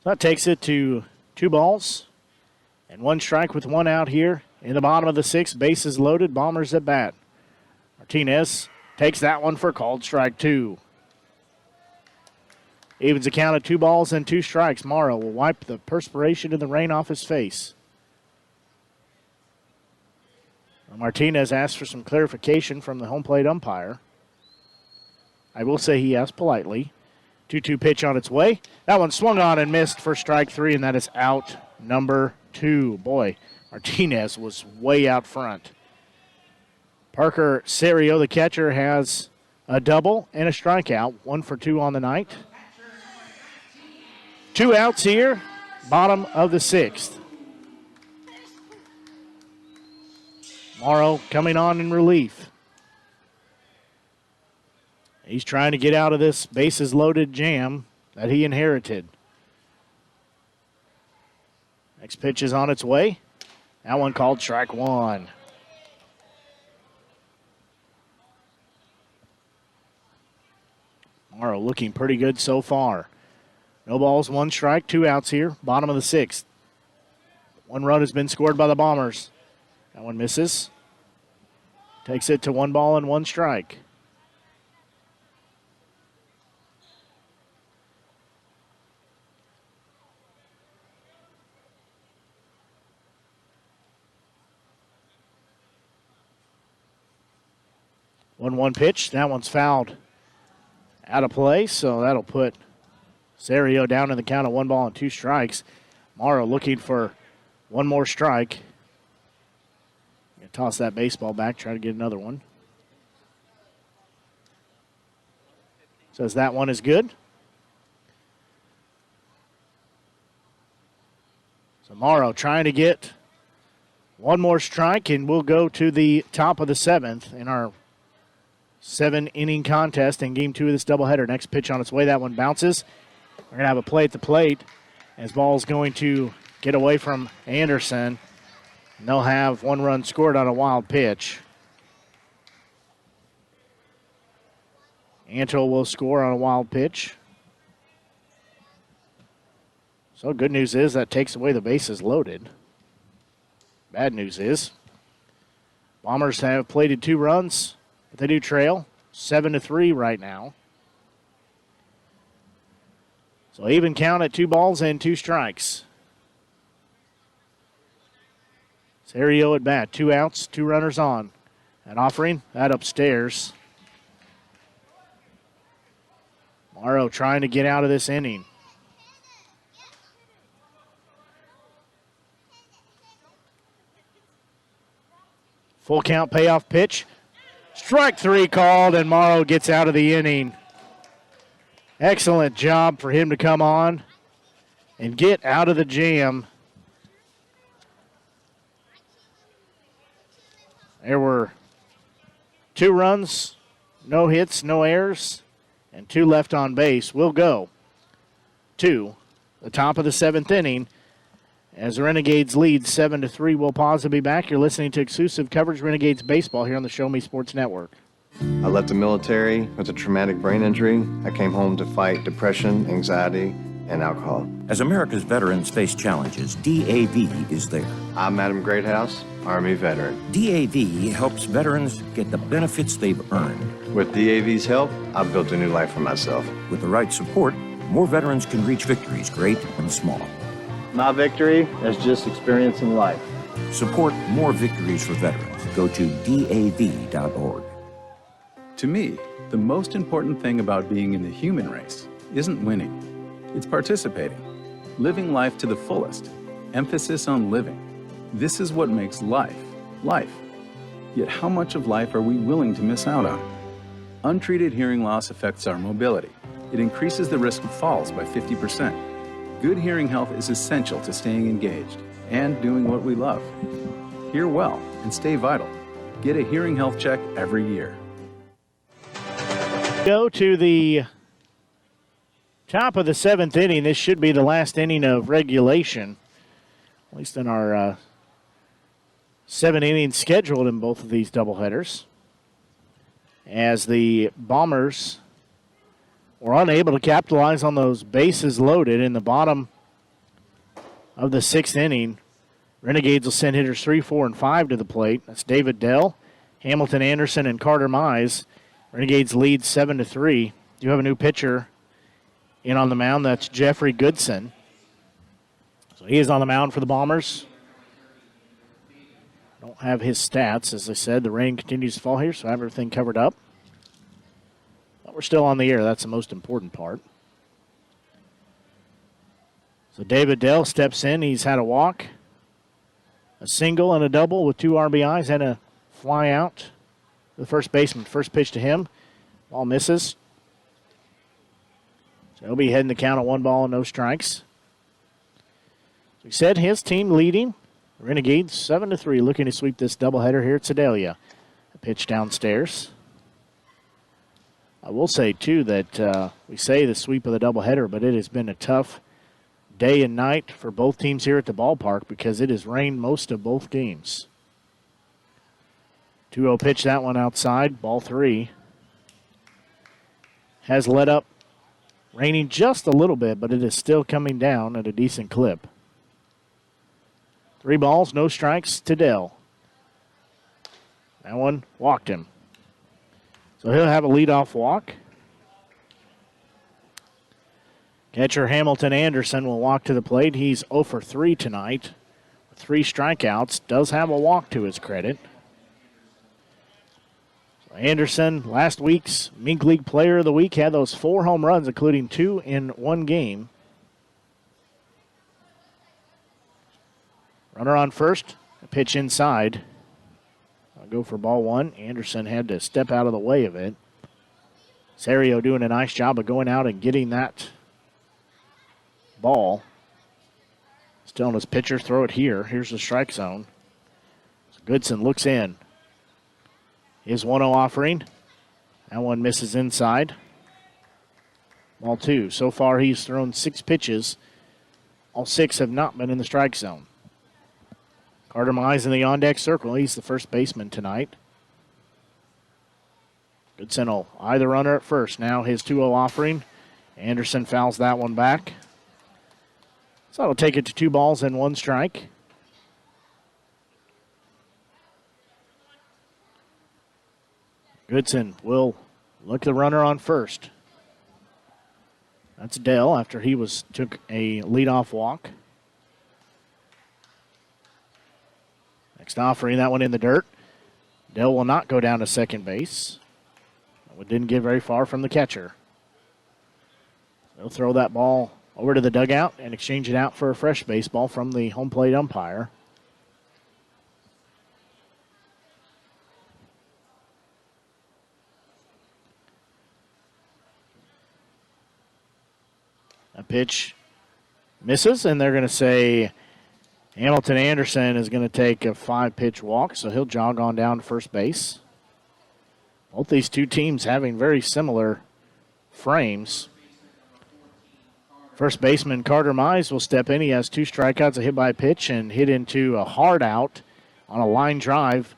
So that takes it to 2 balls and 1 strike with 1 out here in the bottom of the 6th. Bases loaded, Bombers at bat. Martinez takes that one for called strike 2. Evens the count at 2 balls and 2 strikes. Morrow will wipe the perspiration and the rain off his face. Martinez asked for some clarification from the home plate umpire. I will say he asked politely. 2-2 pitch on its way. That one swung on and missed for strike 3, and that is out number 2. Boy, Martinez was way out front. Parker Serio, the catcher, has a double and a strikeout. 1 for 2 on the night. 2 outs here, bottom of the 6th. Morrow coming on in relief. He's trying to get out of this bases loaded jam that he inherited. Next pitch is on its way. That one called strike 1. Morrow looking pretty good so far. No balls, 1 strike, 2 outs here, bottom of the 6th. 1 run has been scored by the Bombers. That one misses. Takes it to 1 ball and 1 strike. One pitch. That one's fouled out of play, so that'll put Serio down in the count of 1 ball and 2 strikes. Morrow looking for 1 more strike. Gonna toss that baseball back, try to get another one. Says that one is good. So Morrow trying to get 1 more strike, and we'll go to the top of the 7th in our 7-inning contest in Game 2 of this doubleheader. Next pitch on its way. That one bounces. We're going to have a play at the plate as ball's going to get away from Anderson. And they'll have 1 run scored on a wild pitch. Anto will score on a wild pitch. So good news is that takes away the bases loaded. Bad news is Bombers have plated 2 runs, but they do trail 7-3 right now. So even count at 2 balls and 2 strikes. Serio at bat, 2 outs, 2 runners on. That offering, that upstairs. Morrow trying to get out of this inning. Full count payoff pitch. Strike 3 called, and Morrow gets out of the inning. Excellent job for him to come on and get out of the jam. There were 2 runs, no hits, no errors, and 2 left on base. We'll go 2. The top of the 7th inning. As the Renegades lead 7-3, we'll pause and be back. You're listening to exclusive coverage Renegades baseball here on the Show Me Sports Network. I left the military with a traumatic brain injury. I came home to fight depression, anxiety, and alcohol. As America's veterans face challenges, DAV is there. I'm Adam Greathouse, Army veteran. DAV helps veterans get the benefits they've earned. With DAV's help, I've built a new life for myself. With the right support, more veterans can reach victories, great and small. My victory is just experiencing life. Support more victories for veterans. Go to DAV.org. To me, the most important thing about being in the human race isn't winning. It's participating, living life to the fullest, emphasis on living. This is what makes life, life. Yet how much of life are we willing to miss out on? Untreated hearing loss affects our mobility. It increases the risk of falls by 50%. Good hearing health is essential to staying engaged and doing what we love. Hear well and stay vital. Get a hearing health check every year. Go to the top of the 7th inning. This should be the last inning of regulation, at least in our 7 innings scheduled in both of these doubleheaders, as the Bombers were unable to capitalize on those bases loaded in the bottom of the 6th inning. Renegades will send hitters 3, 4, and 5 to the plate. That's David Dell, Hamilton Anderson, and Carter Mize. Renegades lead 7-3. You have a new pitcher in on the mound. That's Jeffrey Goodson. So he is on the mound for the Bombers. Don't have his stats. As I said, the rain continues to fall here, so I have everything covered up. But we're still on the air. That's the most important part. So David Dell steps in. He's had a walk, a single, and a double with 2 RBIs and a fly out. The first baseman, first pitch to him. Ball misses. So he'll be heading the count at 1 ball and no strikes. So we said his team leading. The Renegades 7-3, looking to sweep this doubleheader here at Sedalia. A pitch downstairs. I will say, too, that we say the sweep of the doubleheader, but it has been a tough day and night for both teams here at the ballpark because it has rained most of both games. 2-0 pitch, that one outside. Ball 3. Has let up. Raining just a little bit, but it is still coming down at a decent clip. 3 balls, no strikes to Dell. That one walked him. So he'll have a leadoff walk. Catcher Hamilton Anderson will walk to the plate. He's 0 for 3 tonight. 3 strikeouts. Does have a walk to his credit. Anderson, last week's Mink League Player of the Week, had those 4 home runs, including 2 in 1 game. Runner on first, a pitch inside. I'll go for ball 1. Anderson had to step out of the way of it. Serio doing a nice job of going out and getting that ball. Still on his pitcher, throw it here. Here's the strike zone. So Goodson looks in. His 1-0 offering. That one misses inside. Ball 2. So far he's thrown 6 pitches. All 6 have not been in the strike zone. Carter Mize in the on-deck circle. He's the first baseman tonight. Goodson will eye the runner at first. Now his 2-0 offering. Anderson fouls that one back. So that'll take it to 2 balls and 1 strike. Goodson will look the runner on first. That's Dell after he took a leadoff walk. Next offering, that one in the dirt. Dell will not go down to second base. It didn't get very far from the catcher. They'll throw that ball over to the dugout and exchange it out for a fresh baseball from the home plate umpire. A pitch misses, and they're going to say Hamilton Anderson is going to take a 5-pitch walk, so he'll jog on down to first base. Both these two teams having very similar frames. First baseman Carter Mize will step in. He has 2 strikeouts, a hit by pitch, and hit into a hard out on a line drive.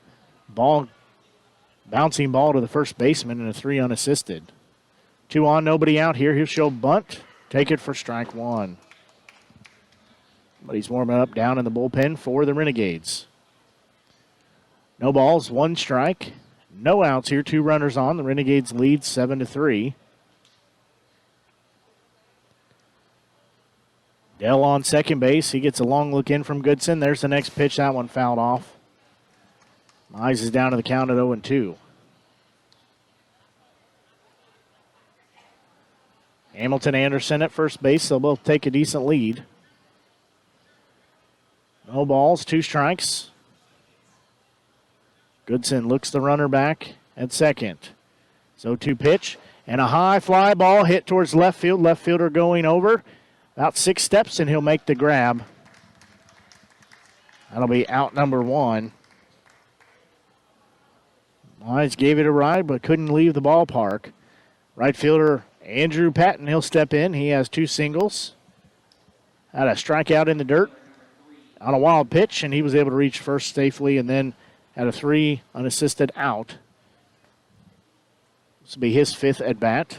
Bouncing ball to the first baseman and a 3 unassisted. 2 on, nobody out here. He'll show bunt. Take it for strike 1. But he's warming up down in the bullpen for the Renegades. No balls, 1 strike. No outs here, 2 runners on. The Renegades lead 7-3. Dell on second base. He gets a long look in from Goodson. There's the next pitch. That one fouled off. Mize is down to the count at 0-2. Hamilton Anderson at first base. They'll both take a decent lead. No balls, 2 strikes. Goodson looks the runner back at second. So 2 pitch and a high fly ball hit towards left field. Left fielder going over. About 6 steps and he'll make the grab. That'll be out number 1. Mize gave it a ride but couldn't leave the ballpark. Right fielder Andrew Patton, he'll step in. He has 2 singles. Had a strikeout in the dirt on a wild pitch, and he was able to reach first safely and then had a 3 unassisted out. This will be his 5th at bat.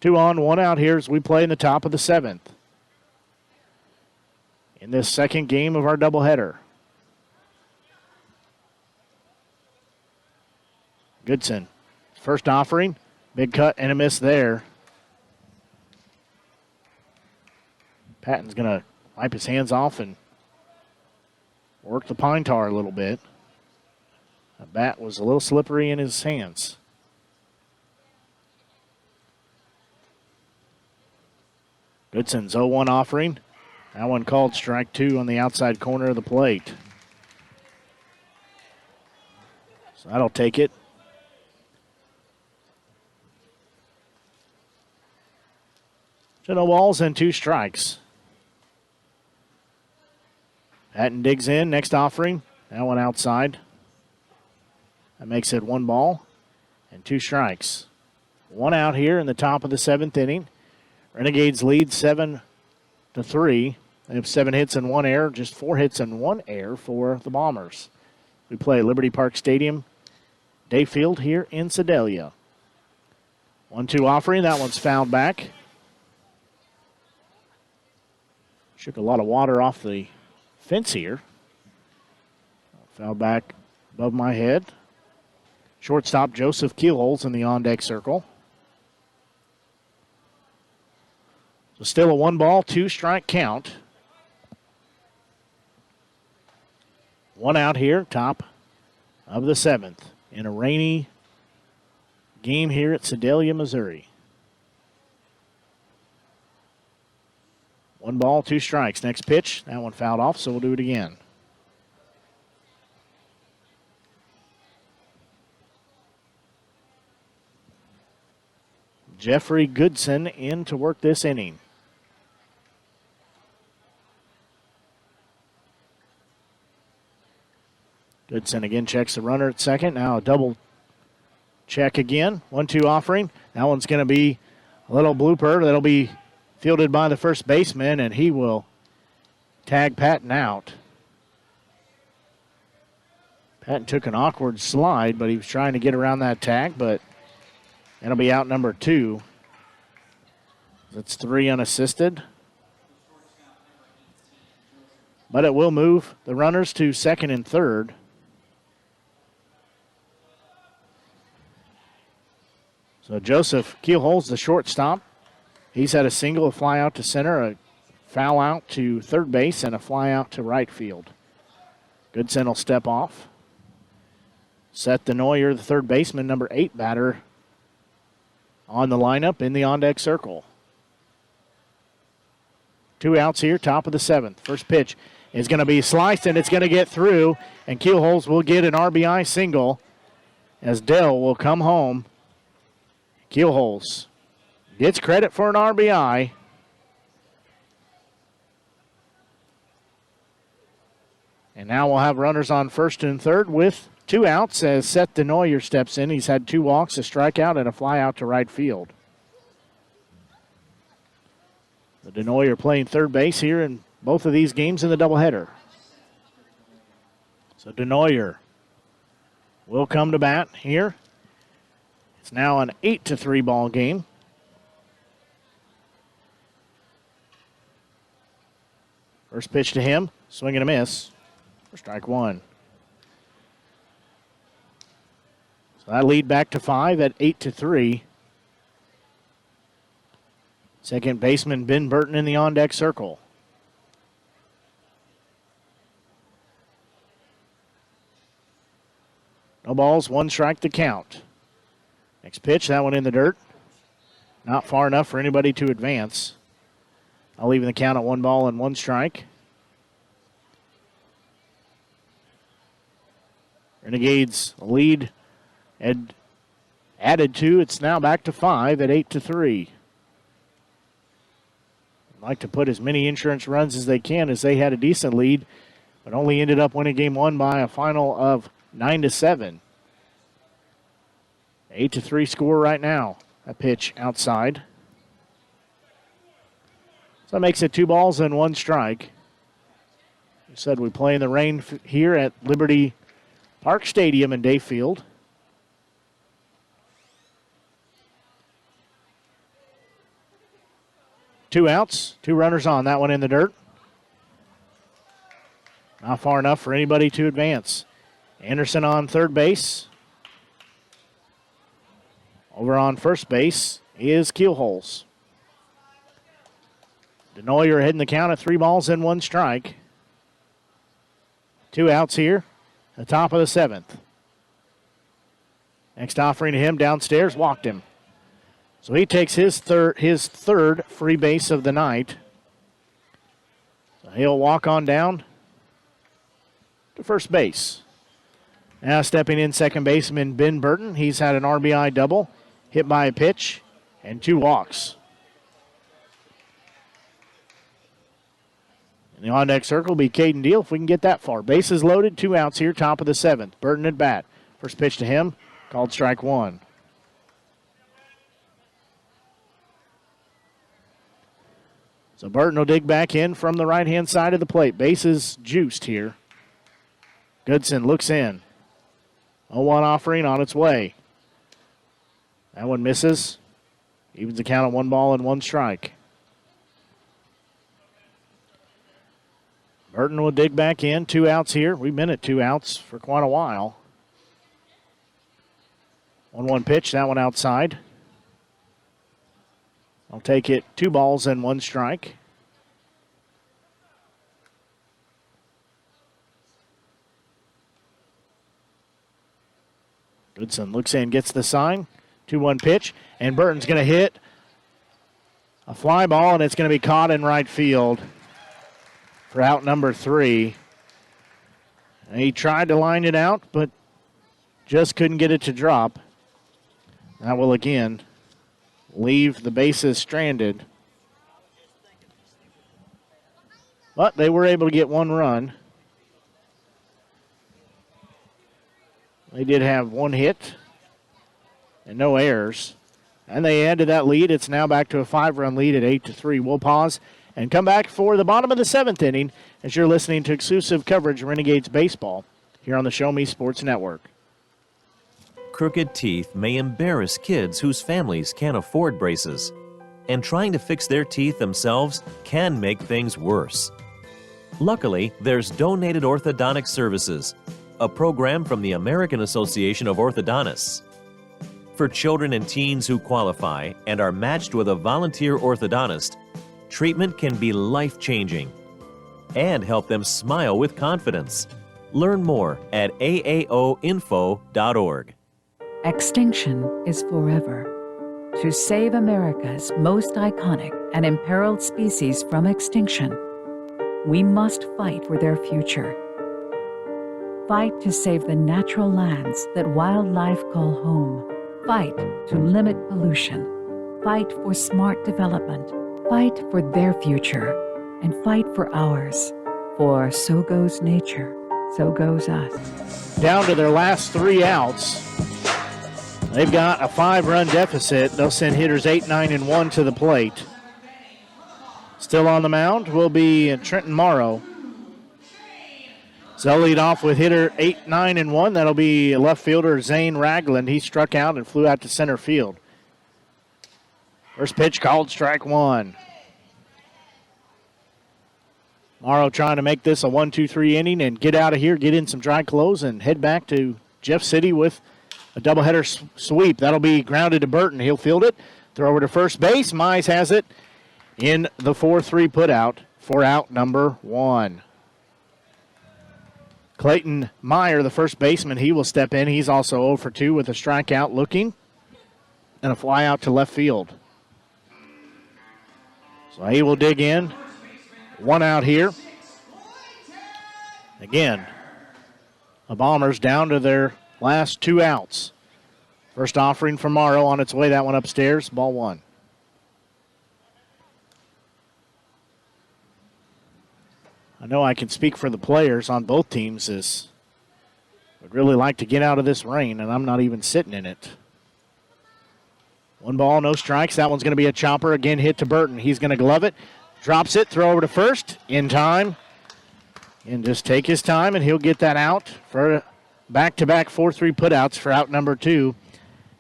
2 on, 1 out here as we play in the top of the 7th. In this second game of our doubleheader. Goodson, first offering, big cut and a miss there. Patton's going to wipe his hands off and work the pine tar a little bit. The bat was a little slippery in his hands. Goodson's 0-1 offering. That one called strike 2 on the outside corner of the plate. So that'll take it. So no balls and 2 strikes. Patton digs in, next offering. That one outside. That makes it 1 ball and 2 strikes. 1 out here in the top of the 7th inning. Renegades lead 7-3. They have 7 hits and 1 error, just 4 hits and 1 error for the Bombers. We play at Liberty Park Stadium, Dayfield here in Sedalia. 1-2 offering, that one's fouled back. Shook a lot of water off the fence here. Foul back above my head. Shortstop Joseph Keelholz in the on-deck circle. So still a 1 ball, 2 strike count. 1 out here, top of the 7th in a rainy game here at Sedalia, Missouri. 1 ball, 2 strikes. Next pitch, that one fouled off, so we'll do it again. Jeffrey Goodson in to work this inning. Goodson again checks the runner at second. Now a double check again. 1-2 offering. That one's going to be a little blooper. That'll be fielded by the first baseman, and he will tag Patton out. Patton took an awkward slide, but he was trying to get around that tag, but that'll be out number 2. That's 3 unassisted. But it will move the runners to second and third. So Joseph Keelholz, the shortstop. He's had a single, a fly out to center, a foul out to third base, and a fly out to right field. Goodson will step off. Seth Denoyer, the third baseman, number 8 batter, on the lineup in the on-deck circle. 2 outs here, top of the 7th. First pitch is going to be sliced, and it's going to get through, and Keelholz will get an RBI single as Dell will come home. Keelholz gets credit for an RBI. And now we'll have runners on first and third with 2 outs as Seth Denoyer steps in. He's had 2 walks, a strikeout, and a fly out to right field. The Denoy are playing third base here in both of these games in the doubleheader. So Denoyer will come to bat here. It's now an 8-3 ball game. First pitch to him, swing and a miss for strike one. So that lead back to 5 at 8-3. Second baseman Ben Burton in the on-deck circle. No balls, one strike to count. Next pitch, that one in the dirt. Not far enough for anybody to advance. I'll leave the count at 1 ball and 1 strike. Renegades lead and added 2. It's now back to 5 at 8-3. Like to put as many insurance runs as they can, as they had a decent lead, but only ended up winning game 1 by a final of 9-7. 8-3 score right now. A pitch outside. So that makes it 2 balls and 1 strike. We said we play in the rain here at Liberty Park Stadium in Dayfield. Two outs, 2 runners on. That one in the dirt. Not far enough for anybody to advance. Anderson on third base. Over on first base is Keelholz. Denoyer heading the count at 3 balls and 1 strike. 2 outs here. The top of the 7th. Next offering to him downstairs, walked him. So he takes his third free base of the night. So he'll walk on down to first base. Now stepping in second baseman Ben Burton. He's had an RBI double, hit by a pitch, and 2 walks. In the on-deck circle will be Caden Deal if we can get that far. Bases loaded, 2 outs here, top of the 7th. Burton at bat. First pitch to him, called strike 1. So Burton will dig back in from the right-hand side of the plate. Bases juiced here. Goodson looks in. 0-1 offering on its way. That one misses. Evens the count at 1 ball and 1 strike. Burton will dig back in. 2 outs here. We've been at 2 outs for quite a while. 1-1 pitch. That one outside. I'll take it 2 balls and 1 strike. Goodson looks in, gets the sign. 2-1 pitch, and Burton's going to hit a fly ball, and it's going to be caught in right field for out number 3. And he tried to line it out, but just couldn't get it to drop. That will again leave the bases stranded. But they were able to get 1 run. They did have 1 hit and no errors. And they added that lead. It's now back to a 5-run lead at 8-3. We'll pause and come back for the bottom of the 7th inning as you're listening to exclusive coverage of Renegades baseball here on the Show Me Sports Network. Crooked teeth may embarrass kids whose families can't afford braces, and trying to fix their teeth themselves can make things worse. Luckily, there's Donated Orthodontic Services, a program from the American Association of Orthodontists. For children and teens who qualify and are matched with a volunteer orthodontist, treatment can be life-changing and help them smile with confidence. Learn more at aaoinfo.org. Extinction is forever. To save America's most iconic and imperiled species from extinction, we must fight for their future. Fight to save the natural lands that wildlife call home. Fight to limit pollution. Fight for smart development. Fight for their future. And fight for ours. For so goes nature, so goes us. Down to their last 3 outs. They've got a 5-run deficit. They'll send hitters 8, 9, and 1 to the plate. Still on the mound will be Trenton Morrow. So they'll lead off with hitter 8, 9, and 1. That'll be left fielder Zane Ragland. He struck out and flew out to center field. First pitch called strike one. Morrow trying to make this a 1-2-3 inning and get out of here, get in some dry clothes, and head back to Jeff City with a doubleheader sweep. That'll be grounded to Burton. He'll field it, throw over to first base. Mize has it in the 4-3 putout for out number 1. Clayton Meyer, the first baseman, he will step in. He's also 0 for 2 with a strikeout looking and a fly out to left field. So he will dig in. 1 out here. Again, the Bombers down to their last 2 outs. First offering from Morrow on its way. That one upstairs. Ball 1. I know I can speak for the players on both teams as would really like to get out of this rain, and I'm not even sitting in it. 1 ball, no strikes. That one's going to be a chopper. Again, hit to Burton. He's going to glove it. Drops it, throw over to first. In time. And just take his time, and he'll get that out for back-to-back 4-3 putouts for out number 2.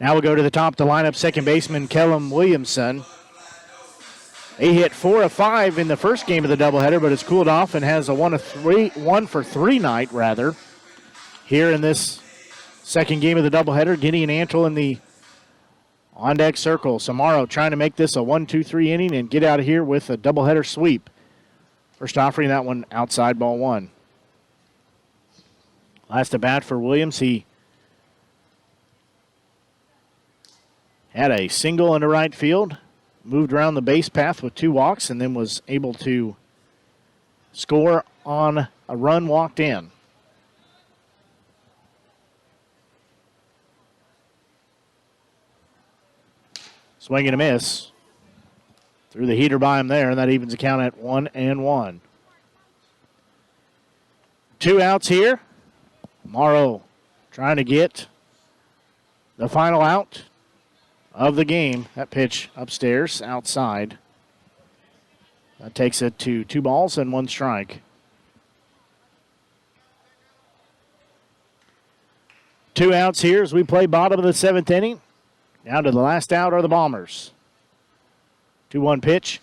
Now we'll go to the top of the lineup, second baseman Kellum Williamson. He hit 4 of 5 in the first game of the doubleheader, but it's cooled off and has a 1 for 3 night, rather, here in this second game of the doubleheader. Gideon Antle in the on-deck circle. Samaro trying to make this a 1-2-3 inning and get out of here with a doubleheader sweep. First offering, that one outside, ball 1. Last at bat for Williams. He had a single into right field. Moved around the base path with 2 walks and then was able to score on a run walked in. Swing and a miss. Threw the heater by him there, and that evens the count at 1-1. 2 outs here. Morrow trying to get the final out of the game. That pitch upstairs, outside. That takes it to 2 balls and 1 strike. 2 outs here as we play bottom of the 7th inning. Down to the last out are the Bombers. 2-1 pitch.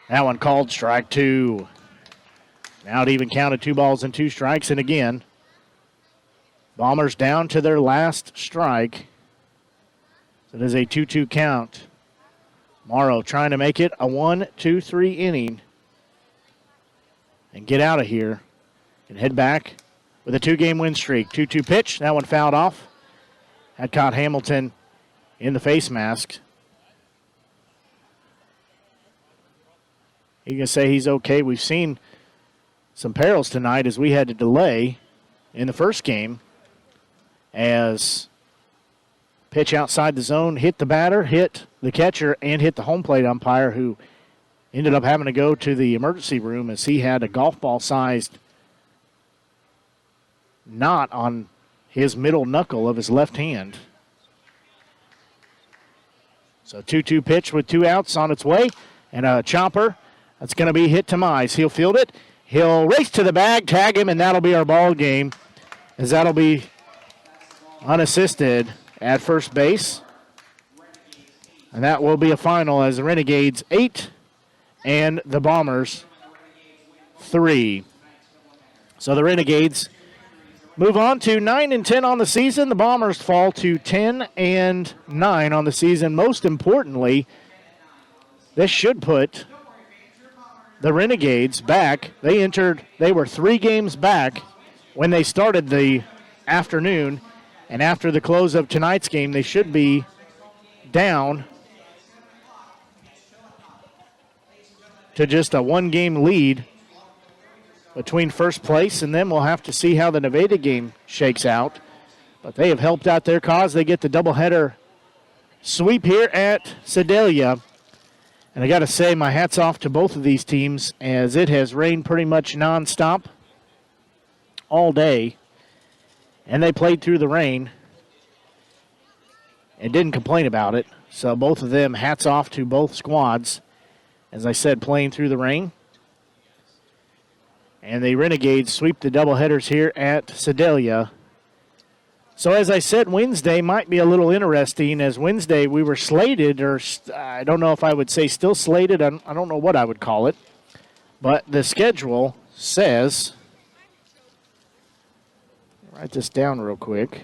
That one called strike 2. Now it even counted 2 balls and 2 strikes. And again, Bombers down to their last strike. So it is a 2-2 count. Morrow trying to make it a 1-2-3 inning and get out of here and head back with a 2-game win streak. 2-2 pitch. That one fouled off. Had caught Hamilton in the face mask. You can say he's okay. We've seen some perils tonight as we had to delay in the first game as pitch outside the zone hit the batter, hit the catcher, and hit the home plate umpire, who ended up having to go to the emergency room as he had a golf ball-sized knot on his middle knuckle of his left hand. So 2-2 pitch with 2 outs on its way, and a chopper that's going to be hit to Mize. He'll field it. He'll race to the bag, tag him, and that'll be our ball game, as that'll be unassisted at first base. And that will be a final as the Renegades 8 and the Bombers 3. So the Renegades move on to 9-10 on the season. The Bombers fall to 10-9 on the season. Most importantly, this should put the Renegades back. They were 3 games back when they started the afternoon, and after the close of tonight's game, they should be down to just a 1-game lead between first place, and then we'll have to see how the Nevada game shakes out. But they have helped out their cause. They get the doubleheader sweep here at Sedalia. And I got to say, my hat's off to both of these teams, as it has rained pretty much nonstop all day. And they played through the rain and didn't complain about it. So both of them, hats off to both squads. as I said, playing through the rain. And the Renegades sweep the doubleheaders here at Sedalia. So as I said, Wednesday might be a little interesting, as Wednesday we were slated, or I don't know if I would say still slated, I don't know what I would call it, but the schedule says, write this down real quick.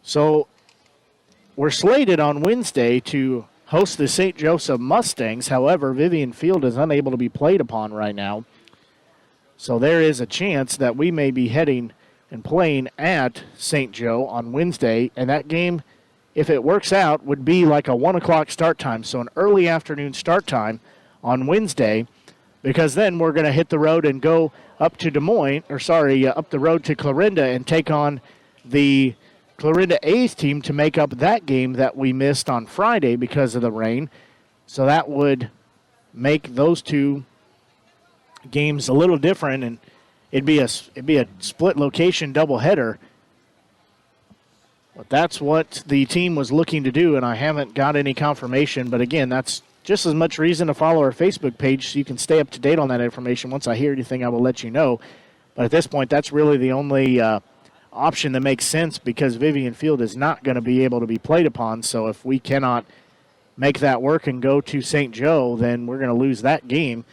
So we're slated on Wednesday to host the St. Joseph Mustangs. However, Vivian Field is unable to be played upon right now. So there is a chance that we may be heading and playing at St. Joe on Wednesday. And that game, if it works out, would be like a 1 o'clock start time. So an early afternoon start time on Wednesday, because then we're going to hit the road and go up to up the road to Clarinda and take on the Clarinda A's team to make up that game that we missed on Friday because of the rain. So that would make those two games a little different, and it'd be a split location doubleheader. But that's what the team was looking to do, and I haven't got any confirmation. But again, that's just as much reason to follow our Facebook page so you can stay up to date on that information. Once I hear anything, I will let you know. But at this point, that's really the only option that makes sense, because Vivian Field is not going to be able to be played upon. So if we cannot make that work and go to St. Joe, then we're going to lose that game,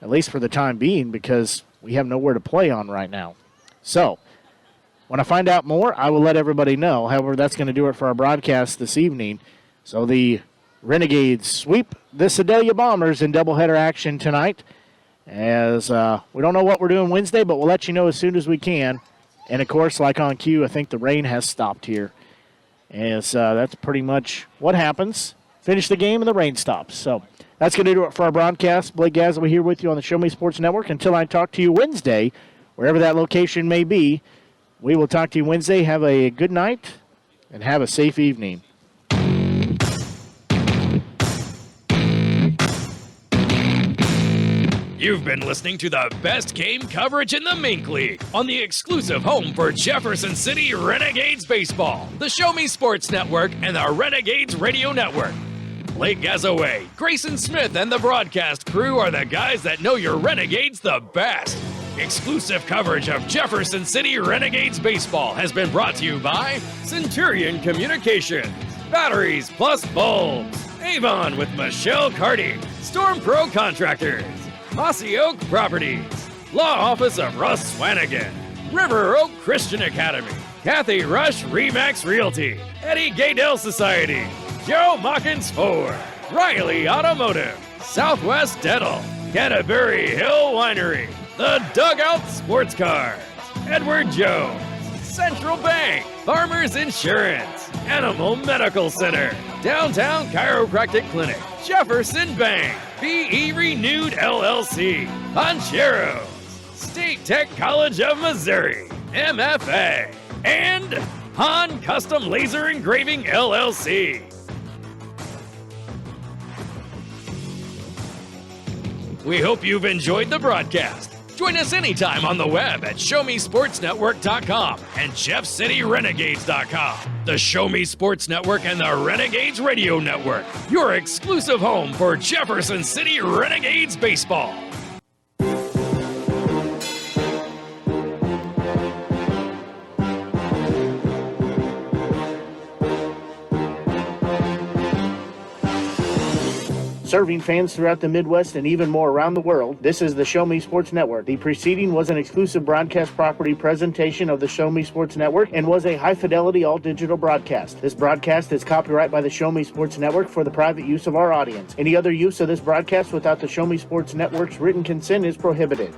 at least for the time being, because we have nowhere to play on right now. So when I find out more, I will let everybody know. However, that's going to do it for our broadcast this evening. So the Renegades sweep the Sedalia Bombers in doubleheader action tonight, as we don't know what we're doing Wednesday, but we'll let you know as soon as we can. And, of course, like on cue, I think the rain has stopped here, as that's pretty much what happens. Finish the game and the rain stops. So that's going to do it for our broadcast. Blake Gazaway here with you on the Show Me Sports Network. Until I talk to you Wednesday, wherever that location may be, we will talk to you Wednesday. Have a good night and have a safe evening. You've been listening to the best game coverage in the Mink League on the exclusive home for Jefferson City Renegades Baseball, the Show Me Sports Network, and the Renegades Radio Network. Blake Gazaway, Grayson Smith, and the broadcast crew are the guys that know your Renegades the best. Exclusive coverage of Jefferson City Renegades Baseball has been brought to you by Centurion Communications, Batteries Plus Bulbs, Avon with Michelle Carty, Storm Pro Contractors, Mossy Oak Properties, Law Office of Russ Swanigan, River Oak Christian Academy, Kathy Rush Remax Realty, Eddie Gaydell Society, Joe Mockins Ford, Riley Automotive, Southwest Dental, Canterbury Hill Winery, The Dugout Sports Cars, Edward Jones, Central Bank, Farmers Insurance, Animal Medical Center, Downtown Chiropractic Clinic, Jefferson Bank, BE Renewed LLC, Poncheros, State Tech College of Missouri, MFA, and Han Custom Laser Engraving LLC. We hope you've enjoyed the broadcast. Join us anytime on the web at ShowMeSportsNetwork.com and JeffCityRenegades.com. The Show Me Sports Network and the Renegades Radio Network, your exclusive home for Jefferson City Renegades Baseball. Serving fans throughout the Midwest and even more around the world, this is the Show Me Sports Network. The preceding was an exclusive broadcast property presentation of the Show Me Sports Network and was a high-fidelity all-digital broadcast. This broadcast is copyright by the Show Me Sports Network for the private use of our audience. Any other use of this broadcast without the Show Me Sports Network's written consent is prohibited.